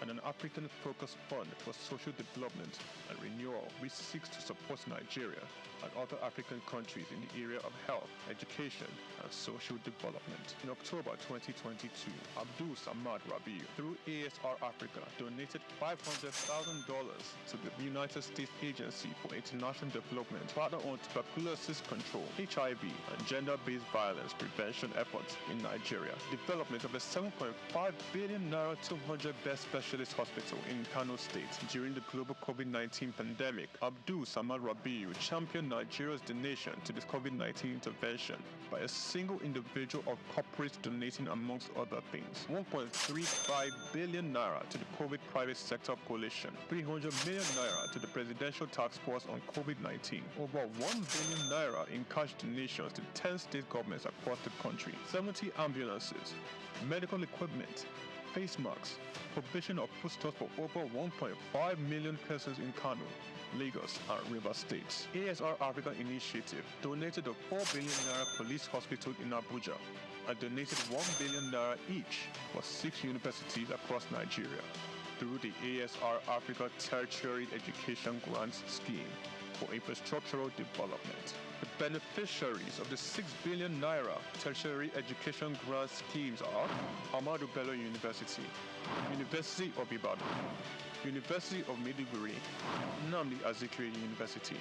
an African-focused fund for social development and renewal which seeks to support Nigeria and other African countries in the area of health, education, and social development. In October 2022, Abdul Samad Rabiu, through ASR Africa, donated $500,000 to the United States Agency for International Development, partner on tuberculosis control, HIV, and gender-based violence prevention efforts in Nigeria. Development of a 7.5 billion naira 200-bed specialist hospital in Kano State during the global COVID-19 pandemic. Abdul Samad Rabiu championed Nigeria's donation to this COVID-19 intervention by a single individual or corporate donating, amongst other things, 1.35 billion naira to the COVID private sector coalition, 300 million naira to the Presidential Task Force on COVID-19, over 1 billion naira in cash donations to 10 state governments across the country, 70 ambulances, medical equipment, face masks, provision of foodstuffs for over 1.5 million persons in Kano, Lagos, and River States. ASR Africa Initiative donated a 4 billion naira police hospital in Abuja and donated 1 billion naira each for 6 universities across Nigeria through the ASR Africa Tertiary Education Grants Scheme for infrastructural development. The beneficiaries of the 6 billion naira tertiary education grant schemes are Ahmadu Bello University, University of Ibadan, University of Maiduguri, Nnamdi Azikiwe University,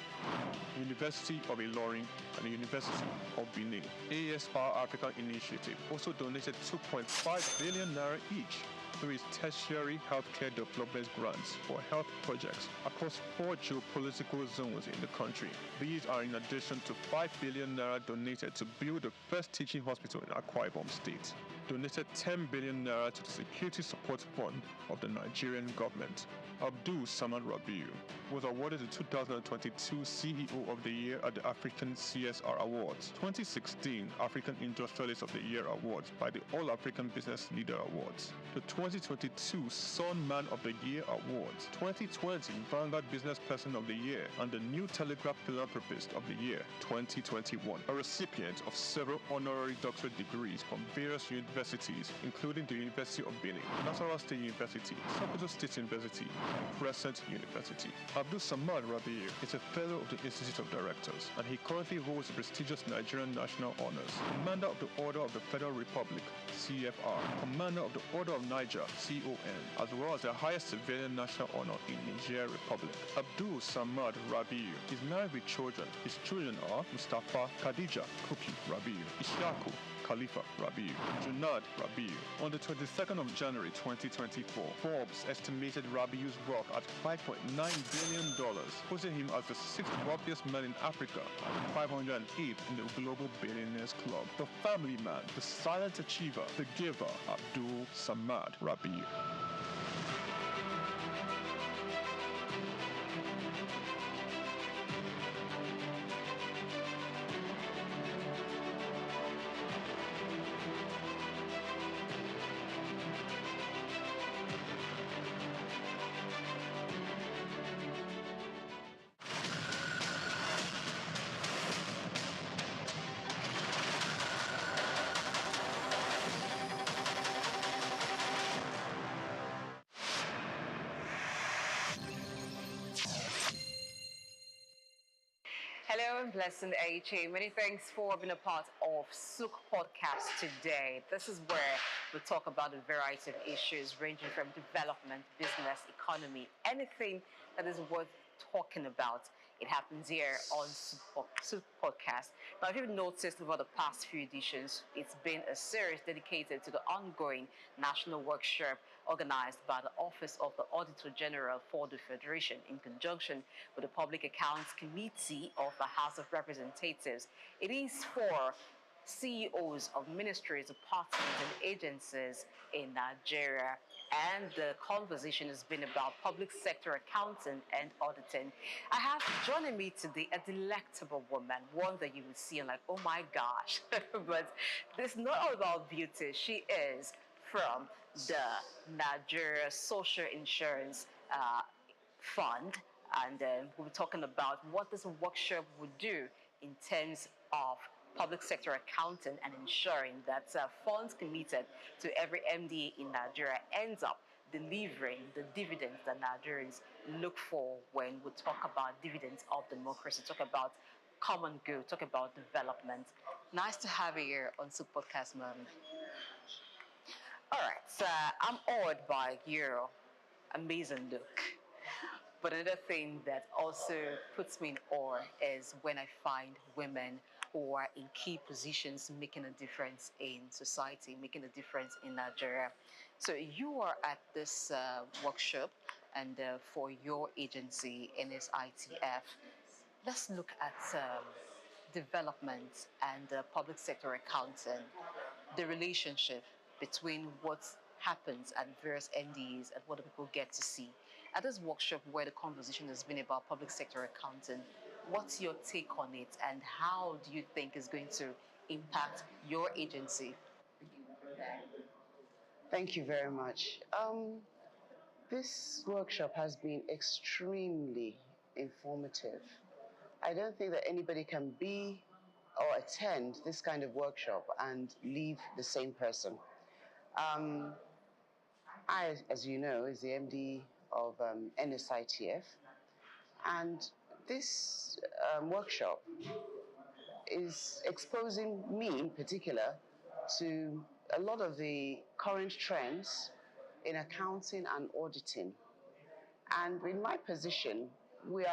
University of Ilorin, and the University of Benin. ASR Africa Initiative also donated 2.5 billion naira each through its tertiary healthcare development grants for health projects across 4 geopolitical zones in the country. These are in addition to 5 billion naira donated to build the first teaching hospital in Akwa Ibom State, donated 10 billion naira to the Security Support Fund of the Nigerian government. Abdul Samad Rabiu was awarded the 2022 CEO of the Year at the African CSR Awards, 2016 African Industrialist of the Year Awards by the All African Business Leader Awards, the 2022 Sun Man of the Year Awards, 2020 Vanguard Business Person of the Year, and the New Telegraph Philanthropist of the Year 2021, a recipient of several honorary doctorate degrees from various universities, including the University of Benin, Nasarawa State University, Sokoto State University, and Crescent University. Abdul Samad Rabiu is a fellow of the Institute of Directors, and he currently holds the prestigious Nigerian National Honors, Commander of the Order of the Federal Republic, CFR, Commander of the Order of Niger, CON, as well as the highest civilian national honor in Niger Republic. Abdul Samad Rabiu is married with children. His children are Mustafa Khadija Kuki Rabiu, Ishaku Khalifa Rabiu, Junad Rabiu. On the 22nd of January 2024, Forbes estimated Rabiu's wealth at $5.9 billion, putting him as the 6th wealthiest man in Africa and 508th in the Global Billionaires Club. The family man, the silent achiever, the giver, Abdul Samad Rabiu. Hello and blessing HA. Many thanks for being a part of Souq podcast today. This is where we talk about a variety of issues ranging from development, business, economy, anything that is worth talking about. It happens here on Souq podcast. Now, if you've noticed over the past few editions, it's been a series dedicated to the ongoing national workshop organized by the Office of the Auditor General for the Federation in conjunction with the Public Accounts Committee of the House of Representatives. It is for CEOs of ministries, departments, and agencies in Nigeria. And the conversation has been about public sector accounting and auditing. I have joining me today a delectable woman, one that you would see and like, oh my gosh. But this is not all about beauty. She is from the Nigeria Social Insurance Fund, and we'll be talking about what this workshop would do in terms of public sector accounting and ensuring that funds committed to every MDA in Nigeria ends up delivering the dividends that Nigerians look for when we talk about dividends of democracy, talk about common good, talk about development. Nice to have you here on Souq Podcast, Mom. All right, so I'm awed by your amazing look. But another thing that also puts me in awe is when I find women who are in key positions making a difference in society, making a difference in Nigeria. So you are at this workshop and for your agency, NSITF. Let's look at development and public sector accounting, the relationship between what happens at various NDAs and what the people get to see. At this workshop where the conversation has been about public sector accounting, what's your take on it and how do you think is going to impact your agency? Thank you very much. This workshop has been extremely informative. I don't think that anybody can be or attend this kind of workshop and leave the same person. I, as you know, is the MD of NSITF, and this workshop is exposing me in particular to a lot of the current trends in accounting and auditing. And in my position, we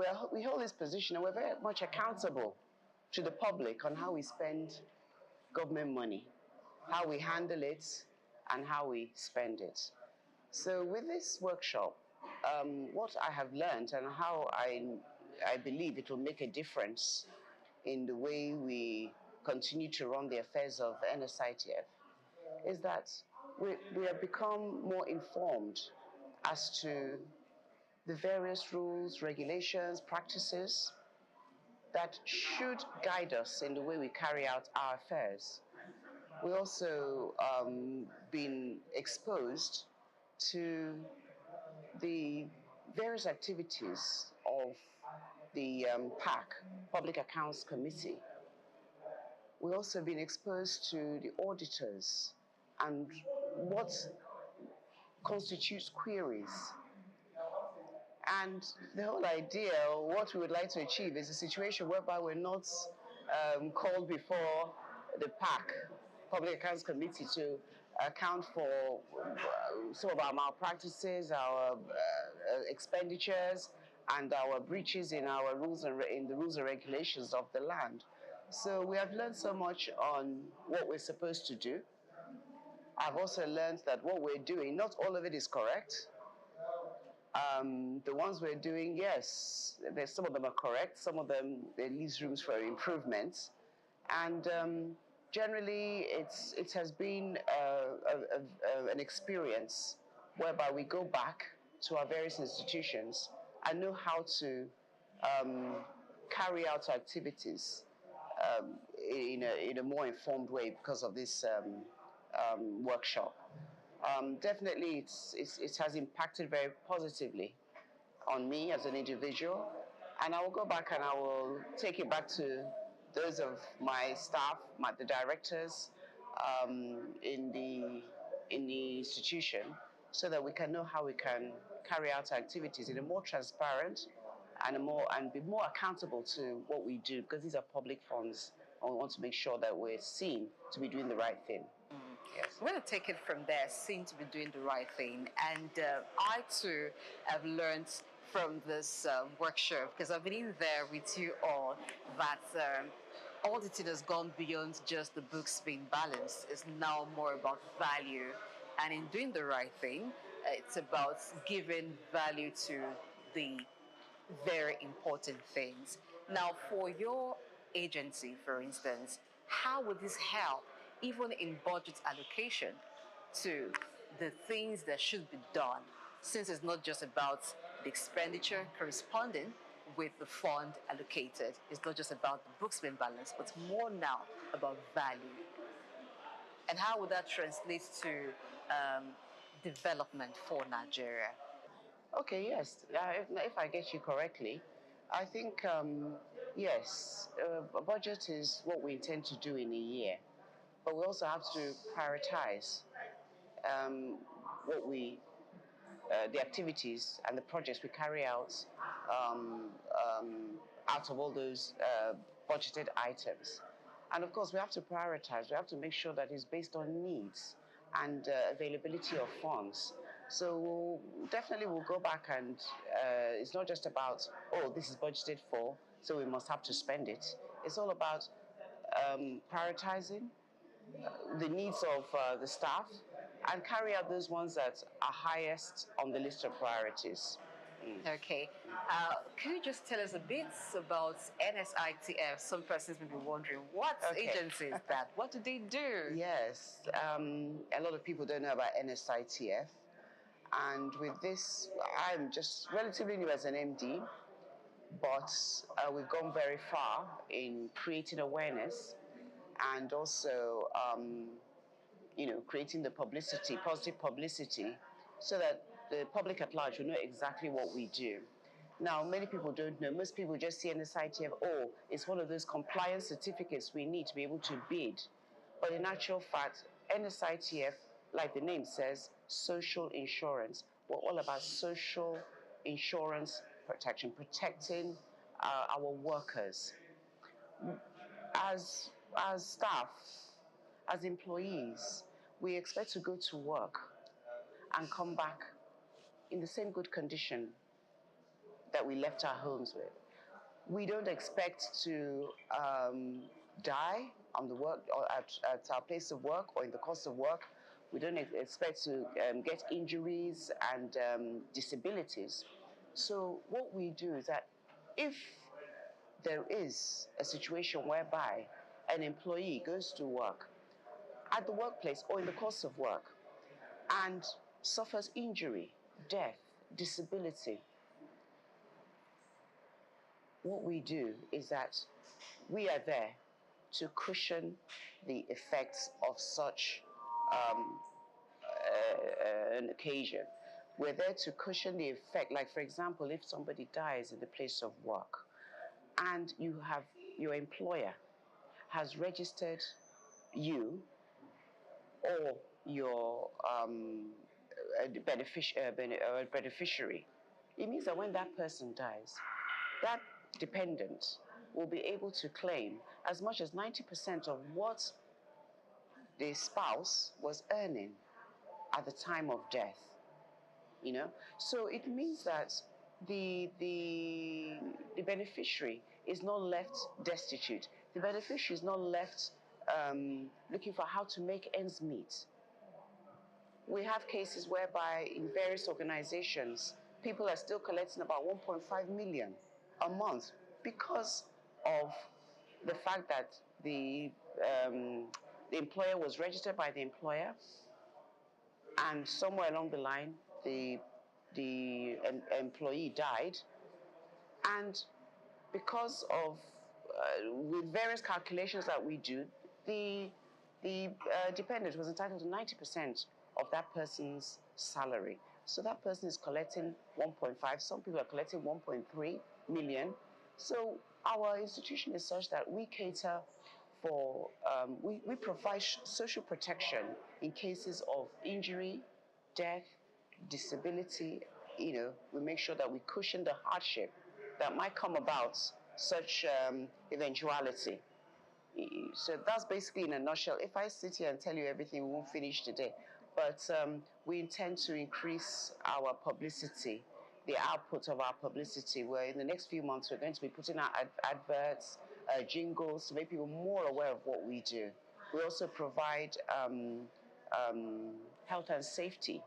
hold this position and we're very much accountable to the public on how we spend government money, how we handle it, and how we spend it. So with this workshop, what I have learned and how I believe it will make a difference in the way we continue to run the affairs of NSITF is that we have become more informed as to the various rules, regulations, practices that should guide us in the way we carry out our affairs. We also been exposed to the various activities of the PAC, Public Accounts Committee. We've also been exposed to the auditors and what constitutes queries. And the whole idea, what we would like to achieve is a situation whereby we're not called before the PAC, Public Accounts Committee, to account for some of our malpractices, our expenditures, and our breaches in our rules and in the rules and regulations of the land. So we have learned so much on what we're supposed to do. I've also learned that what we're doing, not all of it is correct. The ones we're doing, yes, some of them are correct. Some of them, there leaves rooms for improvement. And generally, it has been an experience whereby we go back to our various institutions and know how to carry out activities in a more informed way because of this workshop. Definitely, it has impacted very positively on me as an individual, and I will go back and I will take it back to those of my staff, the directors in the institution, so that we can know how we can carry out our activities in a more transparent and be more accountable to what we do, because these are public funds, and we want to make sure that we're seen to be doing the right thing. Yes. We're going to take it from there, seem to be doing the right thing. And I too have learned from this workshop, because I've been in there with you all, that auditing has gone beyond just the books being balanced. It's now more about value. And in doing the right thing, it's about giving value to the very important things. Now, for your agency, for instance, how would this help, even in budget allocation, to the things that should be done, since it's not just about the expenditure corresponding with the fund allocated. It's not just about the books being balanced, but more now about value. And how would that translate to development for Nigeria? Okay, yes. If I get you correctly, I think, yes, a budget is what we intend to do in a year. But we also have to prioritize what the activities and the projects we carry um, out of all those budgeted items. And of course, we have to prioritize. We have to make sure that it's based on needs and availability of funds. So definitely we'll go back and it's not just about, oh, this is budgeted for, so we must have to spend it. It's all about prioritizing the needs of the staff and carry out those ones that are highest on the list of priorities. Okay. Could you just tell us a bit about NSITF? Some persons may be wondering, what agency is that? What do they do? Yes, a lot of people don't know about NSITF. And with this, I'm just relatively new as an MD, but we've gone very far in creating awareness and also, creating the publicity, positive publicity, so that the public at large will know exactly what we do. Now, many people don't know. Most people just see NSITF, oh, it's one of those compliance certificates we need to be able to bid. But in actual fact, NSITF, like the name says, social insurance. We're all about social insurance protection, protecting our workers. As staff, as employees, we expect to go to work and come back in the same good condition that we left our homes with. We don't expect to die on the work or at our place of work or in the course of work. We don't expect to get injuries and disabilities. So what we do is that if there is a situation whereby an employee goes to work at the workplace or in the course of work and suffers injury, death, disability, what we do is that we are there to cushion the effects of such an occasion. We're there to cushion the effect. Like, for example, if somebody dies in the place of work and your employer has registered you or your beneficiary, it means that when that person dies, that dependent will be able to claim as much as 90% of what the spouse was earning at the time of death. So it means that the beneficiary is not left destitute. The beneficiary is not left looking for how to make ends meet. We have cases whereby in various organizations, people are still collecting about 1.5 million a month because of the fact that the employer was registered by the employer, and somewhere along the line, the employee died, and because of with various calculations that we do, the dependent was entitled to 90% of that person's salary. So that person is collecting 1.5. Some people are collecting 1.3 million. So our institution is such that we cater for, we provide social protection in cases of injury, death, disability. We make sure that we cushion the hardship that might come about such eventuality. So that's basically in a nutshell. If I sit here and tell you everything, we won't finish today. But we intend to increase our publicity, the output of our publicity, where in the next few months we're going to be putting out adverts, jingles to make people more aware of what we do. We also provide health and safety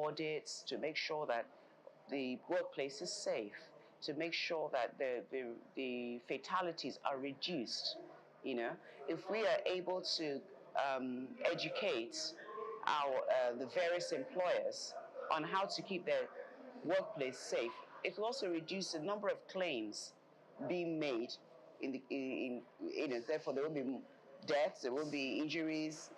audits to make sure that the workplace is safe, to make sure that the fatalities are reduced You know, if we are able to educate the various employers on how to keep their workplace safe, it will also reduce the number of claims being made. Therefore, there will be deaths, there will be injuries.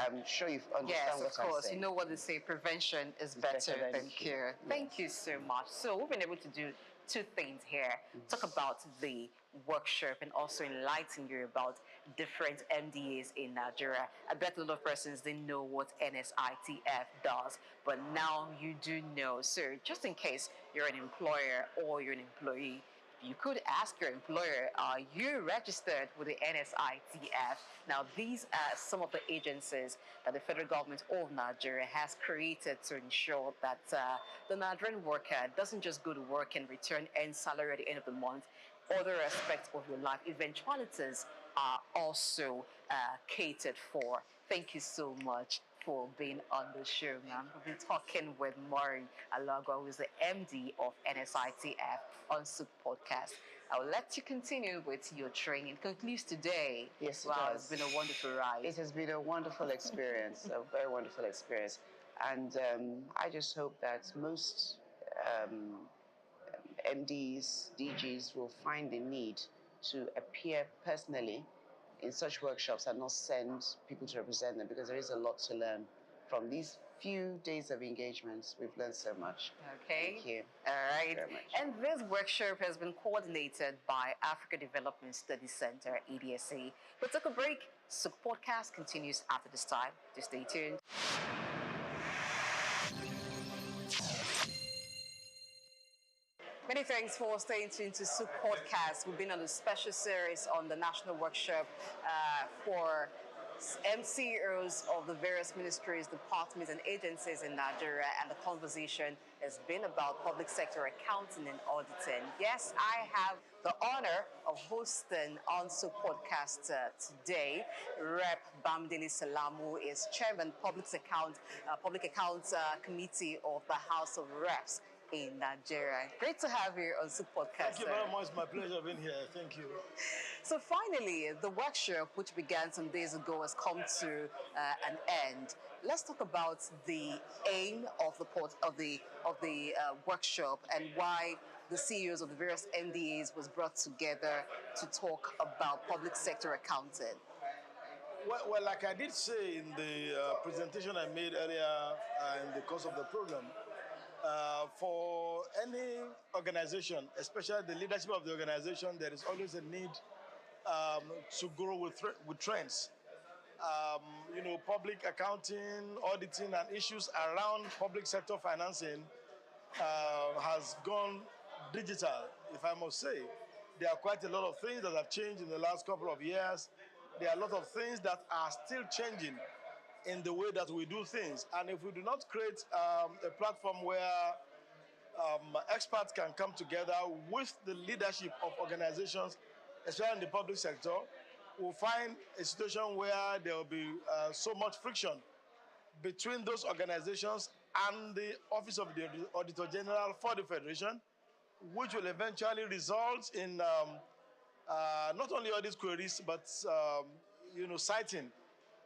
I'm sure you understand yes, what I'm saying. Yes, of course. You know what they say, prevention is better than cure. Thank you so much. So we've been able to do two things here. Talk about the workshop and also enlighten you about different MDAs in Nigeria. I bet a lot of persons didn't know what NSITF does, but now you do know. So just in case you're an employer or you're an employee, you could ask your employer, are you registered with the NSITF? Now, these are some of the agencies that the federal government of Nigeria has created to ensure that the Nigerian worker doesn't just go to work and return earn salary at the end of the month. Other aspects of your life, eventualities, are also catered for. Thank you so much for being on the show, ma'am. We've been talking with Maureen Alagwa, who is the MD of NSITF on Souq Podcast. I will let you continue with your training. Concludes today. Yes, wow, it's been a wonderful ride. It has been a wonderful experience, a very wonderful experience. And I just hope that most MDs, DGs will find the need to appear personally in such workshops and not send people to represent them, because there is a lot to learn from these few days of engagements. We've learned so much. Okay. Thank you. All right. Thank you very much. And this workshop has been coordinated by Africa Development Studies Center, ADSC. We'll take a break. Souq Podcast continues after this time. Just stay tuned. Many thanks for staying tuned to Souq Podcast. We've been on a special series on the national workshop for MCEOs of the various ministries, departments, and agencies in Nigeria, and the conversation has been about public sector accounting and auditing. Yes, I have the honor of hosting on Souq Podcast today. Rep Bamdeli Salamu is Chairman Public Accounts Committee of the House of Reps in Nigeria. Great to have you on Souq Podcast. Thank you very much. My pleasure being here. Thank you. So finally, the workshop, which began some days ago, has come to an end. Let's talk about the aim of the workshop and why the CEOs of the various MDAs was brought together to talk about public sector accounting. Well, like I did say in the presentation I made earlier in the course of the program, for any organization, especially the leadership of the organization, there is always a need to grow with trends. Public accounting, auditing, and issues around public sector financing has gone digital, if I must say. There are quite a lot of things that have changed in the last couple of years. There are a lot of things that are still changing in the way that we do things. And if we do not create a platform where experts can come together with the leadership of organizations, especially in the public sector, we'll find a situation where there will be so much friction between those organizations and the Office of the Auditor General for the Federation, which will eventually result in not only audit queries, but citing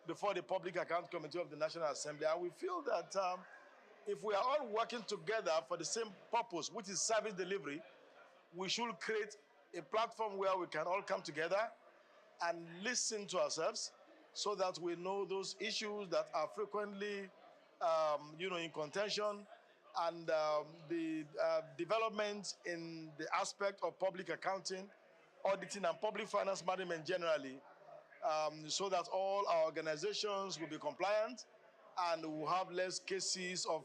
before the Public Account Committee of the National Assembly. And we feel that if we are all working together for the same purpose, which is service delivery, we should create a platform where we can all come together and listen to ourselves so that we know those issues that are frequently in contention, and the development in the aspect of public accounting, auditing, and public finance management generally, so that all our organizations will be compliant and we'll have less cases of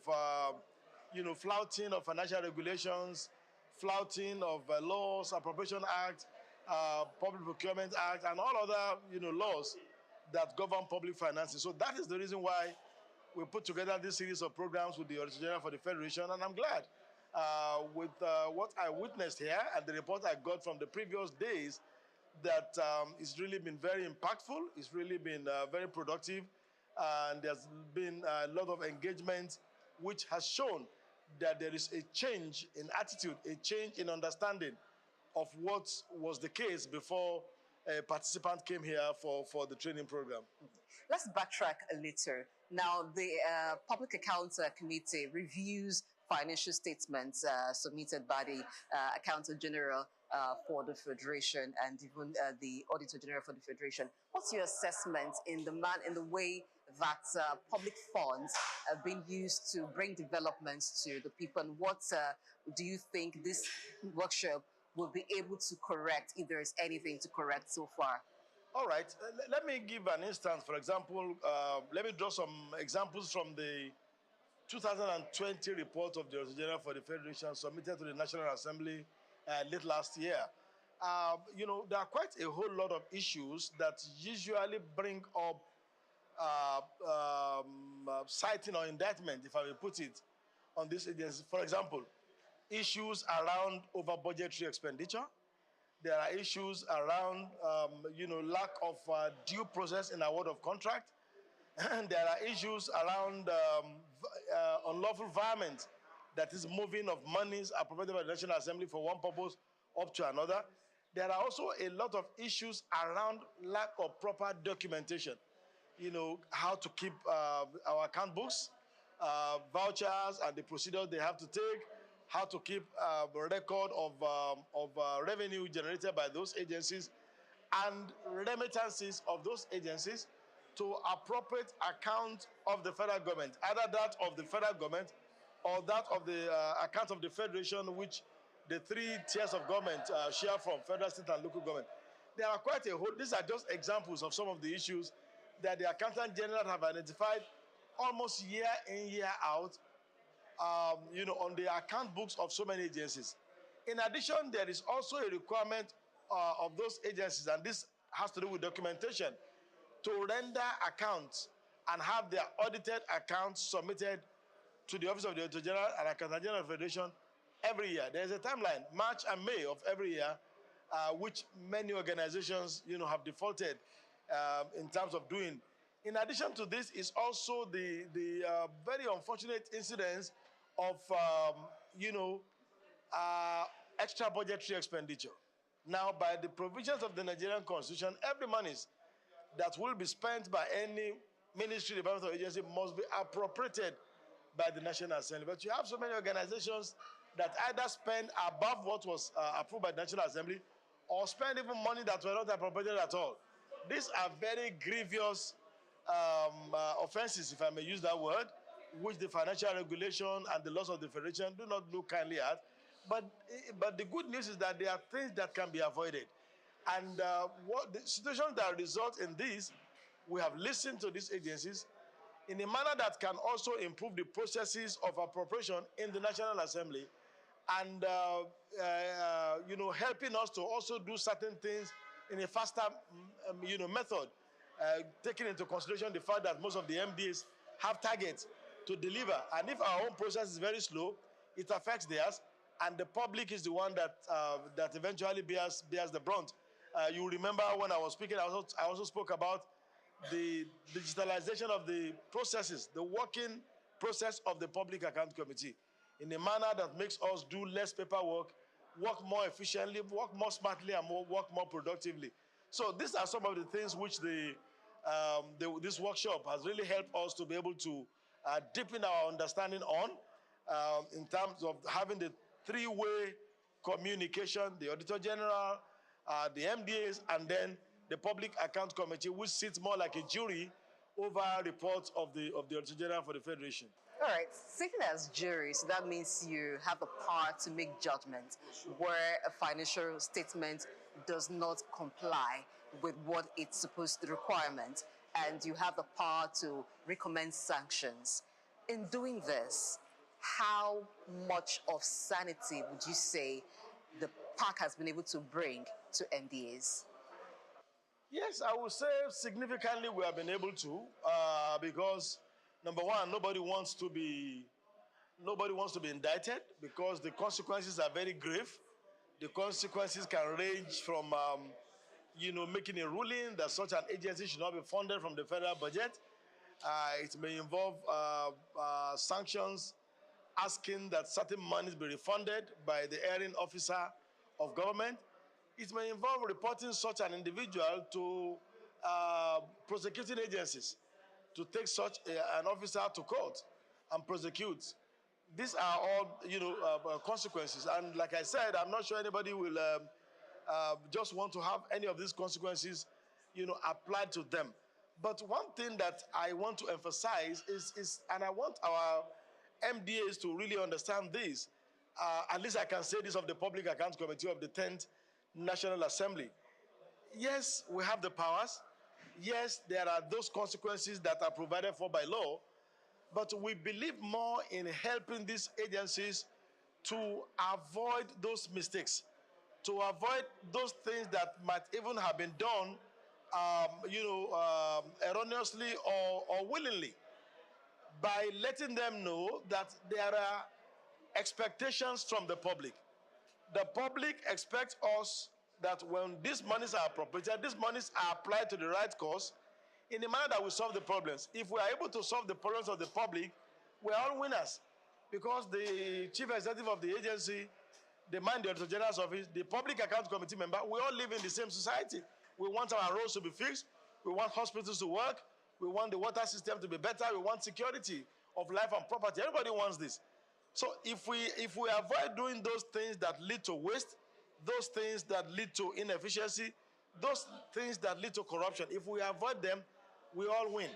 flouting of financial regulations, flouting of laws, Appropriation Act, Public Procurement Act, and all other laws that govern public finances. So that is the reason why we put together this series of programs with the Auditor General for the Federation, and I'm glad with what I witnessed here and the report I got from the previous days that it's really been very impactful, it's really been very productive, and there's been a lot of engagement which has shown that there is a change in attitude, a change in understanding of what was the case before participant came here for the training program. Let's backtrack a little. Now, the Public Accounts Committee reviews financial statements submitted by the Accountant General for the Federation and even the Auditor General for the Federation. What's your assessment in the way that public funds have been used to bring developments to the people? And what do you think this workshop will be able to correct, if there is anything to correct so far? All right, let me give an instance. For example, let me draw some examples from the 2020 report of the Auditor General for the Federation submitted to the National Assembly late last year. You know, there are quite a whole lot of issues that usually bring up citing or indictment, if I may put it, on this agency. For example, issues around over budgetary expenditure. There are issues around, you know, lack of due process in award of contract. And there are issues around unlawful environment, that is moving of monies appropriated by the National Assembly for one purpose up to another. There are also a lot of issues around lack of proper documentation. You know, how to keep our account books, vouchers, and the procedures they have to take, how to keep a record of revenue generated by those agencies, and remittances of those agencies to appropriate account of the federal government, either that of the federal government or that of the account of the federation, which the three tiers of government share from: federal, state, and local government. There are quite a whole, these are just examples of some of the issues that the Accountant General have identified almost year in, year out, you know, on the account books of so many agencies. In addition, there is also a requirement of those agencies, and this has to do with documentation, to render accounts and have their audited accounts submitted to the Office of the Auditor General and Accountant General of the Federation every year. There's a timeline, March and May of every year, which many organizations, you know, have defaulted in terms of doing. In addition to this is also the very unfortunate incidence of, you know, extra budgetary expenditure. Now, by the provisions of the Nigerian Constitution, every money that will be spent by any ministry, department, or agency must be appropriated by the National Assembly. But you have so many organizations that either spend above what was approved by the National Assembly, or spend even money that were not appropriated at all. These are very grievous offenses, if I may use that word, which the financial regulation and the laws of the Federation do not look kindly at. But the good news is that there are things that can be avoided. And what the situations that result in this, we have listened to these agencies in a manner that can also improve the processes of appropriation in the National Assembly, and you know, helping us to also do certain things in a faster you know, method, taking into consideration the fact that most of the MDAs have targets to deliver. And if our own process is very slow, it affects theirs, and the public is the one that that eventually bears the brunt. You remember when I was speaking, I also spoke about the digitalization of the processes, the working process of the Public Account Committee, in a manner that makes us do less paperwork, work more efficiently, work more smartly, and work more productively. So these are some of the things which this workshop has really helped us to be able to deepen our understanding on, in terms of having the three-way communication, the Auditor General, the MDAs, and then the Public Account Committee, which sits more like a jury over reports of the Auditor General for the Federation. All right, sitting as juries, that means you have the power to make judgments where a financial statement does not comply with what it's supposed to, the requirement, and you have the power to recommend sanctions. In doing this, how much of sanity would you say the PAC has been able to bring to NDAs? Yes, I would say significantly we have been able to, because number one, nobody wants to be indicted, because the consequences are very grave. The consequences can range from, you know, making a ruling that such an agency should not be funded from the federal budget. It may involve sanctions, asking that certain monies be refunded by the erring officer of government. It may involve reporting such an individual to prosecuting agencies to take such an officer to court and prosecute. These are all, consequences. And like I said, I'm not sure anybody will just want to have any of these consequences, applied to them. But one thing that I want to emphasize is and I want our MDAs to really understand this. At least I can say this of the Public Accounts Committee of the 10th National Assembly. Yes, we have the powers. Yes, there are those consequences that are provided for by law, but we believe more in helping these agencies to avoid those mistakes, to avoid those things that might even have been done, erroneously or willingly, by letting them know that there are expectations from the public. The public expects us that when these monies are appropriated, these monies are applied to the right cause in a manner that will solve the problems. If we are able to solve the problems of the public, we're all winners. Because the chief executive of the agency, the man, the Auditor General's office, the Public Accounts Committee member, we all live in the same society. We want our roads to be fixed. We want hospitals to work. We want the water system to be better. We want security of life and property. Everybody wants this. So if we avoid doing those things that lead to waste, those things that lead to inefficiency, those things that lead to corruption, if we avoid them, we all win.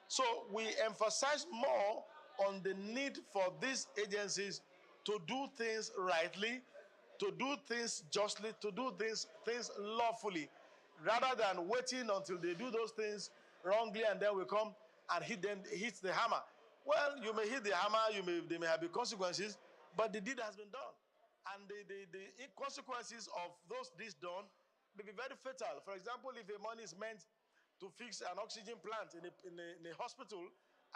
So we emphasize more on the need for these agencies to do things rightly, to do things justly, to do things lawfully, rather than waiting until they do those things wrongly and then we come and hit the hammer. Well, you may hit the hammer, there may have been consequences, but the deed has been done. And the consequences of those deeds done may be very fatal. For example, if the money is meant to fix an oxygen plant in a hospital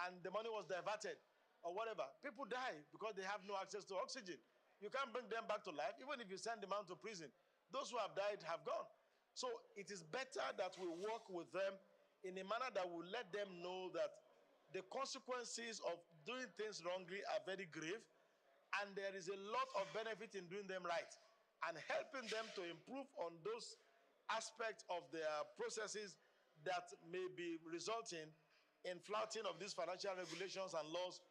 and the money was diverted or whatever, people die because they have no access to oxygen. You can't bring them back to life, even if you send them out to prison. Those who have died have gone. So it is better that we work with them in a manner that will let them know that the consequences of doing things wrongly are very grave, and there is a lot of benefit in doing them right, and helping them to improve on those aspects of their processes that may be resulting in flouting of these financial regulations and laws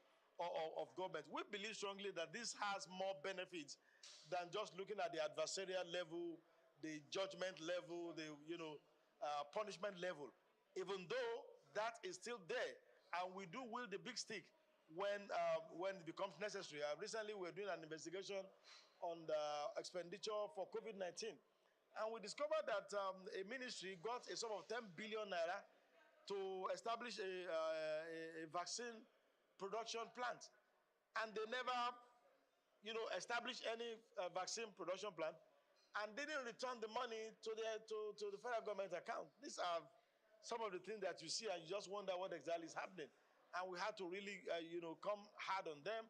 of government. We believe strongly that this has more benefits than just looking at the adversarial level, the judgment level, the punishment level, even though that is still there. And we do wield the big stick when it becomes necessary. Recently, we're doing an investigation on the expenditure for COVID-19. And we discovered that a ministry got a sum of 10 billion naira to establish a vaccine production plant. And they never, established any vaccine production plant and didn't return the money to the federal government account. These are some of the things that you see and you just wonder what exactly is happening. And we had to really, come hard on them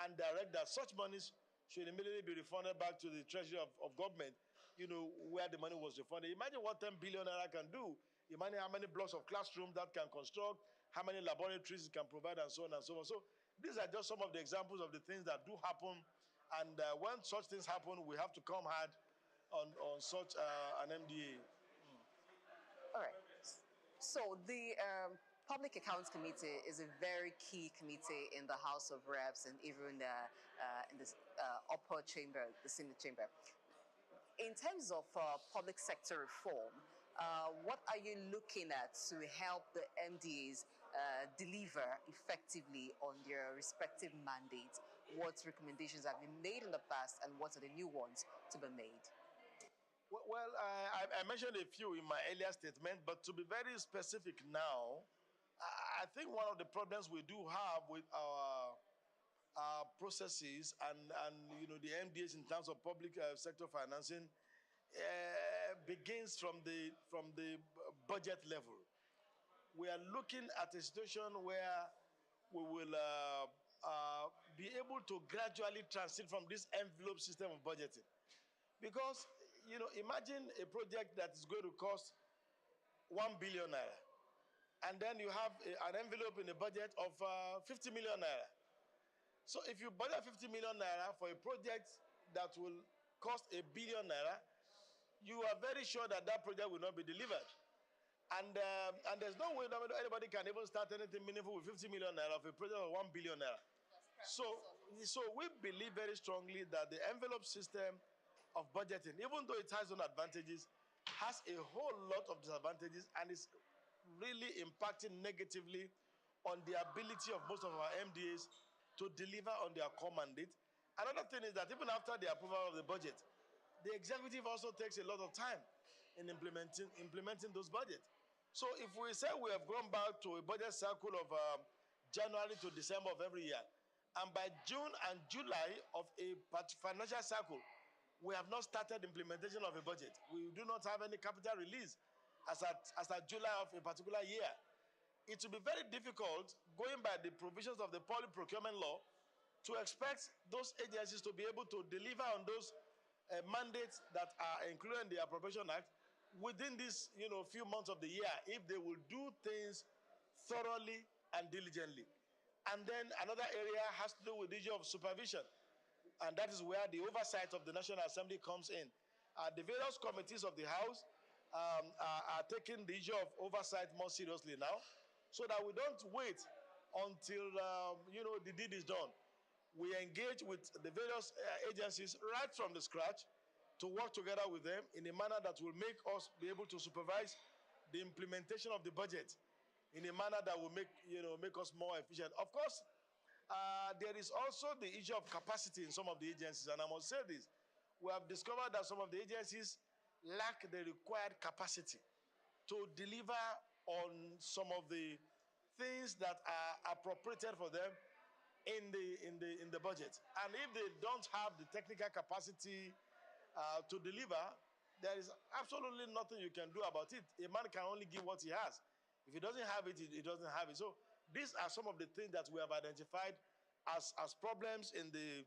and direct that such monies should immediately be refunded back to the treasury of government, where the money was refunded. Imagine what 10 billion naira can do. Imagine how many blocks of classrooms that can construct, how many laboratories it can provide, and so on and so on. So these are just some of the examples of the things that do happen. And when such things happen, we have to come hard on such an MDA. All right. So the Public Accounts Committee is a very key committee in the House of Reps and even in the upper chamber, the Senate chamber. In terms of public sector reform, what are you looking at to help the MDAs deliver effectively on their respective mandates? What recommendations have been made in the past and what are the new ones to be made? Well, I mentioned a few in my earlier statement, but to be very specific now, I think one of the problems we do have with our processes and the MDAs in terms of public sector financing begins from the budget level. We are looking at a situation where we will be able to gradually transit from this envelope system of budgeting. Because, imagine a project that is going to cost 1 billion naira. And then you have an envelope in a budget of 50 million naira. So if you budget 50 million naira for a project that will cost 1 billion naira, you are very sure that that project will not be delivered. And there's no way anybody can even start anything meaningful with 50 million naira of a project of 1 billion naira. So we believe very strongly that the envelope system of budgeting, even though it has own advantages, has a whole lot of disadvantages and is really impacting negatively on the ability of most of our MDAs to deliver on their core mandate. Another thing is that even after the approval of the budget, the executive also takes a lot of time in implementing those budgets. So if we say we have gone back to a budget cycle of January to December of every year, and by June and July of a financial cycle, we have not started implementation of a budget. We do not have any capital release as at July of a particular year. It will be very difficult, going by the provisions of the public procurement law, to expect those agencies to be able to deliver on those mandates that are included in the Appropriation Act within these few months of the year, if they will do things thoroughly and diligently. And then another area has to do with the issue of supervision. And that is where the oversight of the National Assembly comes in. The various committees of the House are taking the issue of oversight more seriously now, so that we don't wait until the deed is done. We engage with the various agencies right from the scratch to work together with them in a manner that will make us be able to supervise the implementation of the budget in a manner that will make us more efficient. Of course, there is also the issue of capacity in some of the agencies, and I must say this. We have discovered that some of the agencies lack the required capacity to deliver on some of the things that are appropriated for them in the budget. And if they don't have the technical capacity to deliver, there is absolutely nothing you can do about it. A man can only give what he has. If he doesn't have it, he doesn't have it. So these are some of the things that we have identified as problems in the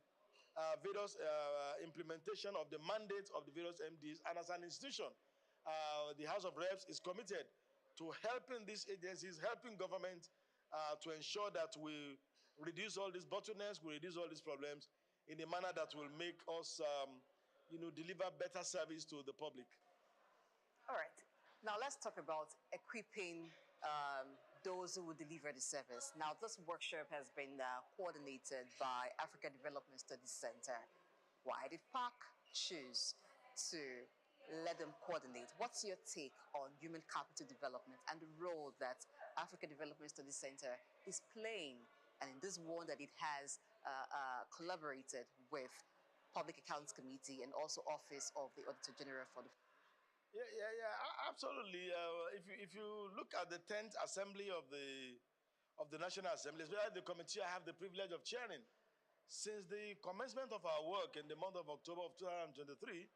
various implementation of the mandates of the various MDs. And as an institution, the House of Reps is committed to helping these agencies, helping government to ensure that we reduce all these bottlenecks, we reduce all these problems in a manner that will make us deliver better service to the public. All right. Now let's talk about equipping those who will deliver the service. Now this workshop has been coordinated by Africa Development Studies Center. Why did PAC choose to let them coordinate? What's your take on human capital development and the role that Africa Development Studies Center is playing, and in this one that it has collaborated with Public Accounts Committee and also Office of the Auditor General for the... Yeah, absolutely. If you look at the 10th Assembly of the National Assembly, especially the committee I have the privilege of chairing, since the commencement of our work in the month of October of 2023,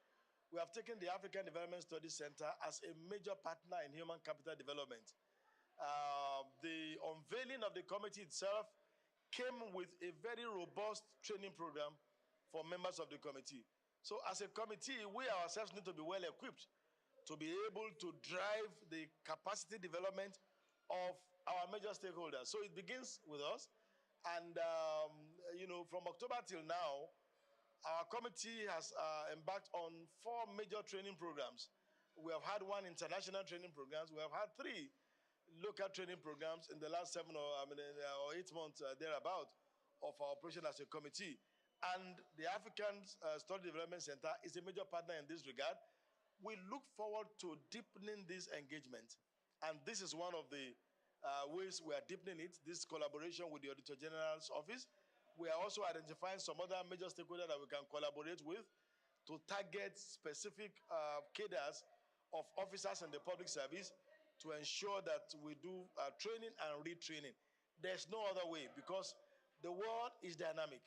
we have taken the African Development Studies Center as a major partner in human capital development. The unveiling of the committee itself came with a very robust training program for members of the committee. So as a committee, we ourselves need to be well equipped to be able to drive the capacity development of our major stakeholders. So it begins with us. And, from October till now, our committee has embarked on 4 major training programs. We have had 1 international training programs. We have had 3 local training programs in the last 7 or 8 months thereabout of our operation as a committee. And the African Study Development Center is a major partner in this regard. We look forward to deepening this engagement. And this is one of the ways we are deepening it, this collaboration with the Auditor General's office. We are also identifying some other major stakeholders that we can collaborate with to target specific cadres of officers in the public service to ensure that we do training and retraining. There's no other way, because the world is dynamic.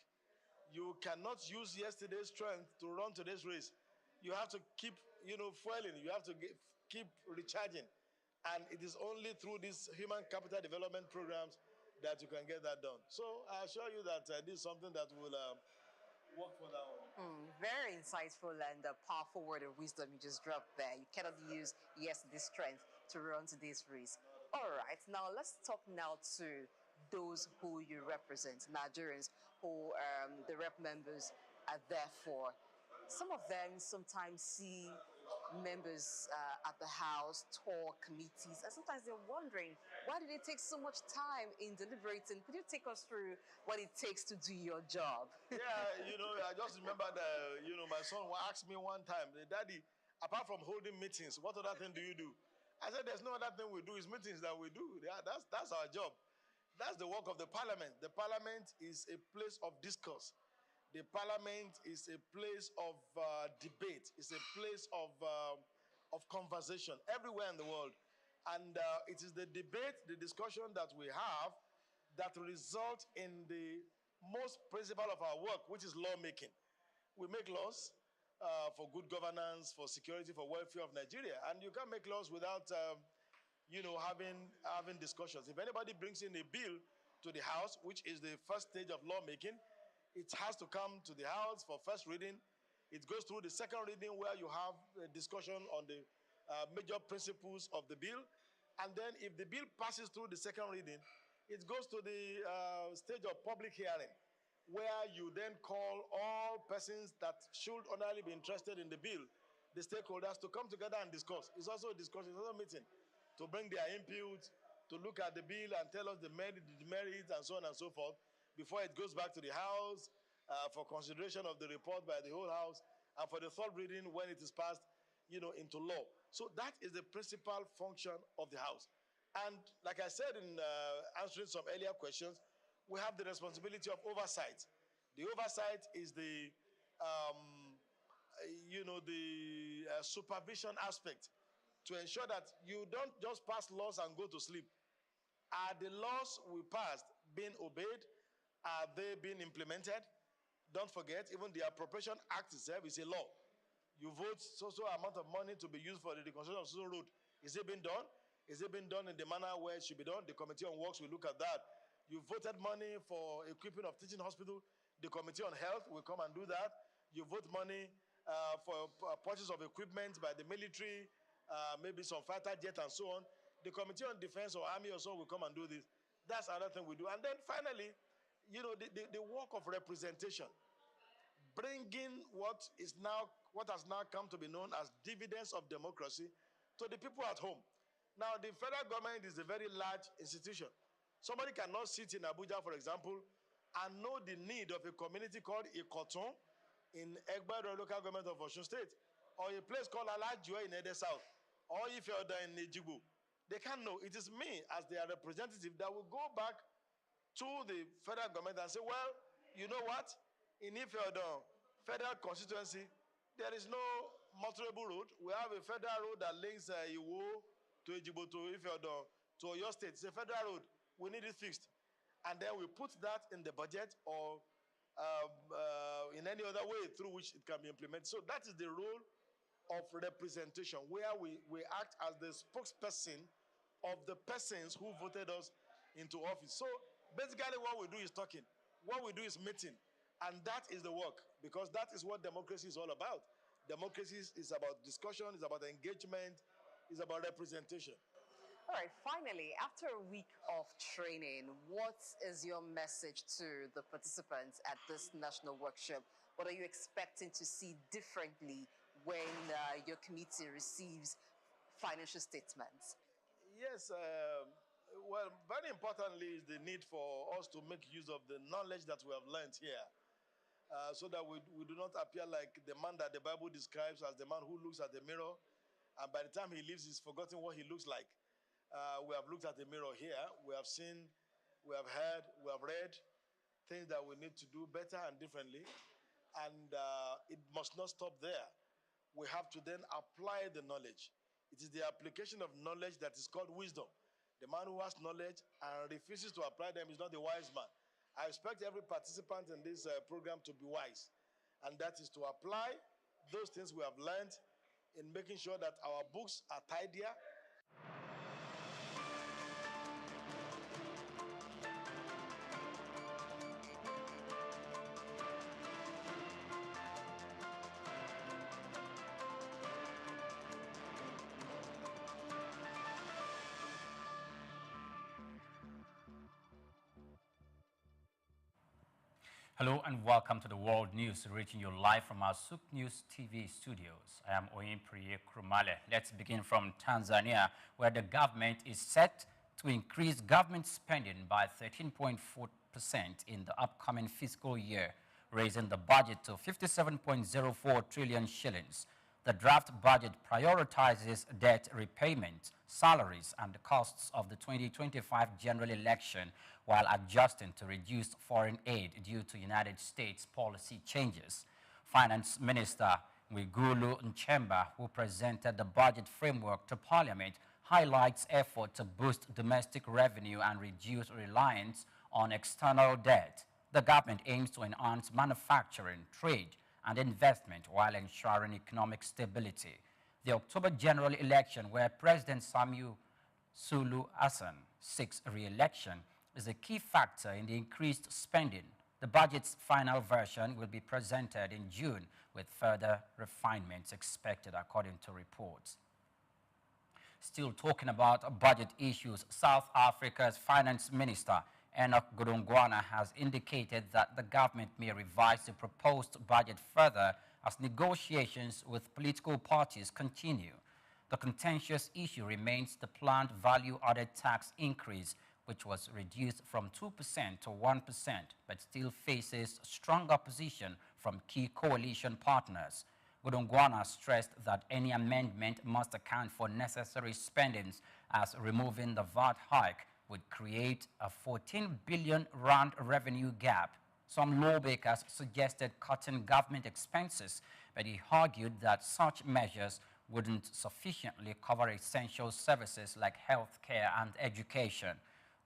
You cannot use yesterday's strength to run today's race. You have to keep, fueling. You have to keep recharging. And it is only through these human capital development programs that you can get that done. So I assure you that this is something that will work for that one. Very insightful and powerful word of wisdom you just dropped there. You cannot use yesterday's strength to run today's race. All right, now let's talk now to those who you represent, Nigerians who the rep members are there for. Some of them sometimes see members at the House, talk, committees, and sometimes they're wondering, why did it take so much time in deliberating? Could you take us through what it takes to do your job? Yeah, I just remember that, my son asked me one time, Daddy, apart from holding meetings, what other thing do you do? I said, there's no other thing we do, it's meetings that we do. Yeah, that's our job. That's the work of the parliament. The parliament is a place of discourse. The parliament is a place of debate. It's a place of conversation everywhere in the world. And it is the debate, the discussion that we have that result in the most principle of our work, which is lawmaking. We make laws for good governance, for security, for welfare of Nigeria. And you can't make laws without having discussions. If anybody brings in a bill to the House, which is the first stage of lawmaking, it has to come to the House for first reading. It goes through the second reading where you have a discussion on the major principles of the bill. And then if the bill passes through the second reading, it goes to the stage of public hearing, where you then call all persons that should ordinarily be interested in the bill, the stakeholders, to come together and discuss. It's also a discussion, it's also a meeting, to bring their input, to look at the bill and tell us the merits, and so on and so forth, before it goes back to the House for consideration of the report by the whole House, and for the third reading when it is passed, into law. So that is the principal function of the House. And like I said in answering some earlier questions, we have the responsibility of oversight. The oversight is the, supervision aspect, to ensure that you don't just pass laws and go to sleep. Are the laws we passed being obeyed? Are they being implemented? Don't forget, even the Appropriation Act itself is a law. You vote so amount of money to be used for the reconstruction of Souq Road. Is it being done? Is it being done in the manner where it should be done? The Committee on Works will look at that. You voted money for equipping of teaching hospital. The Committee on Health will come and do that. You vote money for purchase of equipment by the military, maybe some fighter jet and so on. The Committee on Defense or Army or so will come and do this. That's another thing we do. And then finally, the work of representation, bringing what has now come to be known as dividends of democracy to the people at home. Now, the federal government is a very large institution. Somebody cannot sit in Abuja, for example, and know the need of a community called Ikoton in Egbedo local government of Osun State, or a place called Alajue in Ede South, or if you're there in Ejigbo. They can't know. It is me, as their representative, that will go back to the federal government and say, well, you know what? In Ifeodun federal constituency, there is no motorable road. We have a federal road that links Iwo to Ejigbo to Ifeodun to Oyo State. It's a federal road. We need it fixed. And then we put that in the budget or in any other way through which it can be implemented. So that is the role of representation, where we act as the spokesperson of the persons who voted us into office. So basically what we do is talking. What we do is meeting. And that is the work, because that is what democracy is all about. Democracy is about discussion, it's about engagement, it's about representation. All right, finally, after a week of training, what is your message to the participants at this national workshop? What are you expecting to see differently when your committee receives financial statements? Yes, well, very importantly is the need for us to make use of the knowledge that we have learned here, so that we do not appear like the man that the Bible describes as the man who looks at the mirror, and by the time he leaves, he's forgotten what he looks like. We have looked at the mirror here. We have seen, we have heard, we have read things that we need to do better and differently. And it must not stop there. We have to then apply the knowledge. It is the application of knowledge that is called wisdom. The man who has knowledge and refuses to apply them is not a wise man. I expect every participant in this program to be wise. And that is to apply those things we have learned in making sure that our books are tidier. Hello and welcome to the World News, reaching you live from our Souq News TV studios. I am Oimpriye Krumale. Let's begin from Tanzania, where the government is set to increase government spending by 13.4% in the upcoming fiscal year, raising the budget to 57.04 trillion shillings. The draft budget prioritizes debt repayment, salaries, and the costs of the 2025 general election, while adjusting to reduced foreign aid due to United States policy changes. Finance Minister Mwigulu Nchemba, who presented the budget framework to Parliament, highlights effort to boost domestic revenue and reduce reliance on external debt. The government aims to enhance manufacturing, trade, and investment while ensuring economic stability. The October general election, where President Samiu Suluhu Hassan seeks re-election, is a key factor in the increased spending. The budget's final version will be presented in June, with further refinements expected, according to reports. Still talking about budget issues, South Africa's Finance Minister Enoch Godongwana has indicated that the government may revise the proposed budget further as negotiations with political parties continue. The contentious issue remains the planned value-added tax increase, which was reduced from 2% to 1%, but still faces strong opposition from key coalition partners. Godongwana stressed that any amendment must account for necessary spendings, as removing the VAT hike would create a 14 billion rand revenue gap. Some lawmakers suggested cutting government expenses, but he argued that such measures wouldn't sufficiently cover essential services like healthcare and education.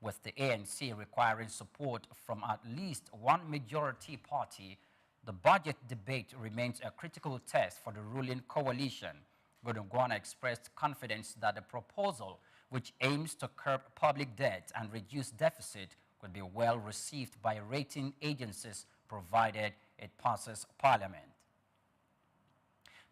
With the ANC requiring support from at least one majority party, the budget debate remains a critical test for the ruling coalition. Godongwana expressed confidence that the proposal, which aims to curb public debt and reduce deficit, could be well received by rating agencies, provided it passes Parliament.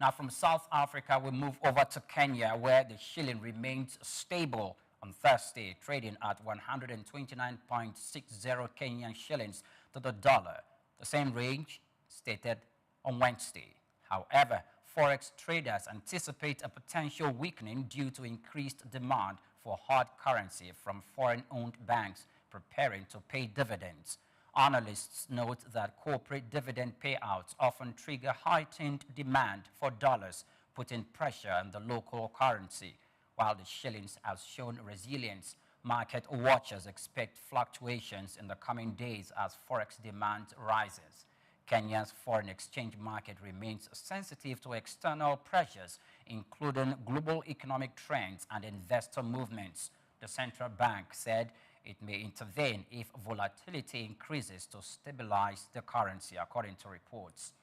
Now, from South Africa, we move over to Kenya, where the shilling remains stable on Thursday, trading at 129.60 Kenyan shillings to the dollar, the same range stated on Wednesday. However, Forex traders anticipate a potential weakening due to increased demand for hard currency from foreign-owned banks preparing to pay dividends. Analysts note that corporate dividend payouts often trigger heightened demand for dollars, putting pressure on the local currency. While the shillings has shown resilience, market watchers expect fluctuations in the coming days as Forex demand rises. Kenya's foreign exchange market remains sensitive to external pressures, including global economic trends and investor movements. The central bank said it may intervene if volatility increases to stabilize the currency, according to reports.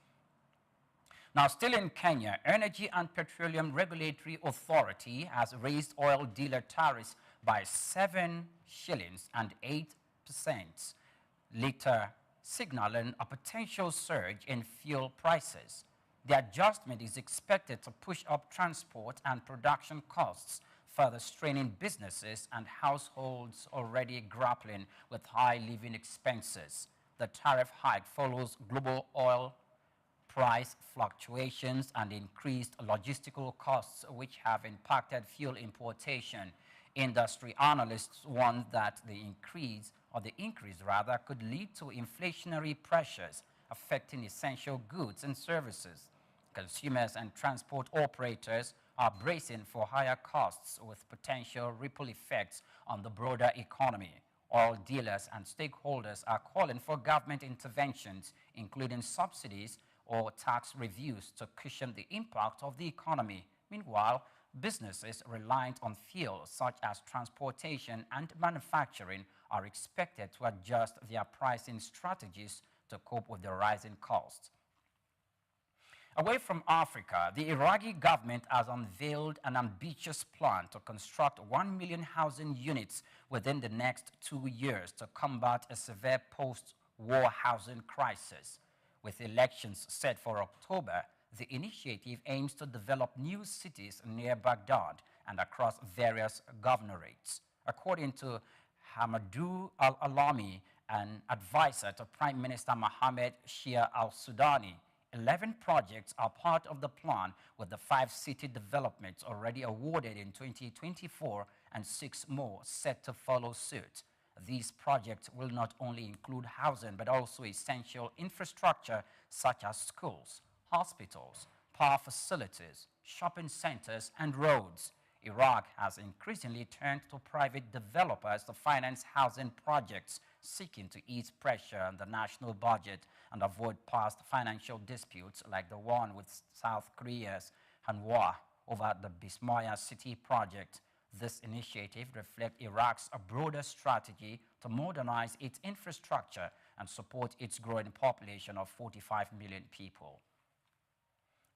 Now, still in Kenya, Energy and Petroleum Regulatory Authority has raised oil dealer tariffs by 7 shillings and 8%, later signaling a potential surge in fuel prices. The adjustment is expected to push up transport and production costs, further straining businesses and households already grappling with high living expenses. The tariff hike follows global oil price fluctuations and increased logistical costs, which have impacted fuel importation. Industry analysts warn that the increase could lead to inflationary pressures affecting essential goods and services. Consumers and transport operators are bracing for higher costs with potential ripple effects on the broader economy. Oil dealers and stakeholders are calling for government interventions, including subsidies or tax reviews, to cushion the impact of the economy. Meanwhile, businesses reliant on fuel, such as transportation and manufacturing, are expected to adjust their pricing strategies to cope with the rising costs. Away from Africa, the Iraqi government has unveiled an ambitious plan to construct 1 million housing units within the next 2 years to combat a severe post-war housing crisis. With elections set for October, the initiative aims to develop new cities near Baghdad and across various governorates. According to Hamadou Al-Alami, an advisor to Prime Minister Mohammed Shia al-Sudani. 11 projects are part of the plan, with the 5 city developments already awarded in 2024 and 6 more set to follow suit. These projects will not only include housing but also essential infrastructure such as schools, hospitals, power facilities, shopping centers, and roads. Iraq has increasingly turned to private developers to finance housing projects, seeking to ease pressure on the national budget and avoid past financial disputes like the one with South Korea's Hanwha over the Bismaya City project. This initiative reflects Iraq's broader strategy to modernize its infrastructure and support its growing population of 45 million people.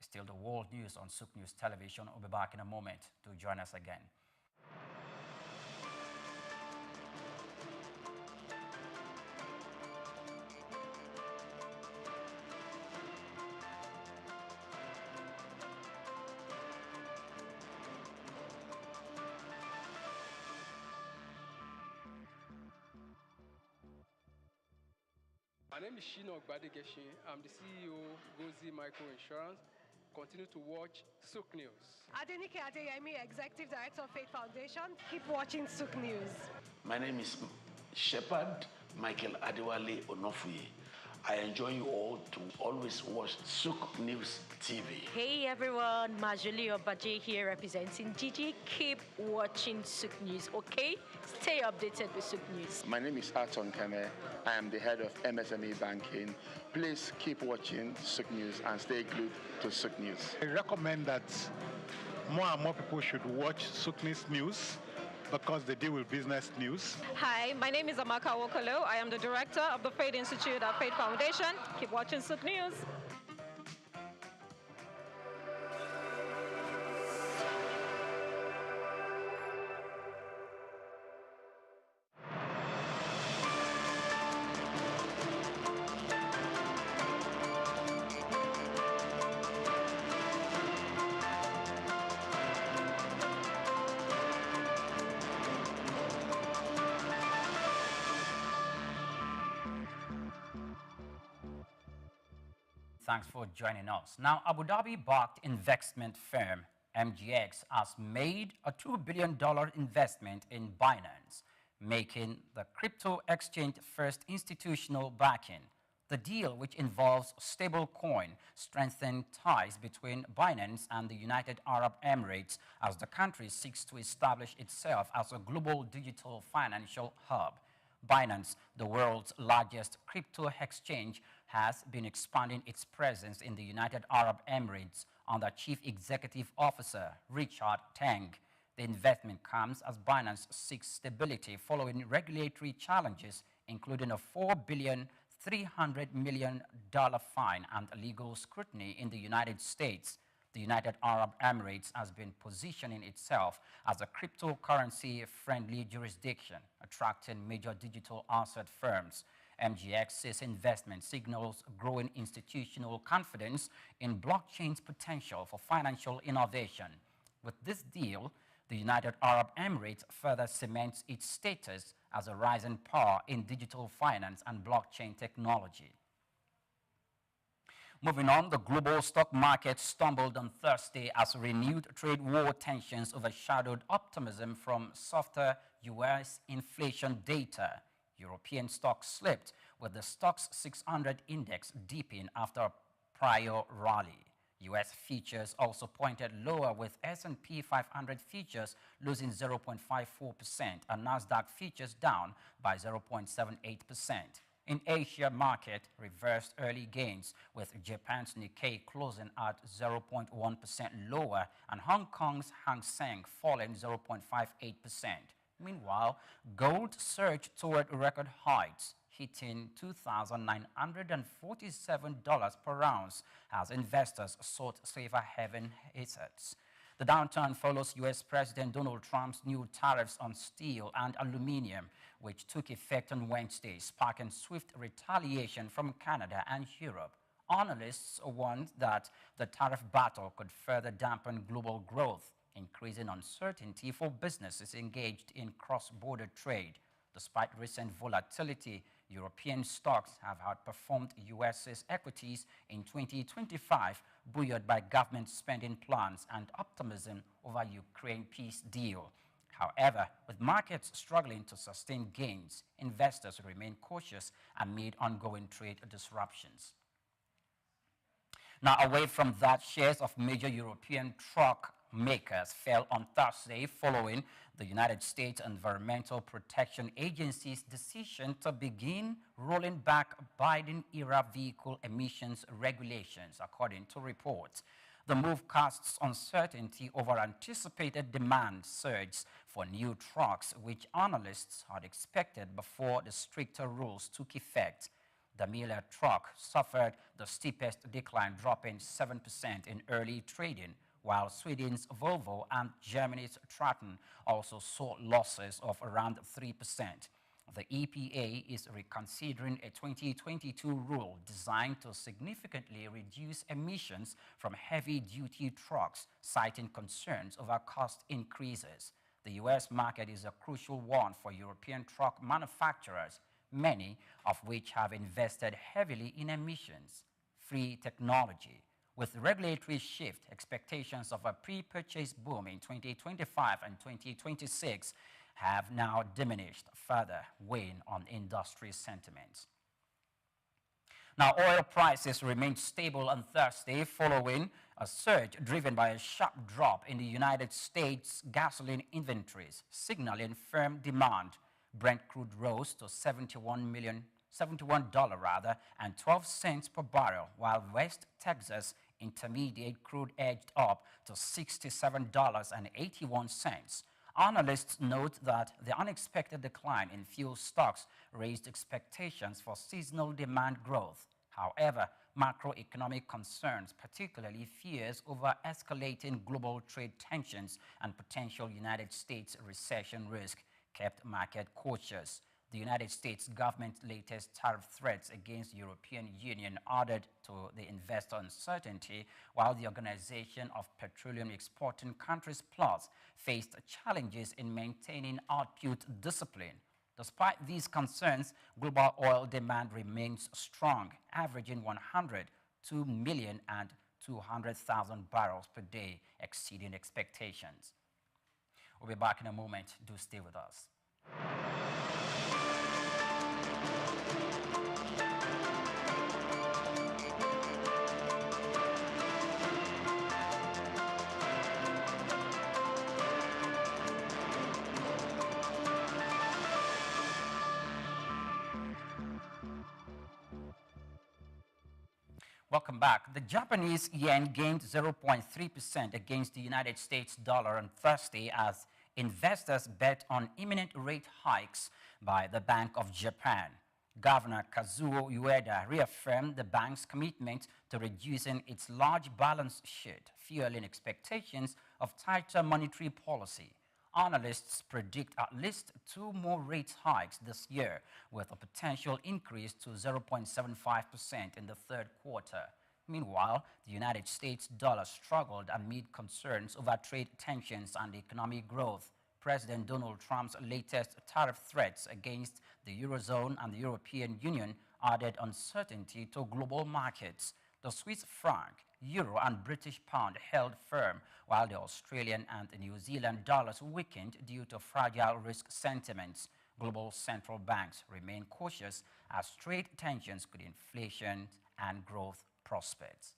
Still the world news on Souq News Television. We'll be back in a moment to join us again. My name is Shino Gbadegeshin. I'm the CEO of Gozi Micro Insurance. Continue to watch Souq News. Adenike Adeyemi, Executive Director of Faith Foundation. Keep watching Souq News. My name is Shepherd Michael Adewale Onofuye. I enjoy you all to always watch Souq News TV. Hey everyone, Majuli Obaje here representing Gigi. Keep watching Souq News, okay? Stay updated with Souq News. My name is Aton Kene. I am the head of MSME banking. Please keep watching Souq News and stay glued to Souq News. I recommend that more and more people should watch Souq News because they deal with business news. Hi, my name is Amaka Wokolo. I am the director of the Faith Institute at Faith Foundation. Keep watching Souq News. Thanks for joining us. Now, Abu Dhabi-backed investment firm MGX has made a $2 billion investment in Binance, making the crypto exchange first institutional backing. The deal, which involves stablecoin, strengthened ties between Binance and the United Arab Emirates as the country seeks to establish itself as a global digital financial hub. Binance, the world's largest crypto exchange, has been expanding its presence in the United Arab Emirates under Chief Executive Officer Richard Teng. The investment comes as Binance seeks stability following regulatory challenges, including a $4 billion, $300 million fine and legal scrutiny in the United States. The United Arab Emirates has been positioning itself as a cryptocurrency-friendly jurisdiction, attracting major digital asset firms. MGX's investment signals growing institutional confidence in blockchain's potential for financial innovation. With this deal, the United Arab Emirates further cements its status as a rising power in digital finance and blockchain technology. Moving on, the global stock market stumbled on Thursday as renewed trade war tensions overshadowed optimism from softer U.S. inflation data. European stocks slipped, with the Stoxx 600 index dipping after a prior rally. U.S. futures also pointed lower, with S&P 500 futures losing 0.54% and NASDAQ futures down by 0.78%. In Asia, market reversed early gains, with Japan's Nikkei closing at 0.1% lower and Hong Kong's Hang Seng falling 0.58%. Meanwhile, gold surged toward record heights, hitting $2,947 per ounce as investors sought safer haven assets. The downturn follows U.S. President Donald Trump's new tariffs on steel and aluminum, which took effect on Wednesday, sparking swift retaliation from Canada and Europe. Analysts warned that the tariff battle could further dampen global growth, increasing uncertainty for businesses engaged in cross-border trade. Despite recent volatility, European stocks have outperformed US's equities in 2025, buoyed by government spending plans and optimism over Ukraine peace deal. However, with markets struggling to sustain gains, investors remain cautious amid ongoing trade disruptions. Now, away from that, shares of major European truck makers fell on Thursday following the United States Environmental Protection Agency's decision to begin rolling back Biden-era vehicle emissions regulations, according to reports. The move casts uncertainty over anticipated demand surge for new trucks, which analysts had expected before the stricter rules took effect. The Miller truck suffered the steepest decline, dropping 7% in early trading, while Sweden's Volvo and Germany's Traton also saw losses of around 3%. The EPA is reconsidering a 2022 rule designed to significantly reduce emissions from heavy-duty trucks, citing concerns over cost increases. The U.S. market is a crucial one for European truck manufacturers, many of which have invested heavily in emissions-free technology. With regulatory shift, expectations of a pre-purchase boom in 2025 and 2026 have now diminished, further weighing on industry sentiments. Now, oil prices remained stable on Thursday following a surge driven by a sharp drop in the United States gasoline inventories, signaling firm demand. Brent crude rose to $71 and 12 cents per barrel, while West Texas Intermediate crude edged up to $67.81. Analysts note that the unexpected decline in fuel stocks raised expectations for seasonal demand growth. However, macroeconomic concerns, particularly fears over escalating global trade tensions and potential United States recession risk, kept market cautious. The United States government's latest tariff threats against the European Union added to the investor uncertainty, while the Organization of Petroleum Exporting Countries Plus faced challenges in maintaining output discipline. Despite these concerns, global oil demand remains strong, averaging 102,200,000 barrels per day, exceeding expectations. We'll be back in a moment. Do stay with us. Welcome back. The Japanese yen gained 0.3% against the United States dollar on Thursday as investors bet on imminent rate hikes by the Bank of Japan. Governor Kazuo Ueda reaffirmed the bank's commitment to reducing its large balance sheet, fueling expectations of tighter monetary policy. Analysts predict at least 2 more rate hikes this year, with a potential increase to 0.75% in the third quarter. Meanwhile, the United States dollar struggled amid concerns over trade tensions and economic growth. President Donald Trump's latest tariff threats against the Eurozone and the European Union added uncertainty to global markets. The Swiss franc, euro, and British pound held firm, while the Australian and the New Zealand dollars weakened due to fragile risk sentiments. Global central banks remain cautious as trade tensions could inflation and growth prospects.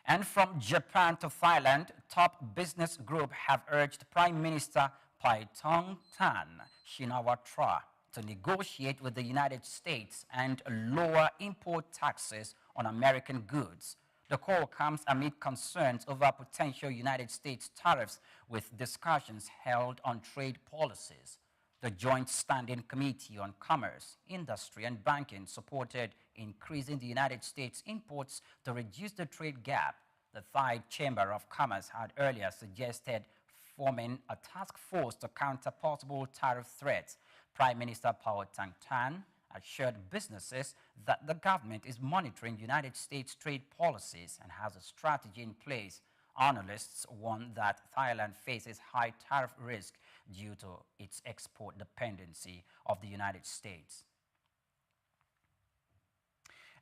And from Japan to Thailand, top business group have urged Prime Minister Paetongtarn Shinawatra to negotiate with the United States and lower import taxes on American goods. The call comes amid concerns over potential United States tariffs, with discussions held on trade policies. The Joint Standing Committee on Commerce, Industry and Banking supported increasing the United States imports to reduce the trade gap. The Thai Chamber of Commerce had earlier suggested forming a task force to counter possible tariff threats. Prime Minister Paetongtarn assured businesses that the government is monitoring United States trade policies and has a strategy in place. Analysts warn that Thailand faces high tariff risk due to its export dependency of the United States.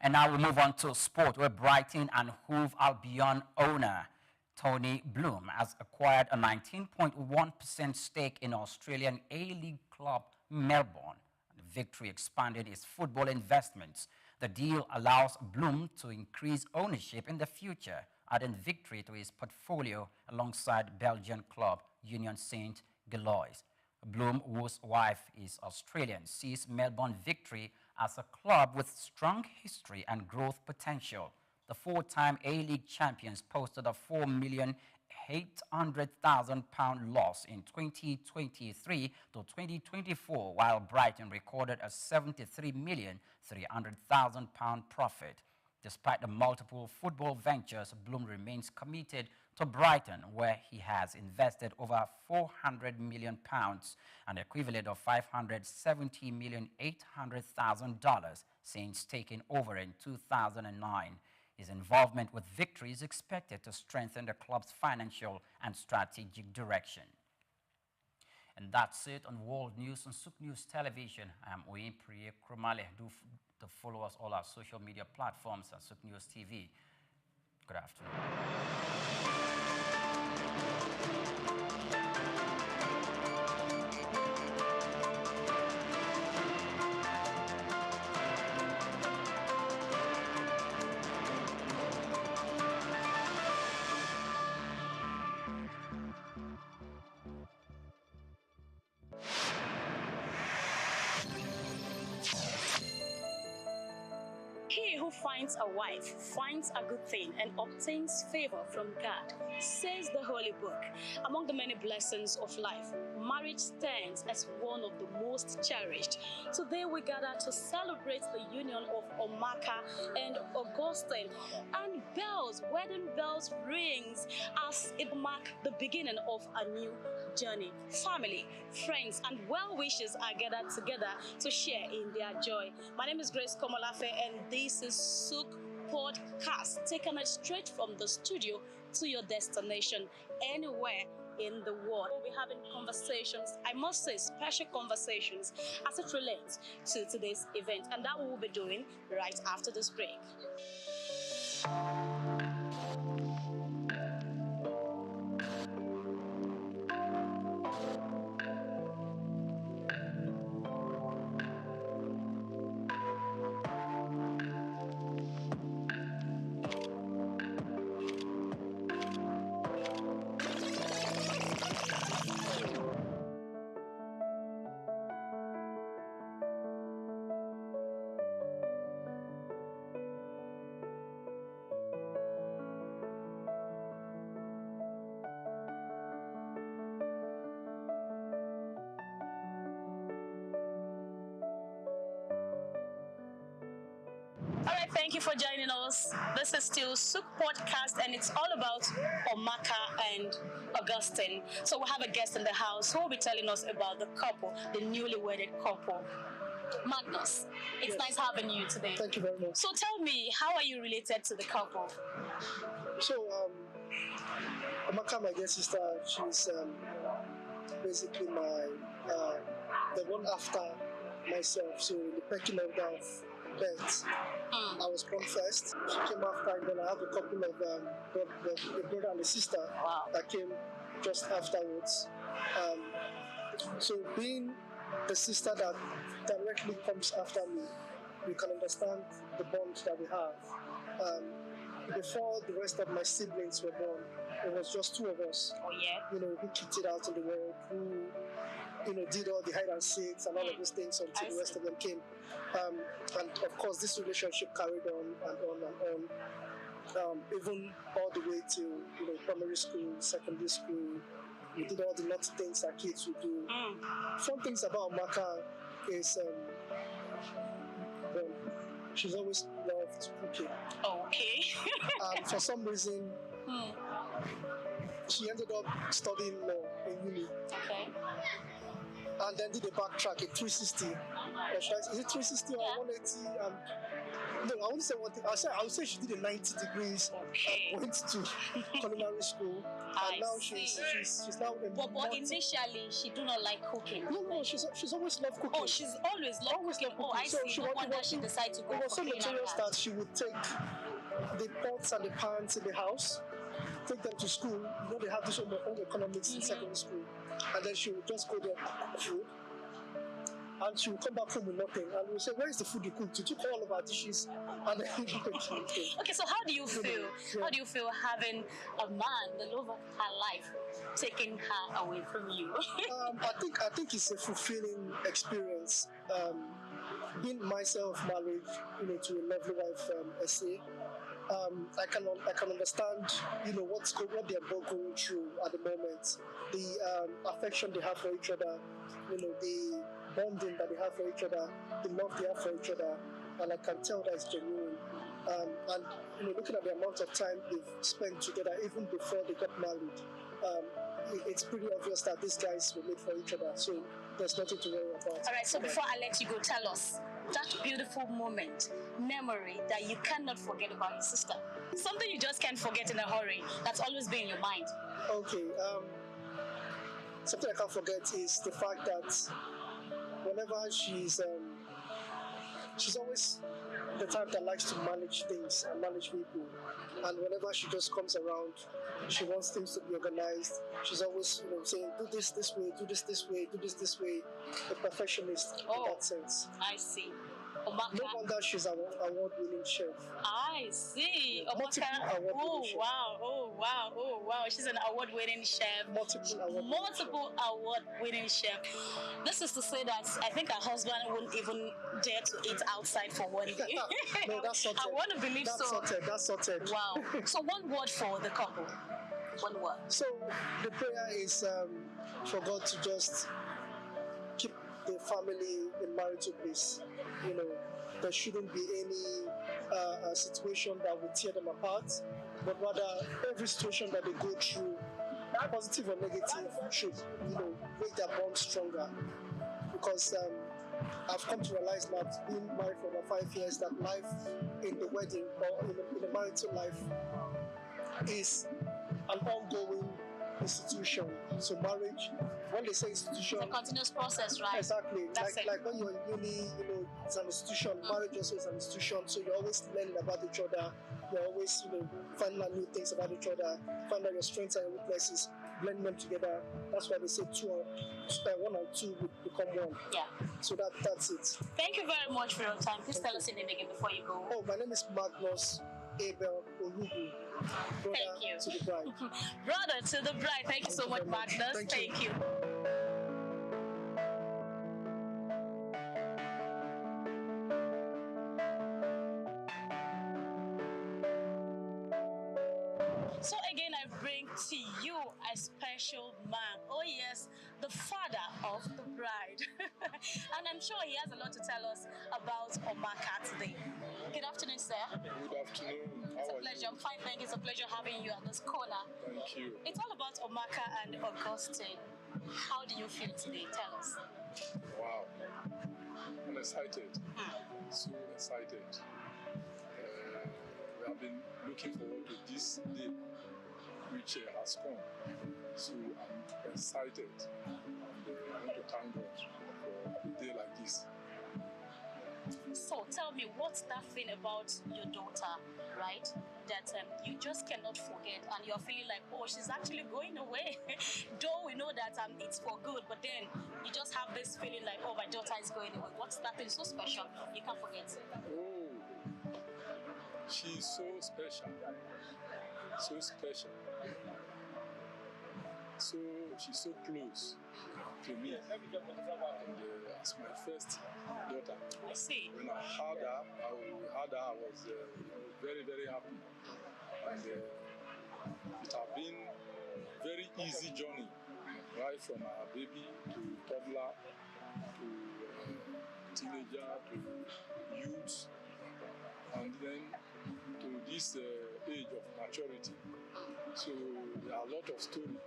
And now we move on to sport, where Brighton and Hove Albion owner Tony Bloom has acquired a 19.1% stake in Australian A-League club Melbourne. The victory expanded its football investments. The deal allows Bloom to increase ownership in the future, adding victory to his portfolio alongside Belgian club Union Saint-Gilloise. Bloom, whose wife is Australian, sees Melbourne Victory as a club with strong history and growth potential. The four-time A-League champions posted a £4,800,000 loss in 2023 to 2024, while Brighton recorded a £73,300,000 profit. Despite the multiple football ventures, Bloom remains committed to Brighton, where he has invested over £400 million, an equivalent of $570,800,000 since taking over in 2009. His involvement with Victory is expected to strengthen the club's financial and strategic direction. And that's it on World News on Souq News Television. I am Oyin Priye Krumale. Do to follow us all our social media platforms at Souq News TV. Good afternoon. He who finds a wife finds a good thing and obtains favor from God, says the Holy Book. Among the many blessings of life, marriage stands as one of the most cherished. Today we gather to celebrate the union of Omaka and Augustine, and wedding bells rings as it marks the beginning of a new journey. Family, friends, and well-wishers are gathered together to share in their joy. My name is Grace Komolafe, and this is Souq Podcast, taking it straight from the studio to your destination anywhere in the world. We'll be having conversations, I must say special conversations, as it relates to today's event, and that we will be doing right after this break. All right, thank you for joining us. This is still Souq Podcast, and it's all about Omaka and Augustine. So we have a guest in the house who will be telling us about the couple, the newly wedded couple. Magnus, it's nice having you today. Thank you very much. So tell me, how are you related to the couple? So, Omaka, my dear sister, she's basically the one after myself. So in the pecking order of birth, I was born first. She came after, and then I have a couple of the brother and the sister that came just afterwards. So being the sister that directly comes after me, you can understand the bond that we have. Before the rest of my siblings were born, it was just two of us. Oh yeah. Who kicked it out in the world, who did all the hide and seeks and all of those things until the rest of them came. And of course, this relationship carried on and on and on, even all the way to primary school, secondary school. We did all the naughty things that kids would do. Fun things about Maka is she's always loved cooking. Okay. And for some reason, she ended up studying law in uni. Okay. And then did a backtrack, a 360. Is it 360 or 180? No, I wouldn't say one thing. I would say she did a 90 degrees. Okay. Went to culinary school, and now she's now a But initially, she do not like cooking. No, she's always loved cooking. Oh, she's always loved cooking. Oh, I see. No wonder she decided to go It was so for culinary notorious that she would take the pots and the pans in the house, take them to school. You know, they have this home economics in secondary school, and then she would just go there, cook food. And she will come back home with nothing, and we'll say, "Where is the food you cooked? You took all of our dishes." And then okay, so how do you feel? Yeah. How do you feel having a man, the love of her life, taking her away from you? I think it's a fulfilling experience. Being myself married, to a lovely wife, SA. I can understand, what they're both going through at the moment. The affection they have for each other, the bonding that they have for each other, the love they have for each other, and I can tell that it's genuine. And looking at the amount of time they've spent together, even before they got married, it's pretty obvious that these guys were made for each other. So there's nothing to worry about. All right. So before I let you go, tell us that beautiful moment, memory that you cannot forget about your sister. Something you just can't forget in a hurry. That's always been in your mind. Okay. Something I can't forget is the fact that whenever she's always the type that likes to manage things and manage people, and whenever she just comes around, she wants things to be organized. She's always saying, do this way, do this way, do this way. A perfectionist in that sense. I see. Omaka. No wonder she's an award-winning chef. I see. Multiple Wow. She's an award-winning chef. Multiple award-winning chef. This is to say that I think her husband wouldn't even dare to eat outside for one day. No, that's sorted. I want to believe That's sorted. Wow. So one word for the couple. One word. So the prayer is for God to just keep the family in marital bliss. There shouldn't be any situation that would tear them apart, but rather every situation that they go through, positive or negative, should make their bond stronger. Because I've come to realize now, being married for about 5 years, that life in the wedding or in the marital life is an ongoing institution. So marriage, when they say institution, it's a continuous process, right? Exactly. Like when you're in uni, it's an institution. Marriage also is an institution. So you're always learning about each other. You're always, finding out new things about each other. Find out your strengths and weaknesses. Blend them together. That's why they say one and two would become one. Yeah. So that's it. Thank you very much for your time. Please tell us your name again before you go. Oh, my name is Magnus Abel Orugu. Thank you. To the bride. Brother to the bride. Thank you so much, Magnus. Thank you. So again, I bring to you a special man. Oh yes, the father of the bride. And I'm sure he has a lot to tell us about Omaka today. Good afternoon, sir. Good afternoon. It's a pleasure. I'm fine, thank you. It's a pleasure having you at this corner. Thank you. It's all about Omaka and Augustine. How do you feel today? Tell us. Wow. I'm excited. So excited. We have been looking forward to this day, which has come. So I'm excited. And I want to thank God for a day like this. So tell me, what's that thing about your daughter, right, that you just cannot forget, and you're feeling like, oh, she's actually going away. Though we know that it's for good, but then you just have this feeling like, oh, my daughter is going away. What's that thing so special you can't forget? Oh, she's so special. So special. So she's so close to me. And as my first daughter. I see. When I had her, I was very, very happy. And it has been a very easy journey, right from our baby to toddler to teenager to youth, and then to this age of maturity. So there are a lot of stories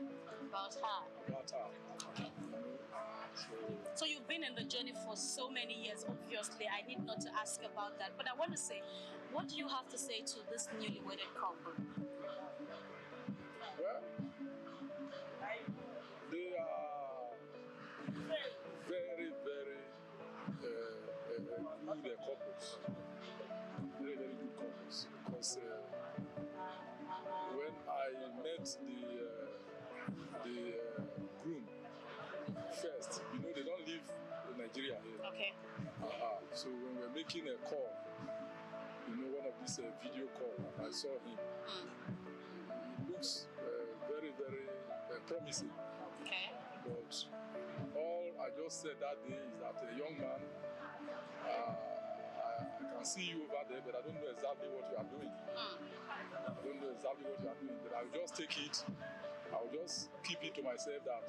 about her. So you've been in the journey for so many years, obviously, I need not to ask about that. But I want to say, what do you have to say to this newly wedded couple? Well, they are very, very good couples. Very, very good couples. Because when I met the groom first, you know, they don't live in Nigeria here. Okay. So when we're making a call, you know, one of these video call, I saw him. He looks very, very promising. Okay. But all I just said that day is that a young man, I can see you over there, but I don't know exactly what you are doing. I don't know exactly what you are doing, but I'll just take it. I'll just keep it to myself that,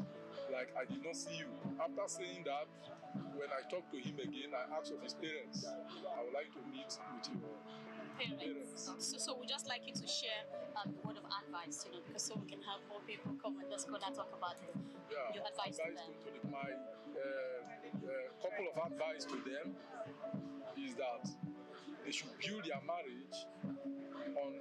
like, I did not see you. After saying that, when I talk to him again, I ask of his parents. I would like to meet with your parents. So we'd just like you to share a word of advice, you know, because so we can have more people come and let's go and talk about it. Yeah, your advice to them. My couple of advice to them is that they should build their marriage on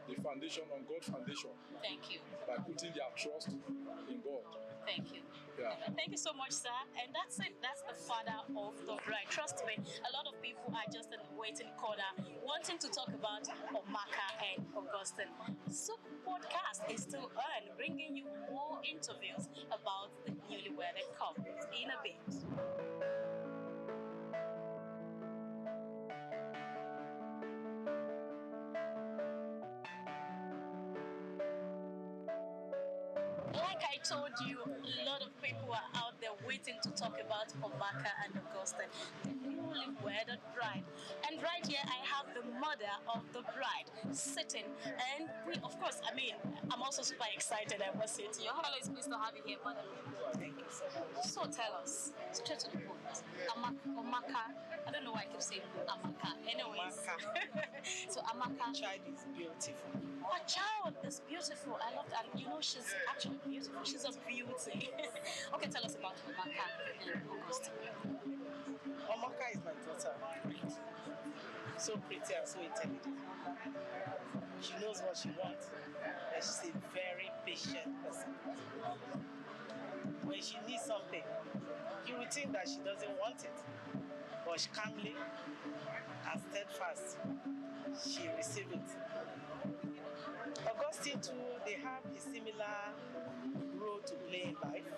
the foundation, on God's foundation. Thank you. By putting their trust in God. Thank you. Yeah. Thank you so much, sir. And that's it. That's the father of the bride. Trust me, a lot of people are just in the waiting corner, wanting to talk about Omaka and Augustine. Souq podcast is still on, bringing you more interviews about the newly wedded couples in a bit. Like I told you, a lot of people are out there waiting to talk about Omaka and Augustine, the newly wedded bride. And right here, I have the mother of the bride sitting. And we, of course, I mean, I'm also super excited, I must say to you. Hello, it's pleased to have you here, mother. Thank you so much. So tell us, straight to the point, Omaka, I don't know why I keep saying Amaka. Anyways, so Amaka. The child is beautiful. Her child is beautiful. I love that. And you know, she's actually beautiful. She's a beauty. Okay, tell us about Omaka and Augustine. Omaka is my daughter. So pretty and so intelligent. She knows what she wants. And she's a very patient person. When she needs something, you would think that she doesn't want it. But calmly and steadfast, she receives it. Augustine too, they have a similar role to play in life.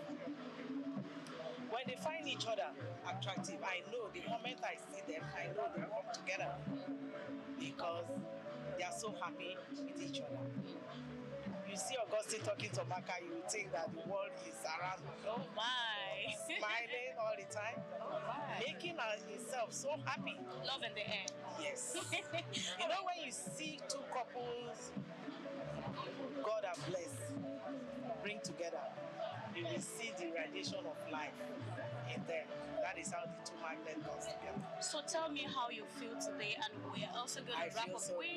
When they find each other attractive, I know the moment I see them, I know they come together because they are so happy with each other. You see Augustine talking to Maka, you would think that the world is around him. Oh my! Smiling all the time, making himself so happy. Love in the air. Yes. You know when you see two couples God has blessed, bring together, you will see the radiation of life in them. That is how the two magnets comes together. So tell me how you feel today, and we're also going to wrap up with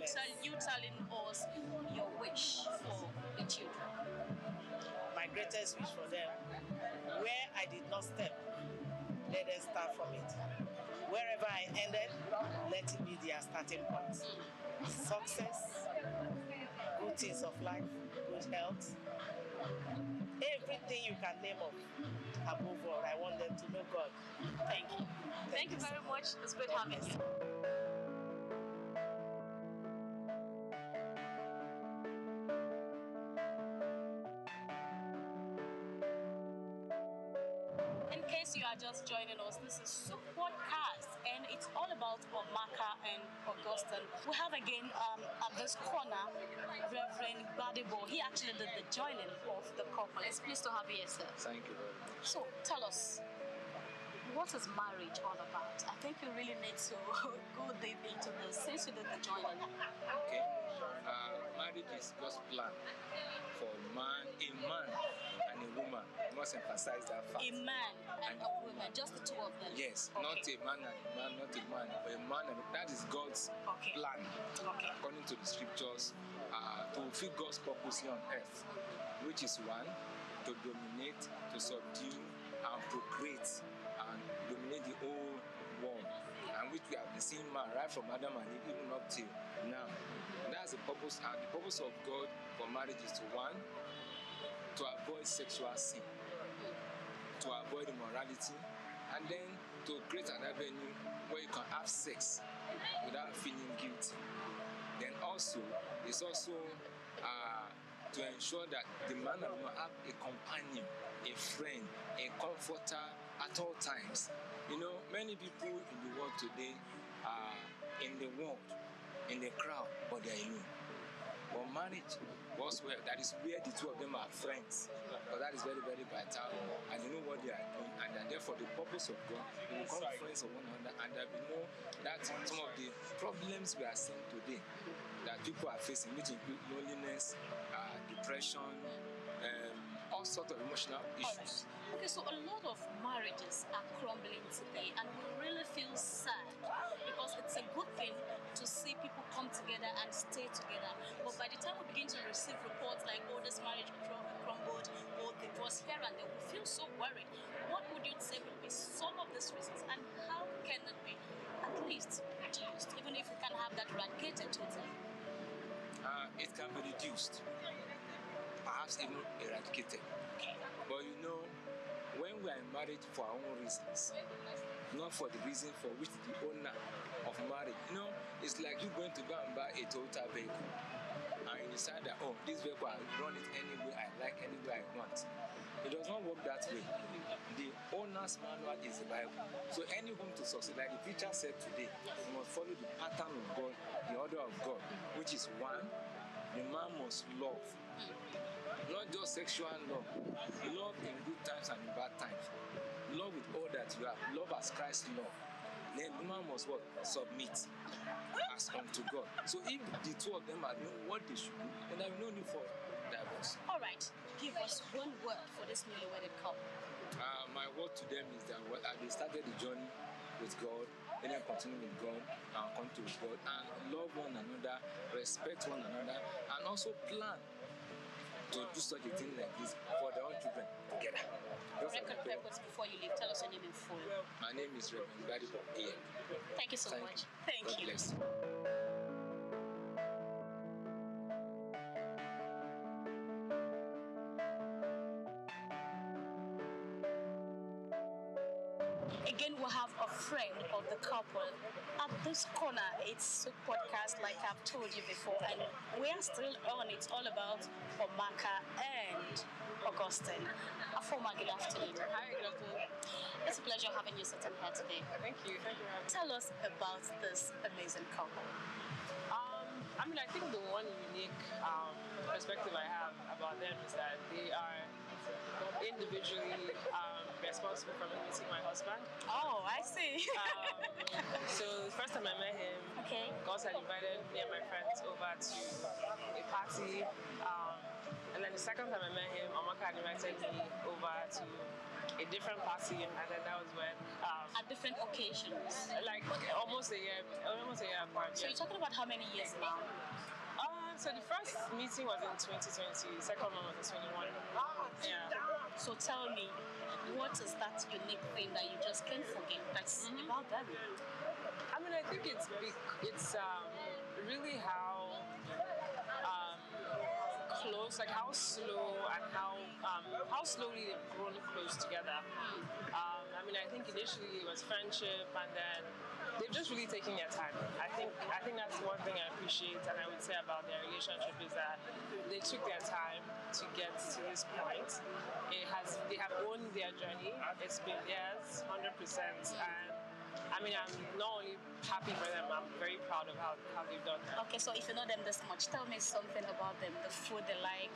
you telling us your wish for the children. My greatest wish for them, where I did not step, let them start from it. Wherever I ended, let it be their starting point. Success, good things of life, good health, everything you can name of. Above all, I want them to know God. Thank you. Thank you very much. It's great having you. In case you are just joining us, this is Souq podcast, and it's all about Omaka and Augustine. We have again at this corner Reverend Gbadebo. He actually did the joining of the couple. It's pleased to have you here, sir. Thank you very much. So tell us, what is marriage all about? I think you really need to go deep into this since you did the joining. Okay. Marriage is God's plan for a man and a woman. I must emphasize that fact. A man and a woman, just the two of them. Yes, okay. Not a man and a man, not a man, but a man and that is God's plan. Okay. According to the scriptures, to fulfill God's purpose here on earth, which is one, to dominate, to subdue, and procreate, and dominate we have been seeing man right from Adam and Eve even up till now. And that's the purpose. And the purpose of God for marriage is to one, to avoid sexual sin, to avoid immorality, and then to create an avenue where you can have sex without feeling guilty. Then also, it's also to ensure that the man and woman have a companion, a friend, a comforter at all times. You know, many people in the world today are in the world, in the crowd, but they are alone. But marriage works well. That is where the two of them are friends. But that is very, very vital. And they know what they are doing. And they are there for the purpose of God. They become friends of one another. And that we know that some of the problems we are seeing today that people are facing, which include loneliness, depression, all sorts of emotional issues. Right. Okay, so a lot of marriages are crumbling today, and we really feel sad because it's a good thing to see people come together and stay together. But by the time we begin to receive reports like, oh, this marriage crumbled, or divorce here and there, we feel so worried. What would you say would be some of these reasons, and how can it be at least reduced, even if we can have that eradicated totally? It can be reduced, perhaps even eradicated. But you know, when we are in marriage for our own reasons, not for the reason for which the owner of marriage, you know, it's like you going to go and buy a Toyota vehicle and you decide that, oh, this vehicle, I'll run it any way I like, any way I want. It does not work that way. The owner's manual is the Bible. So any home to succeed, like the preacher said today, you must follow the pattern of God, the order of God, which is one, the man must love. Not just sexual love. Love in good times and in bad times. Love with all that you have. Love as Christ loved. Then the man must what? Submit as unto God. So if the two of them are doing what they should do, then there will no need for divorce. All right. Give us one word for this newly-wedded couple. My word to them is that they started the journey with God, and then continue with God, and come to God, and love one another, respect one another, and also plan to do such a thing like this for their own children together. Record purpose before you leave. Tell us your name in full. My name is Reverend Gadibo A. Thank you so much. Thank you. God bless. Again, we have a friend of the couple. At this corner, it's a podcast like I've told you before, and we are still on. It's all about Omaka and Augustine. A former good afternoon. Hi, good afternoon. It's a pleasure having you sitting here today. Thank you. Thank you for having me. Tell us about this amazing couple. I think the one unique perspective I have about them is that they are individually responsible for me meeting my husband. Oh, I see. So the first time I met him, God had invited me and my friends over to a party. And then the second time I met him, Omaka had invited me over to a different party, and then that was when at different occasions, like almost a year apart. So you're talking about how many years now? So the first meeting was in 2020, the second one was in 21. Yeah. So tell me, what is that unique thing that you just can't forget that's about them? I think it's big. It's really how close, like how slow and how slowly they've grown close together. I think initially it was friendship, and then they've just really taken their time. I think that's one thing I appreciate, and I would say about their relationship is that they took their time to get to this point. They have owned their journey. It's been years, 100%, and I'm not only happy for them, I'm very proud of how they've done that. Okay, so if you know them this much, tell me something about them, the food they like,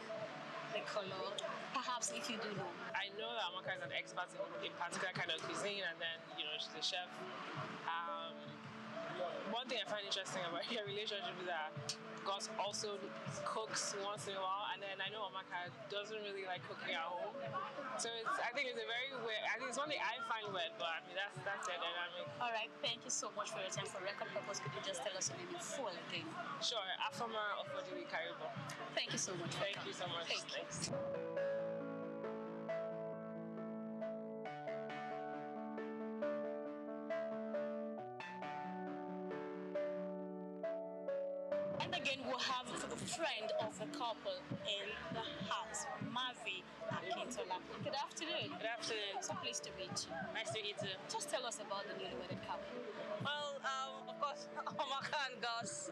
the color, perhaps if you do know. I know that Amaka is an expert in particular kind of cuisine, and then, she's a chef. One thing I find interesting about your relationship is that Gus also cooks once in a while, and then I know Amaka doesn't really like cooking at home. So I think it's a very weird, I think it's one thing I find weird, but that's their dynamic. All right, thank you so much for your time. For record purpose, could you just tell us your name in full again? Sure, Afama Ofodiwi Karibo. Thank you so much. Thank you so much. Thanks. again, we'll have a friend of the couple in the house, Mavi Akintola. Good afternoon. Good afternoon. So pleased to meet you. Nice to meet you. Just tell us about the newlywed couple. Well, of course, Omaka and Gus,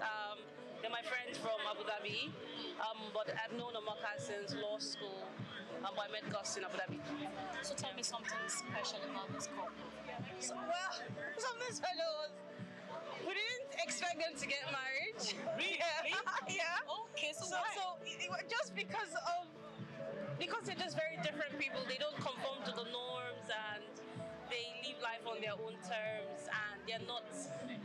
they're my friends from Abu Dhabi, but I've known Omaka since law school. I met Gus in Abu Dhabi. So tell me something special about this couple. Well, something special was we didn't expect them to get married. Really? Yeah. Okay, so So just because they're just very different people. They don't conform to the norms and they live life on their own terms and they're not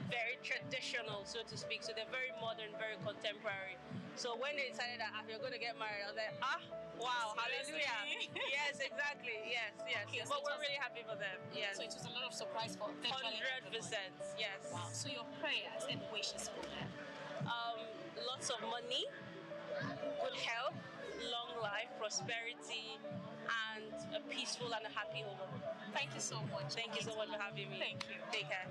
very traditional, so to speak. So they're very modern, very contemporary. So when they decided that you're going to get married, I was like, wow, hallelujah. Yes, exactly. Yes. Okay, Yes. so But we're really happy for them. Yes. So it was a lot of surprise for 100%. Yes. Wow. So your prayers and wishes for them? Lots of money, good health, long life, prosperity, and a peaceful and a happy home. Thank you so much. Thank you so much for having me. Thank you. Take care.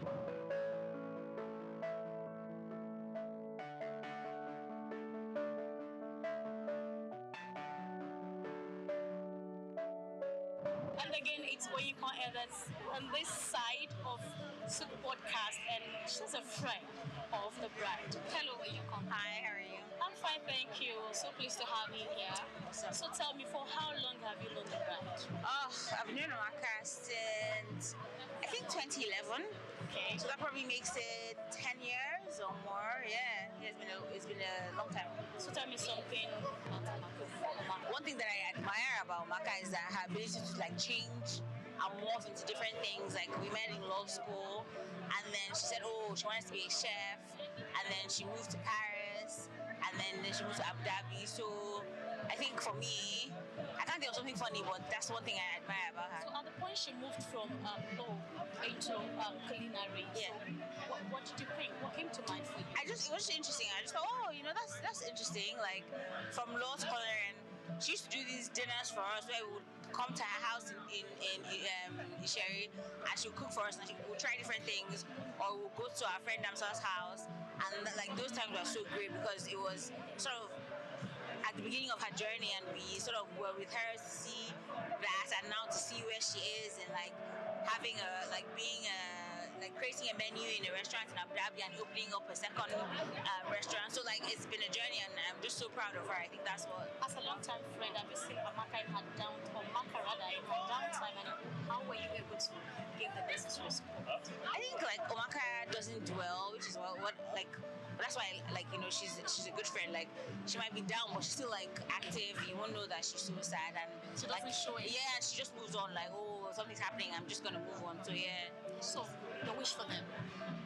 And again, it's where you can hear that's on this side of Souq podcast, and she's a friend of the bride. Hello, Oyinkan. Hi, how are you? I'm fine, thank you. So pleased to have you here. Awesome. So tell me, for how long have you known the bride? Oh, I've known Omaka since I think 2011. Okay. So that probably makes it 10 years or more. Yeah, it's been a long time. So tell me something about Omaka. One thing that I admire about Omaka is that her ability to like change and morph into different things. Like we met in law school, and then she said, oh, she wanted to be a chef, and then she moved to Paris, and then she moved to Abu Dhabi. So I think for me, I can't think of something funny, but that's one thing I admire about her. So at the point she moved from law into culinary, yeah. So what did you think? What came to mind for you? It was just interesting. I just thought, oh, that's interesting. Like from law to culinary, and she used to do these dinners for us where we would come to her house in Isheri, and she would cook for us, and she would try different things, or we'll go to our friend Damsel's house, and like those times were so great because it was sort of at the beginning of her journey, and we sort of were with her to see that, and now to see where she is, and like having creating a menu in a restaurant in Abu Dhabi and opening up a second restaurant. So like it's been a journey, and I'm just so proud of her. I think that's what. As a long-time friend, have you seen Omaka in her downtime, and how were you able to give the necessary support? I think like Omaka doesn't dwell, which is what like. That's why, like, she's a good friend. Like, she might be down, but she's still like active. You won't know that she's so sad, and she doesn't show it. Yeah, she just moves on. Like, oh, something's happening. I'm just gonna move on. So yeah. So your wish for them?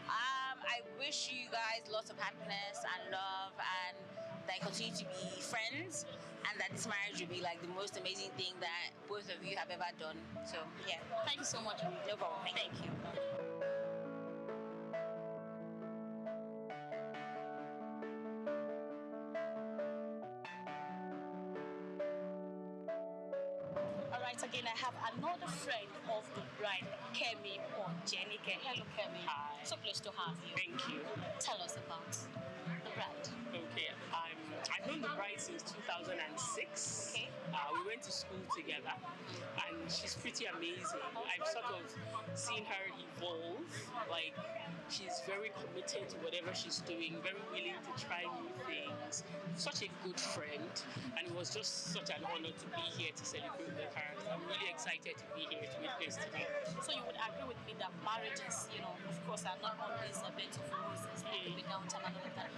I wish you guys lots of happiness and love, and that you continue to be friends, and that this marriage will be like the most amazing thing that both of you have ever done. So yeah. Thank you so much. No problem. Thank you. Again, I have another friend of the bride, Kemi or Jenike. Hello, Kemi. Hi. So pleased to have you. Thank you. Tell us about the bride. Okay, I've known the bride since 2006. Okay. We went to school together, and she's pretty amazing. I've sort of seen her evolve. Like, she's very committed to whatever she's doing, very willing to try new things. Such a good friend, and it was just such an honor to be here to celebrate with her. I'm really excited to be here to witness today. So you would agree with me that marriages, of course, are not always a bit of roses, like the downtime and all of that.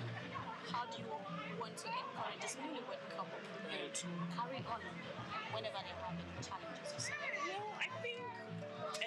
How do you want to encourage this newlywed couple to carry on whenever they're having challenges? Well, I think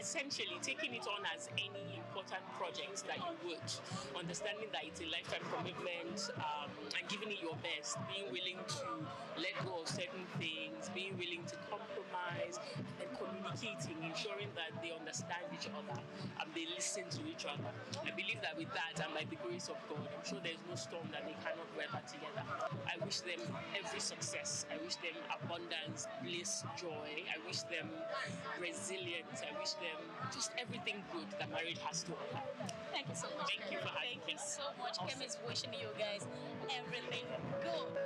essentially taking it on as any important project that you would, understanding that it's a lifetime commitment, and giving it your best, being willing to let go of certain things, being willing to compromise, compromise and communicating, ensuring that they understand each other and they listen to each other. I believe that with that and by the grace of God, I'm sure there's no storm that they cannot weather together. I wish them every success. I wish them abundance, bliss, joy. I wish them resilience. I wish them just everything good that marriage has to offer. Thank you so much. Thank you for having me. Thank you so much. Awesome. Kim is wishing you guys everything good.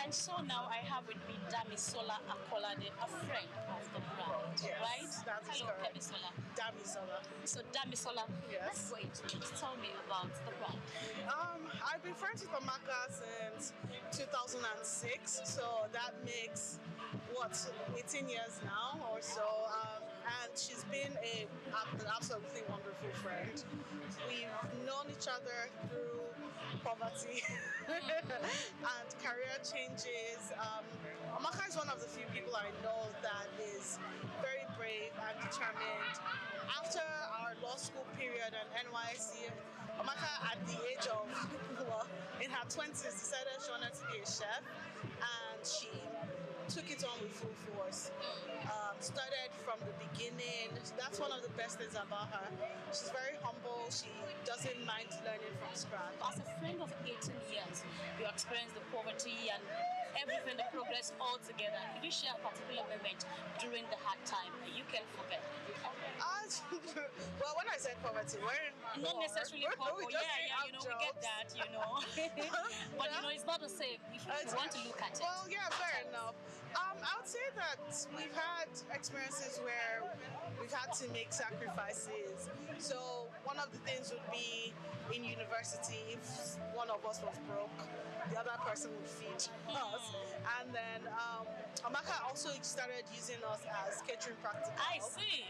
And so now I have with me Damisola Akolade, a friend of the bride, yes, right? That is Hello, correct. Damisola. Damisola. So Damisola, yes. Let's wait. Tell me about the bride. I've been friends with Amaka since 2006, so that makes 18 years now or so. And she's been an absolutely wonderful friend. We've known each other through poverty and career changes. Amaka is one of the few people I know that is very brave and determined. After our law school period at NYSC, Amaka, at the age of, in her 20s, decided she wanted to be a chef, and she took it on with full force. Started from the beginning. That's one of the best things about her. She's very humble. She doesn't mind learning from scratch. As a friend of 18 years, you experienced the poverty and everything, the progress all together. Could you share a particular moment during the hard time that you can forget? Well, when I said poverty, we're not necessarily poor. We get that, but it's not the same if you want to look at it. Well, yeah, fair enough. I would say that we've had experiences where we've had to make sacrifices. So one of the things would be in university, if one of us was broke, the other person would feed us. And then Amaka also started using us as catering practicals. I see.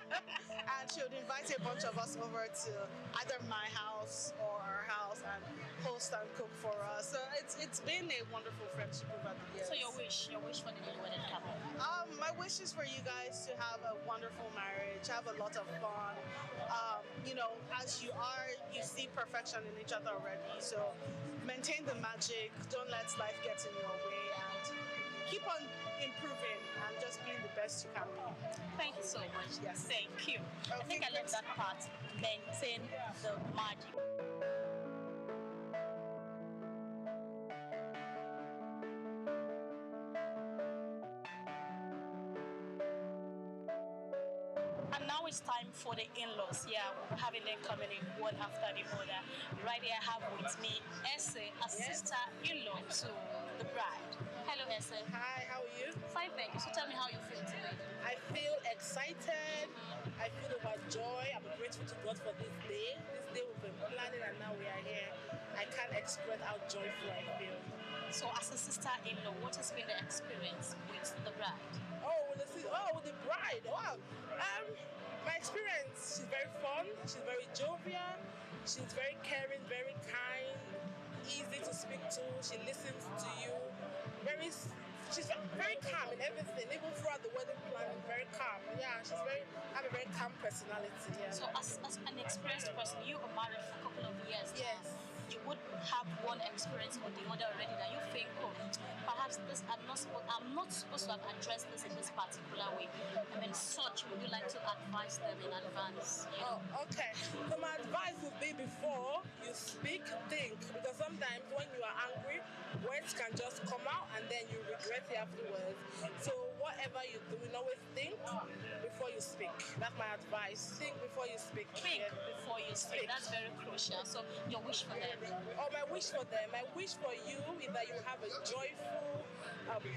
And she would invite a bunch of us over to either my house or her house and host and cook for us. So it's been a wonderful friendship over the years. So your wish for the newlywed couple? My wish is for you guys to have a wonderful marriage, have a lot of fun. As you are, you see perfection in each other already. So maintain the magic. Don't let life get in your way, and keep on improving and just being the best you can be. Thank you so much. Yes. Thank you. Okay, I think I left that part. Maintain the magic. And now it's time for the in-laws. Yeah, we're having them coming in one after the other. Right here I have with me Ese, a sister-in-law to the bride. Hello, Ese. Hi, how are you? Fine, thank you. So tell me how you feel today. I feel excited. I feel overjoyed. I'm grateful to God for this day. This day we've been planning and now we are here. I can't express how joyful I feel. So as a sister-in-law, what has been the experience with the bride? With the bride. Wow. My experience, she's very fun, she's very jovial, she's very caring, very kind, easy to speak to, she listens to you, she's very calm in everything, even throughout the wedding planning, very calm. Yeah, have a very calm personality. Yeah. So as an experienced person, you were married for a couple of years. Yes. You would have one experience or the other already that you think, perhaps this I'm not supposed to have addressed this in this particular way. Such would you like to advise them in advance? Okay. So my advice would be before you speak, think, because sometimes when you are angry, words can just come out and then you regret it afterwards. So whatever you do, always think before you speak. That's my advice. Think before you speak. Think before you speak. That's very crucial. So your wish for them? My wish for them. My wish for you is that you have a joyful,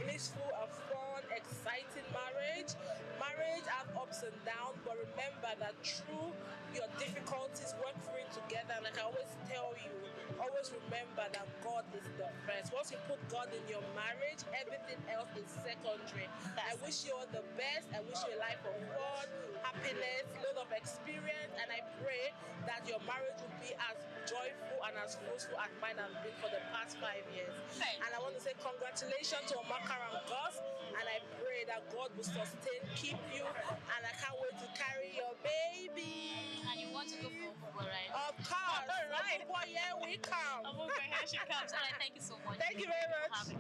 blissful, fun, exciting marriage. Marriage has ups and downs, but remember that through your difficulties, work through it together. Like I always tell you, always remember that God is the first. Once you put God in your marriage, everything else is secondary. I wish you all the best. I wish you a life of fun, happiness, load of experience, and I pray that your marriage will be as joyful and as fruitful as mine line has been for the past 5 years. And I want to say congratulations to Omaka and Gus, and I pray that God will sustain, keep you, and I can't wait to carry your baby. And you want to go for Uber, right? Of course. All right. Uber, here we come. Uber, here she comes. All right, thank you so much. Thank you very much.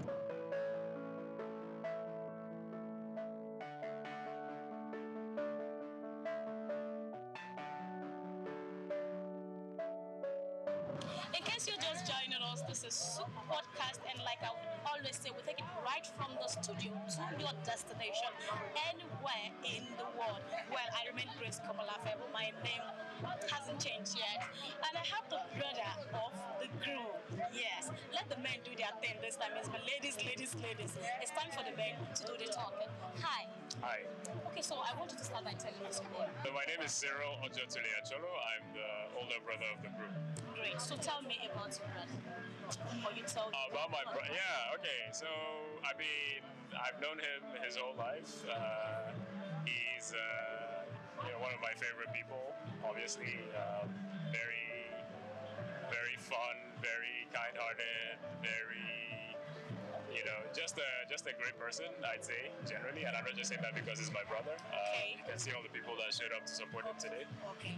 In case you're just joining us, this is Souq Podcast, and like I would always say, we take it right from the studio to your destination, anywhere in the world. Well, I remain Grace Komolafe, but my name hasn't changed yet. And I have the brother of the groom. Yes, let the men do their thing this time. It's my ladies. It's time for the men to do the talking. Hi. Hi. Okay, so I want you to start by telling us your name. So my name is Cyril Ojotuliacholo. I'm the older brother of the group. Great. So tell me about your brother. Or you tell me. About my brother. Yeah, okay. So, I mean, I've known him his whole life. He's one of my favorite people, obviously. Very fun, very kind-hearted, very, just a great person, I'd say, generally. And I'm not just saying that because he's my brother. Okay. You can see all the people that showed up to support him today. Okay.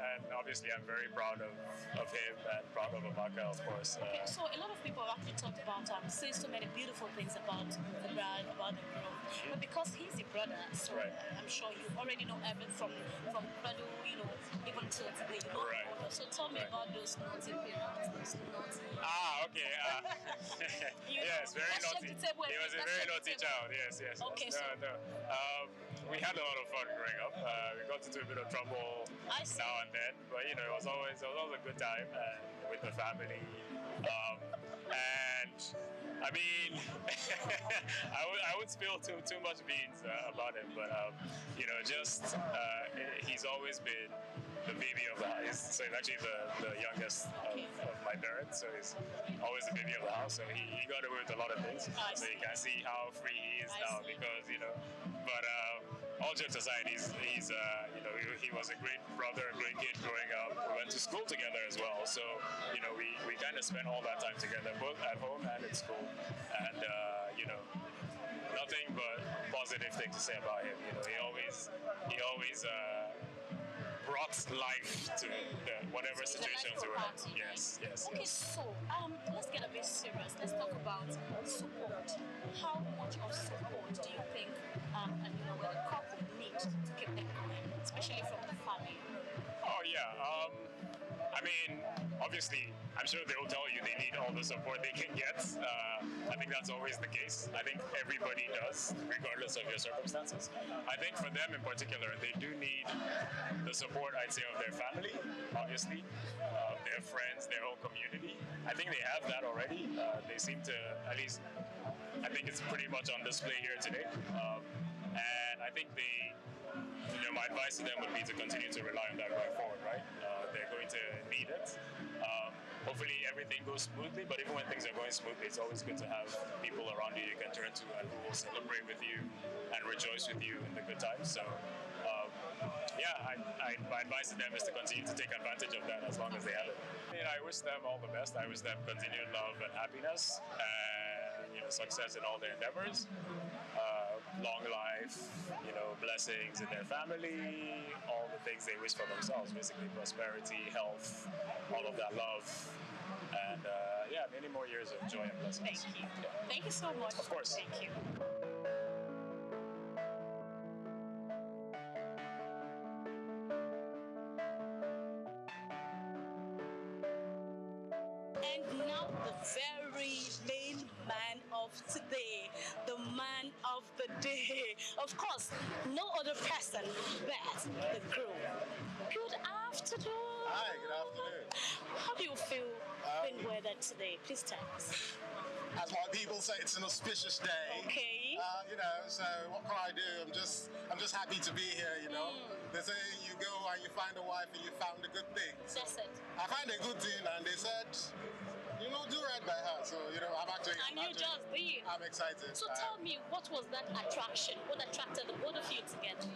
And obviously I'm very proud of him and proud of Omaka, of course. Okay, so a lot of people have actually talked about, say so many beautiful things about the bride, about the groom. But because he's your brother, so right. I'm sure you already know everything from Prado, even till today. You know right. So tell me about those naughty periods, those naughty. Okay. Yes, very naughty. He was a very naughty child. Yes. Okay, No. We had a lot of fun growing up. We got into a bit of trouble now and then, but it was always a good time with the family. And I mean, I would spill too much beans about him, but he's always been the baby of the house. So he's actually the youngest of my parents, so he's always the baby of the house. So he got away with a lot of things. So you can see how free he is now because, but all jokes aside, he was a great brother, a great kid growing up. We went to school together as well. So, we kind of spent all that time together, both at home and at school. And, nothing but positive things to say about him. He always brought life to whatever situations we were in. Yes. Okay, so let's get a bit serious. Let's talk about support. How much of support do you think where the couple need to keep them going, especially from the family? Oh yeah. I mean, obviously, I'm sure they will tell you they need all the support they can get. I think that's always the case. I think everybody does, regardless of your circumstances. I think for them in particular, they do need the support, I'd say, of their family, obviously, their friends, their whole community. I think they have that already. They seem to, at least, I think it's pretty much on display here today. And I think my advice to them would be to continue to rely on that going forward, right? They're going to need it. Hopefully everything goes smoothly, but even when things are going smoothly, it's always good to have people around you can turn to and who will celebrate with you and rejoice with you in the good times. So, my advice to them is to continue to take advantage of that as long as they have it. I wish them all the best. I wish them continued love and happiness and success in all their endeavors. Long life, blessings in their family, all the things they wish for themselves, basically prosperity, health, all of that love, and many more years of joy and blessings. Thank you. Yeah. Thank you so much. Of course. Thank you. And now the very main man of today, the man of the day. Of course, no other person but the groom. Good afternoon. Hi, good afternoon. How do you feel being weathered today? Please tell us. As my people say, it's an auspicious day. Okay. So what can I do? I'm just happy to be here, They say you go and you find a wife and you found a good thing. So that's it. I find a good thing and they said, do right by her. So, I'm actually... And you just did. I'm excited. So tell me, what was that attraction? What attracted the both of you together?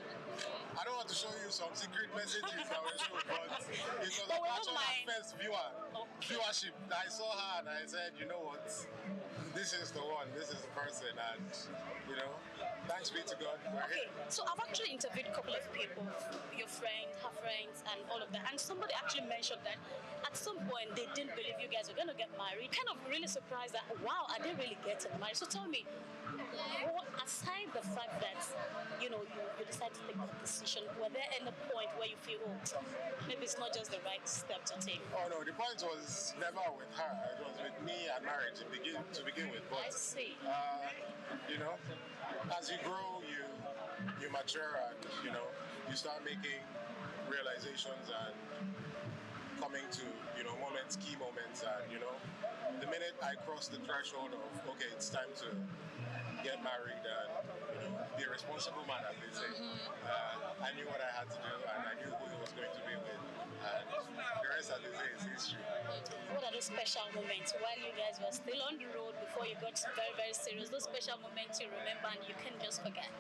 I don't want to show you some secret messages that we show, but it was a passion at first viewer. viewership. I saw her and I said, you know what, this is the one, this is the person, and you know, thanks be to God. Okay, so I've actually interviewed a couple of people, your friend, her friends, and all of that, and somebody actually mentioned that at some point they didn't believe you guys were going to get married. Kind of really surprised that, wow, are they really getting married? So tell me, what, aside the fact that, you know, you decided to take that decision, were there any point where you feel, oh, maybe it's not just the right step to take? Oh no, the point was never with her. It was with me and marriage to begin with. But, I see. You know, as you grow, you mature, and you know, you start making realizations and coming to, you know, key moments, and you know, the minute I crossed the threshold of, okay, it's time to get married and, you know, be a responsible man, as they say. I knew what I had to do, and I knew who I was going to be with, and the rest, as they say, is history. What are those special moments while you guys were still on the road before you got very, very serious? Those special moments you remember and you can't just forget?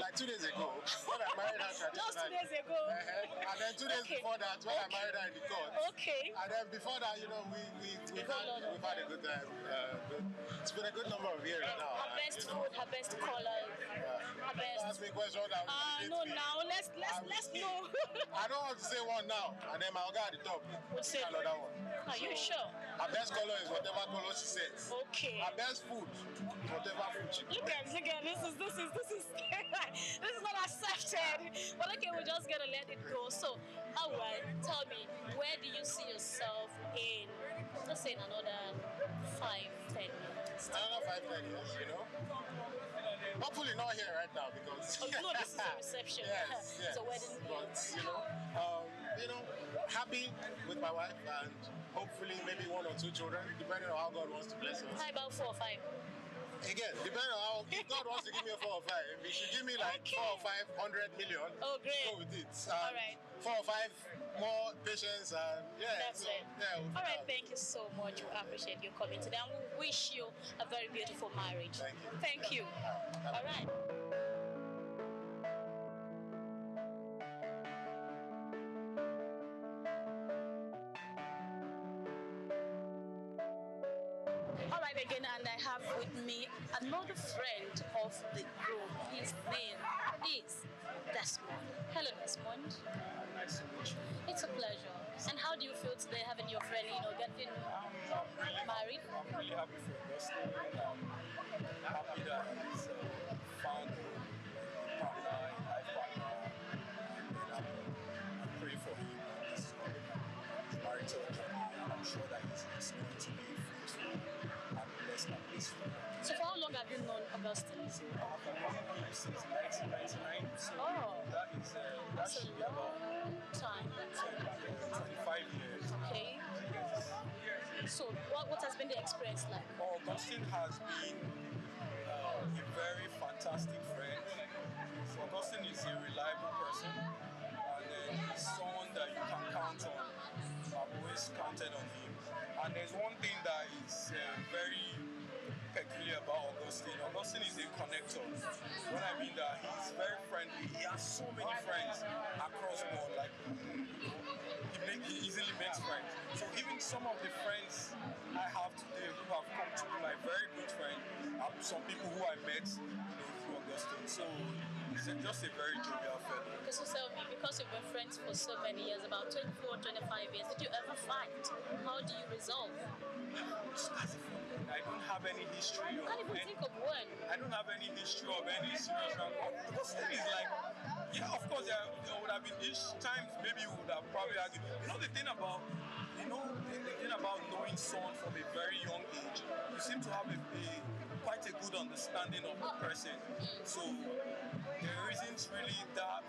Like 2 days ago, when I married her traditionally. Just 2 days ago. And then 2 days before that, when I married her in the court. Okay. And then before that, you know, we've had a good time. It's been a good number of years now. Her best food, her best color, her best. Ask me a question now. No, now let's know. I don't want to say one now, and then my guy at the top will say another one. Are you sure? Her best color is whatever color she says. Okay. Her best food, whatever food she Look at this is this is not accepted. But okay, we're just gonna let it go. So, alright, tell me, where do you see yourself in, let's say, in another 5-10 years? Another 5-10 years, you know? Hopefully not here right now because. Oh, no, this is a reception. Yes. It's a wedding. But you know, happy with my wife and hopefully maybe 1 or 2 children, depending on how God wants to bless us. How about 4 or 5? Again, depending on how, if God wants to give me a 4 or 5, if He should give me like 4 or 500 million, oh great, go with it. All right. 4 or 5 more patients and That's it. Yeah, all right, thank you so much. We appreciate you coming today and we wish you a very beautiful marriage. Thank you. All right. Again, and I have with me another friend of the group. His name is Desmond. Hello, Desmond. Nice to meet you. It's a pleasure. And how do you feel today having your friend, you know, getting married? I'm really happy for Dustin. I'm happy that he's found a partner, a life partner, and I'm praying for him on this marital journey. And I'm sure that he's going to be fruitful and blessed and peaceful. So for how long have you known Augustine? So I've been knowing him since 1999. So that's a long time. 25 years. Okay. So what has been the experience like? Augustine has been a very fantastic friend. So Augustine is a reliable person, and he's someone that you can count on. I've always counted on him. And there's one thing that is very peculiar about Augustine. Augustine is a connector. What I mean that he's very friendly. He has so many friends across the board. Like he easily makes friends. So even some of the friends I have today who have come to be my very good friend are some people who I met through Augustine. So he's just a very jovial fellow. So tell me, because you've been friends for so many years, about 24, 25 years, did you ever fight? How do you resolve? I don't have any history. You can't even think of one. I don't have any history of any serious rancor. Augustine is like, yeah, of course, there would have been times maybe you would have probably argued. You know the thing about knowing someone from a very young age, you seem to have quite a good understanding of the person. So there isn't really that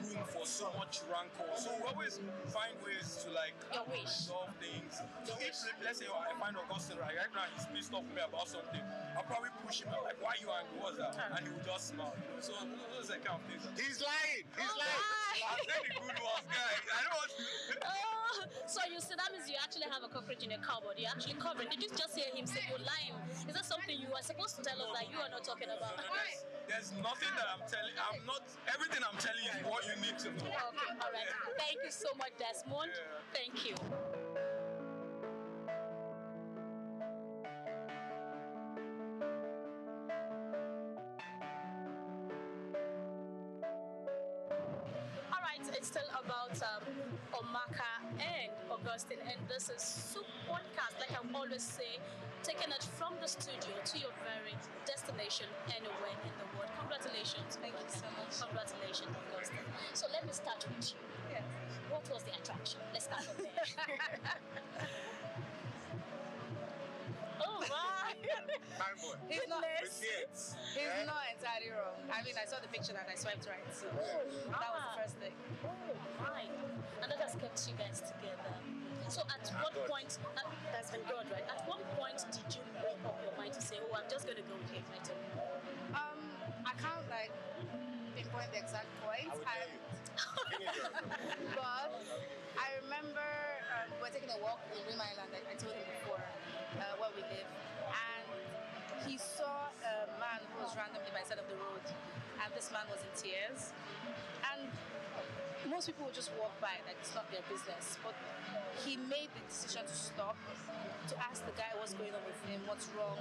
room for so much rancor. So we always find ways to like resolve things. So if let's say I find Augustine right now, he's pissed off with me about something. I'll probably push him. I'm like, why you angry? What's that? And he will just smile. You know? So those are the kind of things. He's lying. He's lying. I said the good ones, guys. I don't want to. So you see, that means you actually have a cockroach in your cupboard. You're actually covering. Did you just hear him say you're lying? Is that something you are supposed to tell us that you are not talking about? There's nothing that I'm telling. I'm not. Everything I'm telling you is what you need to know. Okay, all right. Thank you so much, Desmond. Thank you. All right, it's still about Omaka and Augustine, and this is Souq Podcast. Like I always say, taking it from the studio to your very destination anywhere in the world. Congratulations. Thank you so much. Congratulations, Augustine. So let me start with you. Yes. What was the attraction? Let's start from there. Oh, my. Fine boy. He's not He's not entirely wrong. I mean, I saw the picture and I swiped right, so that was the first thing. Oh, my. And that has kept you guys together. So at what point, that's been good, right? At what point did you make up your mind to say, oh, I'm just going to go with him? I can't like pinpoint the exact point. But I remember we were taking a walk in Rim Island, I told him before, where we live. And he saw a man who was randomly by the side of the road. And this man was in tears. And most people would just walk by, like it's not their business. But he made the decision to stop, to ask the guy what's going on with him, what's wrong,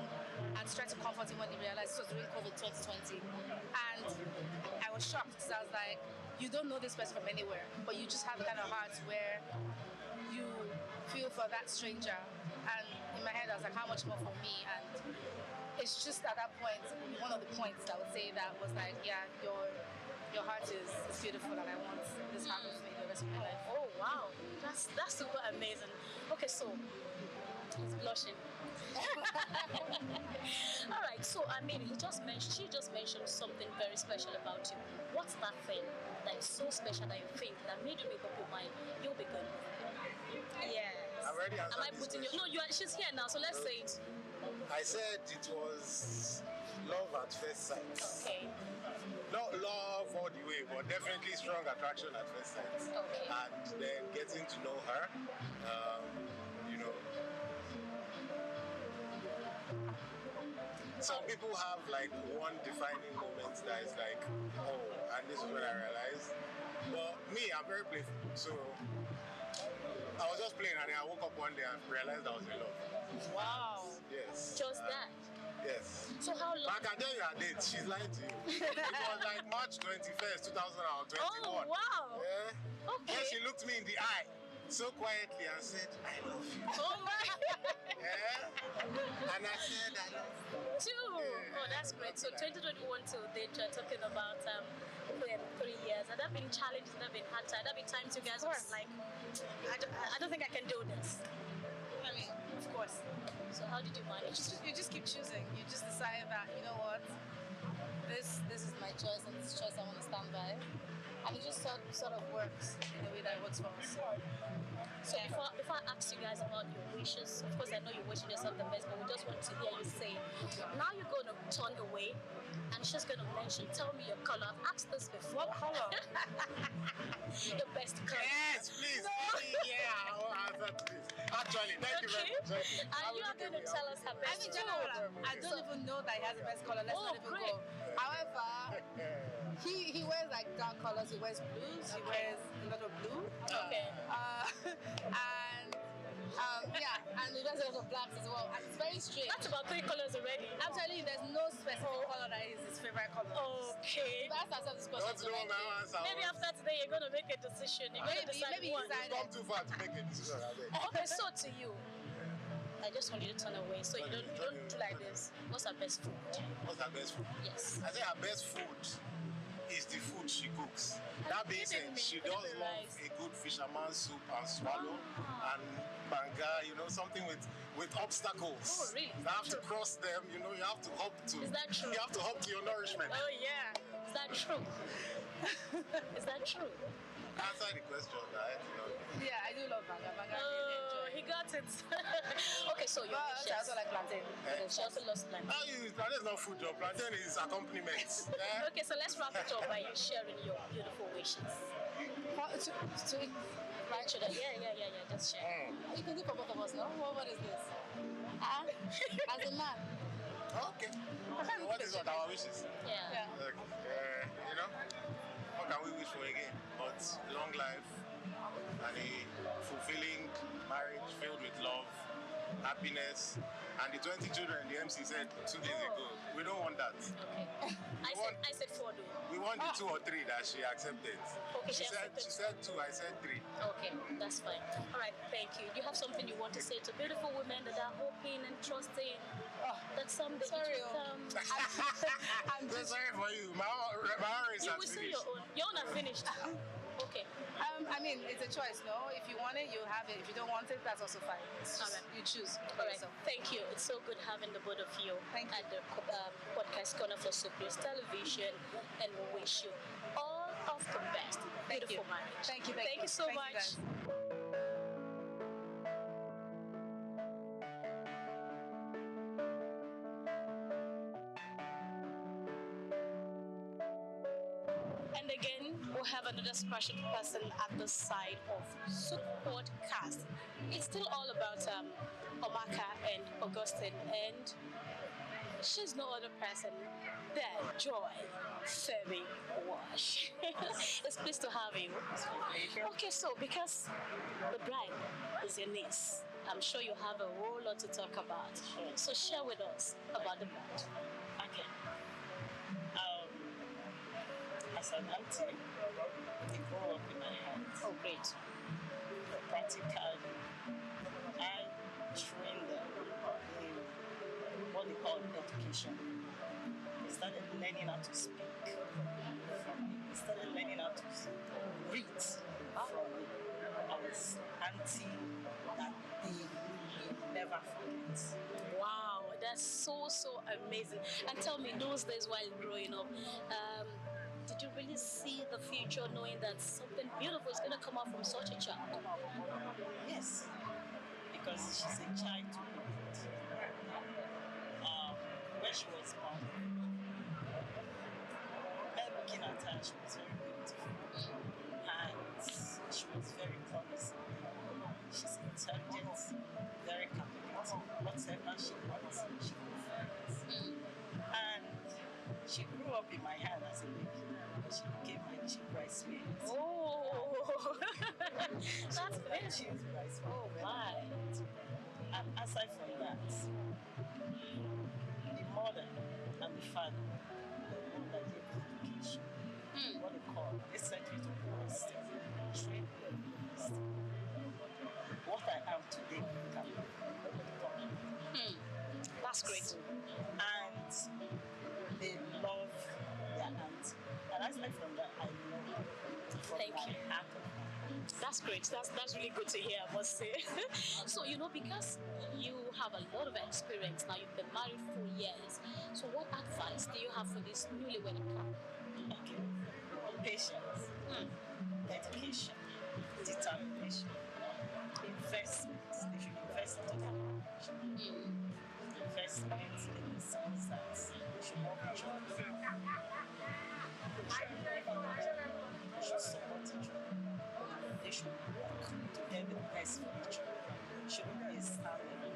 and to try to comfort him when he realized this was during COVID 2020. And I was shocked because I was like, you don't know this person from anywhere, but you just have the kind of heart where you feel for that stranger. And in my head, I was like, how much more for me? And it's just at that point, one of the points I would say that was like, yeah, your heart is beautiful, and I want this happen for me the rest of my life. Oh wow, that's super amazing. Okay, so he's blushing. All right, so I mean, she just mentioned something very special about you. What's that thing that is so special that you think that made you make up your mind you'll be good with him? Yes. I've already answered. Am I putting you? No, she's here now, so let's say it. I said it was love at first sight. Okay. Not love all the way, but definitely strong attraction at first sight. Okay. And then getting to know her, you know. Some people have like one defining moment that is like, oh, and this is when I realized. But me, I'm very playful, so I was just playing, and then I woke up one day and realized I was in love. Wow. Yes. Just that. Yes. So how long? I can tell you her date. She's lying to you. It was like March 21st, 2021. Oh, wow. Yeah. Okay. Then she looked me in the eye so quietly and said, I love you. Oh, my. Yeah. And I said, I love you. Too. Yeah. Oh, that's great. So 2021 till date, you're talking about 3 years. Have there been challenges? Have there been hard times? Have there been times you guys were like, I don't think I can do this? I mean, of course. So how did you manage? You just keep choosing. You just decide that, you know what, this is my choice, and this choice I want to stand by. And it just sort of works in a way that works for us. So before I ask you guys about your wishes, of course I know you're wishing yourself the best, but we just want to hear you say, now you're going to turn away, and she's going to mention, tell me your color. I've asked this before. What color? Your best color. Yes, please. No. Yeah, I'll answer to this. Actually, thank you very much. And you are going to tell us her best color. I don't even know that he has the best color. Let's not even go. However, he wears like dark colors. He wears blues. He wears a lot of blue. Okay. And he wears a lot of blacks as well. And it's very strange. That's about 3 colors already. I'm telling you, there's no specific color that is his favorite color. Okay. That's ourselves this question. Maybe after today you're going to make a decision. You're going to decide one. Come too far to make a decision. Okay, so to you, I just want you to turn away so you don't do like this. What's her best food? What's her best food? Yes. I think her best food is the food she cooks. That being said, she does love a good fisherman's soup and swallow and banga, you know, something with obstacles. Oh, really? You have to cross them, you know, you have to hop to. Is that true? You have to hop to your nourishment. Oh, yeah. Is that true? Is that true? Answer the question, right? You know. Yeah, I do love banga. Banga really enjoy. He we got it. Okay, so your wishes. I also like plantain. She also loves plantain. Plantain is not food, though. Plantain is accompaniment. Okay, so let's wrap it up by you sharing your beautiful wishes. Right, should I? Yeah. Just share. You can do for both of us, no? What is this? As a man. Okay. What is what our wishes? Yeah. Look, what can we wish for again? But long life and a fulfilling marriage filled with love, happiness, and the 20 children the MC said 2 days ago. We don't want that. Okay. I said 4 though. We want the 2 or 3 that she accepted. Okay, she said 2, I said 3. Okay, that's fine. All right, thank you. Do you have something you want to say to beautiful women that are hoping and trusting that someday it will come? I'm just sorry for you. My own is You will say your own. Your own are finished. Okay. I mean, it's a choice, no? If you want it, you have it. If you don't want it, that's also fine. It's just, you choose. All right. Thank you. It's so good having the both of you at the podcast corner for Souq News Television, and we wish you all of the best. Beautiful marriage. Thank you. Thank you so much. And again, we'll have another special person at the side of Souq Podcast. It's still all about Omaka and Augustine, and she's no other person than Joy Femi Wash. It's pleased to have you. Okay, so because the bride is your niece, I'm sure you have a whole lot to talk about. So share with us about the bride. Okay. As an auntie, they grew up in my hands. Oh, great. Practically, I trained them in what they call education. They started learning how to speak from me. They started learning how to read from me. I was auntie that they will never forget. Wow, that's so amazing. And tell me, those days while growing up, did you really see the future knowing that something beautiful is going to come out from such a child? Yes, because she's a child to be with. When she was born, looking at her, she was very beautiful. And she was very promising. She's intelligent, very capable. Whatever she wants, she will find it. And she grew up in my hand as a baby. She became my chief bridesmaid. Oh, that's great. Chief bridesmaid. Oh, my. And aside from that, the mother and the father, the one that gave education, what they call, they sent me to university, trained me at university. What I am today, that's great. And they love their aunt. And aside from that, I know from Thank my you. heart. That's great. That's really good to hear, I must say. So, because you have a lot of experience now, you've been married for years. So, what advice do you have for this newlywed couple? Okay. Patience, dedication, determination, investment. They should invest into their marriage. Investment in the sense that they should not be joking. They should support each other. They should work to get the best for each other. They shouldn't be standing.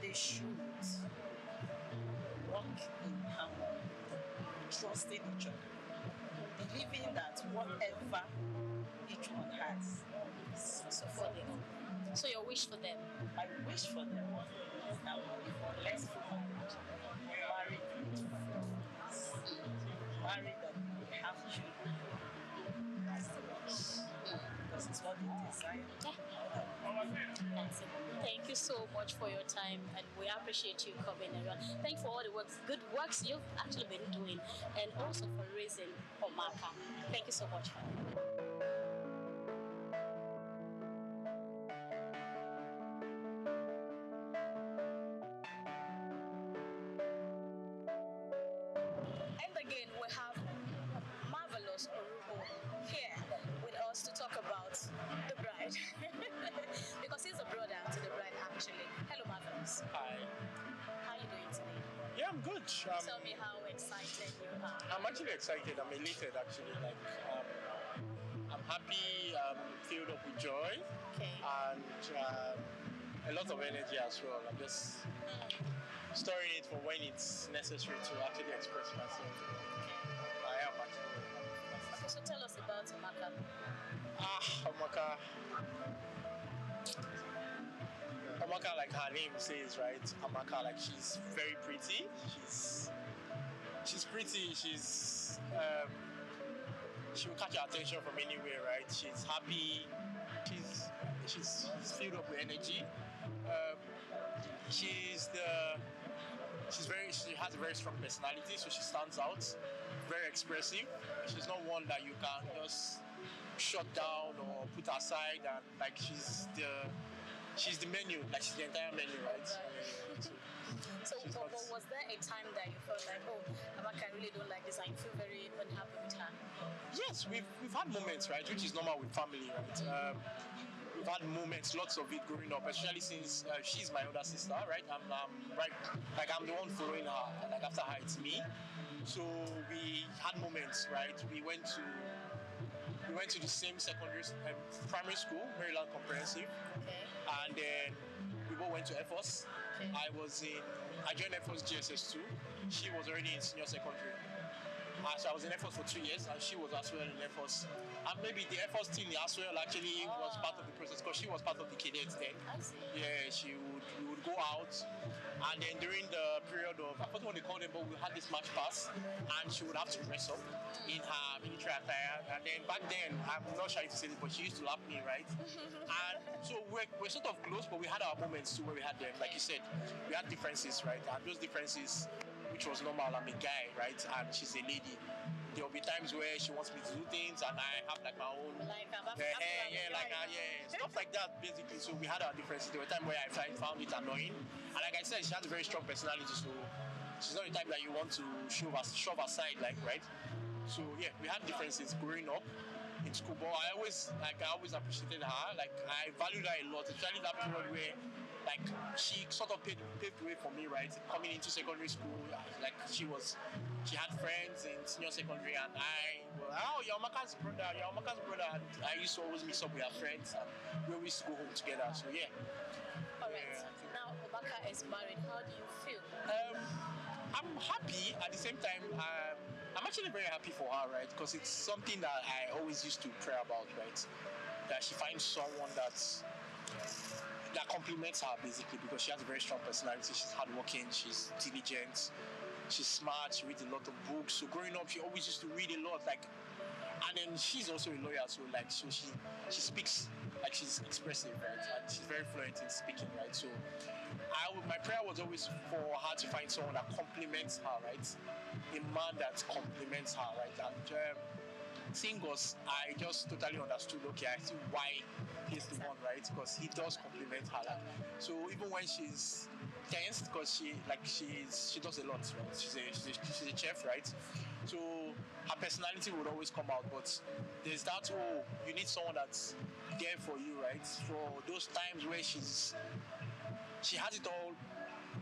They should work in harmony, trusting each other, believing that whatever each one has is also for them. So your wish for them? My wish for them is that we will blessful marriage, married with friends, married that we have children. That's the wish. Because it's what they desire. That's it. Thank you so much for your time, and we appreciate you coming around. Thank you for all the good works you've actually been doing, and also for raising Omaka. Thank you so much. And again, we have marvelous Orubo here with us to talk about the bride. bride. Because he's a brother to the bride, actually. Hello, Marvelous. Hi. How are you doing today? Yeah, I'm good. Tell me how excited you are. I'm actually excited. I'm elated, actually. Like, I'm happy, filled up with joy, and a lot of energy as well. I'm just storing it for when it's necessary to actually express myself. I am actually. Okay, so tell us about Amaka. Amaka, like her name says, right? Amaka, like she's very pretty. She's pretty. She will catch your attention from anywhere, right? She's happy. She's filled up with energy. She has a very strong personality, so she stands out. Very expressive. She's not one that you can just shut down or put aside, and like she's the menu, like she's the entire menu, right? So was there a time that you felt like, oh, Amaka, I really don't like this, and you feel very unhappy with her? Yes, we've had moments, right, which is normal with family, right? We've had moments, lots of it growing up, especially since she's my older sister, right? I'm the one following her, like after her it's me. So we had moments, right? We went to the same primary school, Maryland Comprehensive, and then we both went to FOS. I joined FOS GSS2. She was already in senior secondary. So I was in FOS for 2 years, and she was as well in FOS. And maybe the FOS team as well actually was part of the process, because she was part of the cadets then. Yeah, we would go out, and then during the period of, I forgot what they called it, but we had this match pass, and she would have to dress up in her military attire. And then back then, I'm not sure if you said it, but she used to lap me, right? And so we're sort of close, but we had our moments too where we had them, like you said, we had differences, right? And those differences, which was normal, I'm a guy, right? And she's a lady. There'll be times where she wants me to do things, and I have like my own stuff like that, basically. So we had our differences. There were times where I found it annoying, and like I said, she has a very strong personality, so she's not the type that you want to shove aside, like, right? So yeah, we had differences growing up in school, but I always appreciated her. Like, I valued her a lot, especially that period where, like, she sort of paved the way for me, right? Coming into secondary school, like, she had friends in senior secondary, and you're Amaka's brother, and I used to always mix up with her friends, and we always go home together, so yeah. Alright, now Amaka is married, how do you feel? I'm happy. At the same time, I'm actually very happy for her, right? Because it's something that I always used to pray about, right? That she finds someone that complements her, basically, because she has a very strong personality. She's hardworking, she's diligent, she's smart, she reads a lot of books. So growing up, she always used to read a lot, like, and then she's also a lawyer, so like, so she speaks, like, she's expressive, right? And she's very fluent in speaking, right? So my prayer was always for her to find someone that complements her, right? A man that complements her, right? And seeing us, I just totally understood, okay, I see why he's the one, right? Because he does compliment her. Like, so even when she's tensed, because she does a lot, right? She's a chef, right? So her personality would always come out, but there's that, you need someone that's there for you, right? For those times where she has it all.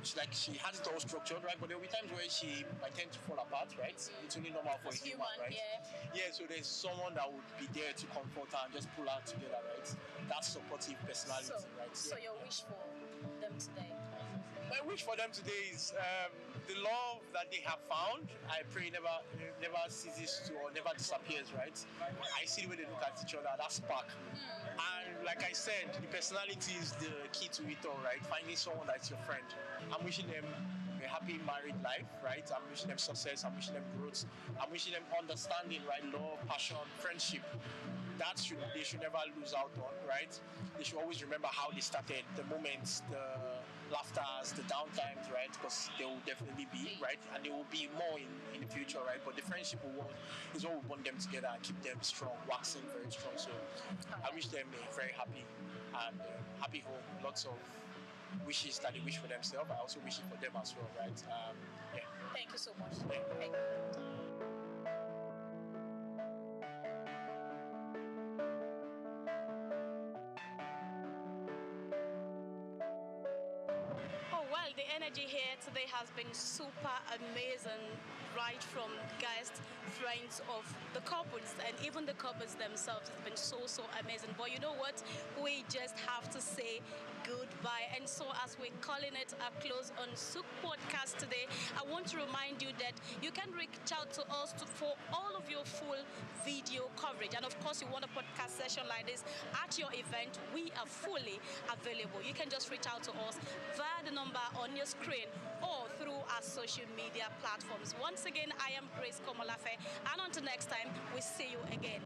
She has it all structured, right? But there will be times where she might tend to fall apart, right? It's only normal for a human, right? Yeah, so there's someone that would be there to comfort her and just pull her together, right? That supportive personality, right? So your wish for them today? My wish for them today is the love that they have found, I pray never ceases to, or never disappears, right? I see the way they look at each other, that spark. And like I said, the personality is the key to it all, right? Finding someone that's your friend. I'm wishing them a happy married life, right? I'm wishing them success, I'm wishing them growth, I'm wishing them understanding, right? Love, passion, friendship. They should never lose out on, right? They should always remember how they started, the moments, the laughters, the downtimes, right? Because they will definitely be, right? And there will be more in the future, right? But the friendship is what will bond them together and keep them strong, waxing very strong. So I wish them a very happy and happy home. Lots of wishes that they wish for themselves. I also wish it for them as well, right? Yeah. Thank you so much. Yeah. Thank you. energy here today has been super amazing, right from guests, friends of the couples, and even the couples themselves. It's been so amazing. But you know what? We just have to say goodbye. And so as we're calling it a close on Souq podcast today, I want to remind you that you can reach out to us for all of your full video coverage. And of course, you want a podcast session like this at your event, we are fully available. You can just reach out to us via the number on your screen or through our social media platforms. Once again, I am Grace Komolafe, and until next time, we see you again.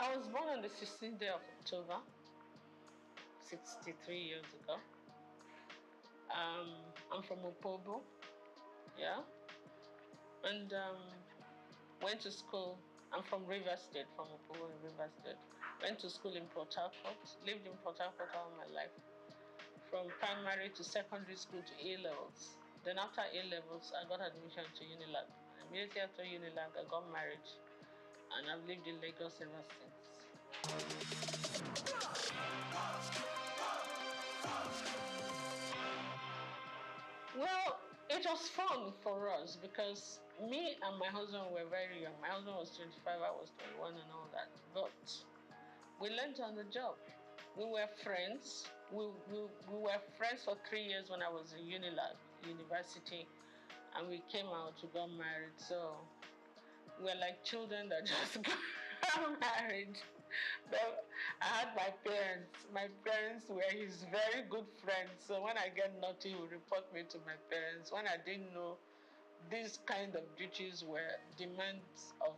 I was born on the 16th day of October, 63 years ago. I'm from Opobo, yeah, and went to school. I'm from Rivers State, from Opobo in Rivers State. Went to school in Port Harcourt, lived in Port Harcourt all my life, from primary to secondary school to A-levels. Then after A-levels, I got admission to Unilag. Immediately after Unilag, I got married, and I've lived in Lagos ever since. Well, it was fun for us because me and my husband were very young. My husband was 25, I was 21 and all that. But we learned on the job. We were friends. We were friends for 3 years when I was in Unilag, university, and we came out, we got married. So we're like children that just got married. But I had my parents. My parents were his very good friends. So when I get naughty, he would report me to my parents. When I didn't know these kind of duties were demands of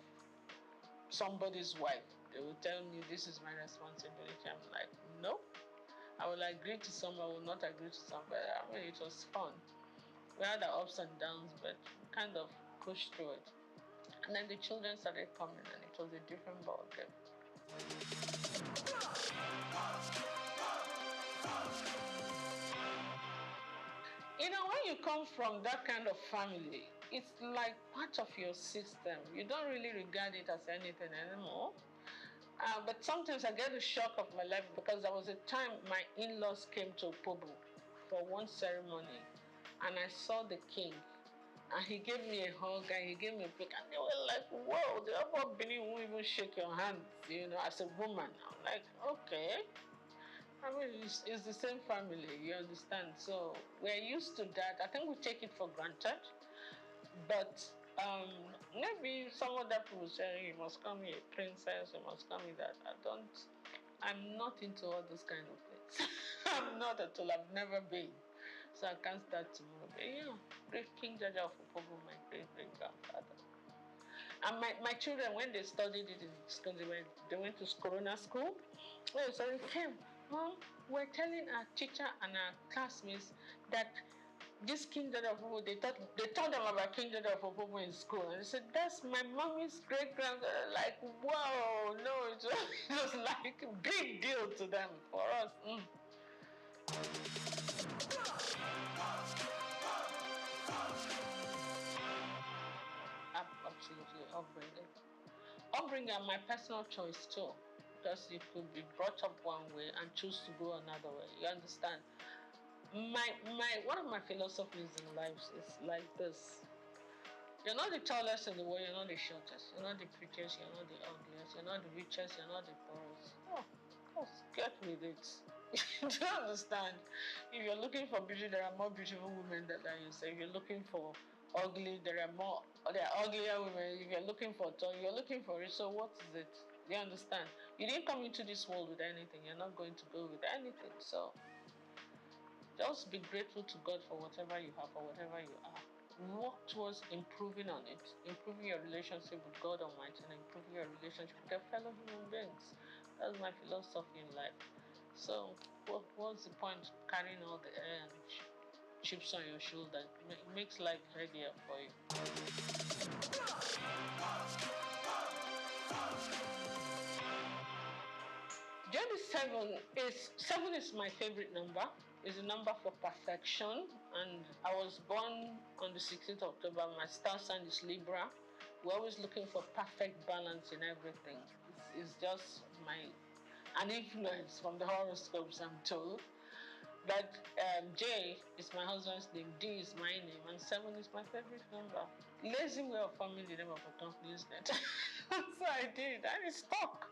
somebody's wife, they would tell me this is my responsibility. I'm like, no. I will agree to some, I will not agree to some. But I mean, it was fun. We had our ups and downs, but we kind of pushed through it. And then the children started coming, and it was a different ballgame. You know, when you come from that kind of family, it's like part of your system. You don't really regard it as anything anymore. But sometimes I get the shock of my life because there was a time my in-laws came to Pobu for one ceremony, and I saw the king. And he gave me a hug and he gave me a pick. And they were like, whoa, the upper Benin won't even shake your hand, you know, as a woman. I'm like, okay. I mean, it's the same family, you understand? So we're used to that. I think we take it for granted. But maybe some other people say, you must call me a princess, you must call me that. I'm not into all those kind of things. I'm not at all. I've never been. So I can't start tomorrow. But yeah, great King Jaja of Opobo, my great-great-grandfather. And my children, when they studied it in school, they went to Corona school. Oh, so they came. Mom, we're telling our teacher and our classmates that this King Jaja of Opobo, they told them about King Jaja of Opobo in school. And they said, that's my mommy's great-grandfather. Like, whoa, no, it was like a big deal to them. For us, Absolutely, upbringing and my personal choice too, because you could be brought up one way and choose to go another way. You understand? One of my philosophies in life is like this: you're not the tallest in the world, you're not the shortest, you're not the prettiest, you're not the ugliest, you're not the richest, you're not the poorest. Oh, of course, get with it. Do you understand? If you're looking for beauty, there are more beautiful women than you say. If you're looking for ugly, there are uglier women. If you're looking for tall, you're looking for it. So what is it? You understand? You didn't come into this world with anything. You're not going to go with anything. So just be grateful to God for whatever you have, for whatever you are. Work towards improving on it, improving your relationship with God Almighty, and improving your relationship with your fellow human beings. That's my philosophy in life. So, what's the point carrying all the chips on your shoulder? It makes life heavier for you. Seven is my favorite number. It's a number for perfection, and I was born on the 16th of October. My star sign is Libra. We're always looking for perfect balance in everything. It's just an influence from the horoscopes, I'm told. But J is my husband's name, D is my name, and 7 is my favorite number. Lazy way of forming the name of a company, isn't it? So I did, and it stuck.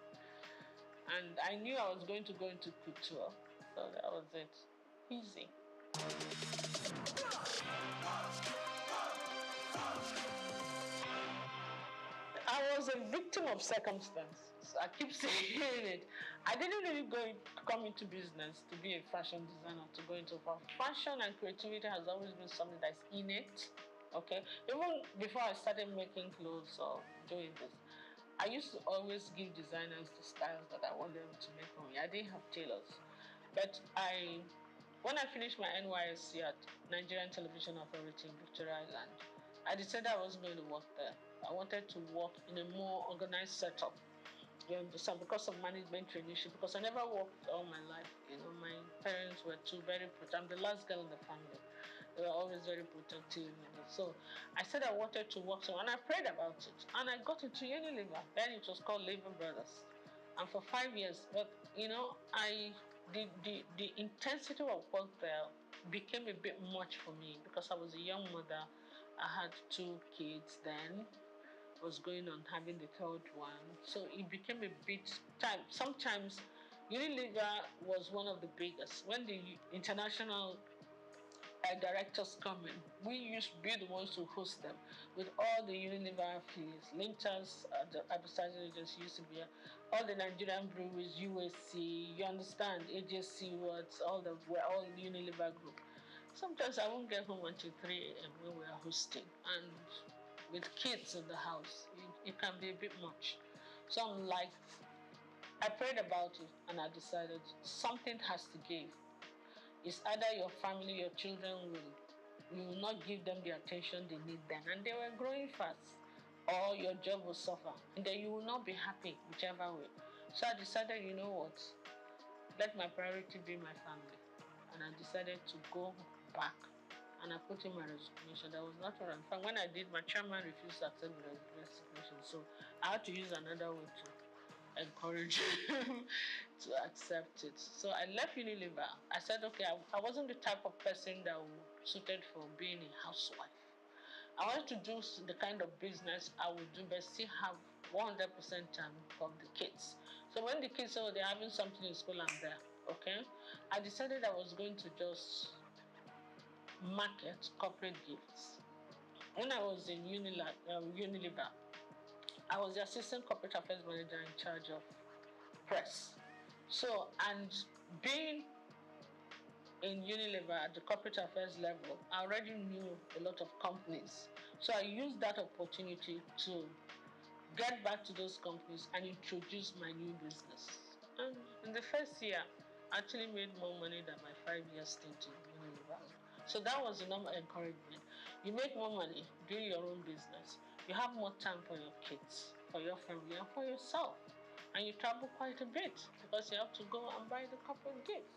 And I knew I was going to go into couture, so that was it. Easy. I was a victim of circumstance. I keep saying it. I didn't really come into business to be a fashion designer, to go into fashion, and creativity has always been something that's innate. Okay, even before I started making clothes or doing this, I used to always give designers the styles that I want them to make for me. I didn't have tailors, but when I finished my NYSC at Nigerian Television Authority in Victoria Island, I decided I wasn't going to work there. I wanted to work in a more organized setup. You understand? Because of management traineeship, because I never worked all my life. My parents were very protective. I'm the last girl in the family. They were always very protective. So I said I wanted to work somewhere, and I prayed about it. And I got into Unilever. Then it was called Lever Brothers. And for 5 years, but the intensity of work there became a bit much for me because I was a young mother. I had 2 kids then. Was going on having the 3rd one. So it became a bit time. Sometimes Unilever was one of the biggest. When the international directors come in, we used to be the ones to host them with all the Unilever affiliates. Linters, the advertising agency used to be here. All the Nigerian breweries, USC, you understand, AJC words, we're all Unilever group. Sometimes I won't get home until 3 a.m. when we are hosting. And with kids in the house, it can be a bit much. So I prayed about it and I decided something has to give. It's either your family, your children you will not give them the attention they need then, and they were growing fast, or your job will suffer, and then you will not be happy, whichever way. So I decided, you know what, let my priority be my family, and I decided to go back. And I put in my resignation. That was not what I'm fine. When I did, my chairman refused to accept the resignation. So I had to use another way to encourage him to accept it. So I left Unilever. I said, okay, I wasn't the type of person that was suited for being a housewife. I wanted to do the kind of business I would do, but still have 100% time for the kids. So when the kids said they're having something in school, I'm there. Okay? I decided I was going to just market corporate gifts. When I was in Unilever, I was the assistant corporate affairs manager in charge of press. So, and being in Unilever at the corporate affairs level, I already knew a lot of companies. So I used that opportunity to get back to those companies and introduce my new business. And in the first year, I actually made more money than my 5-year stint in Unilever. So that was the normal encouragement. You make more money, do your own business. You have more time for your kids, for your family, and for yourself. And you travel quite a bit because you have to go and buy the corporate gifts.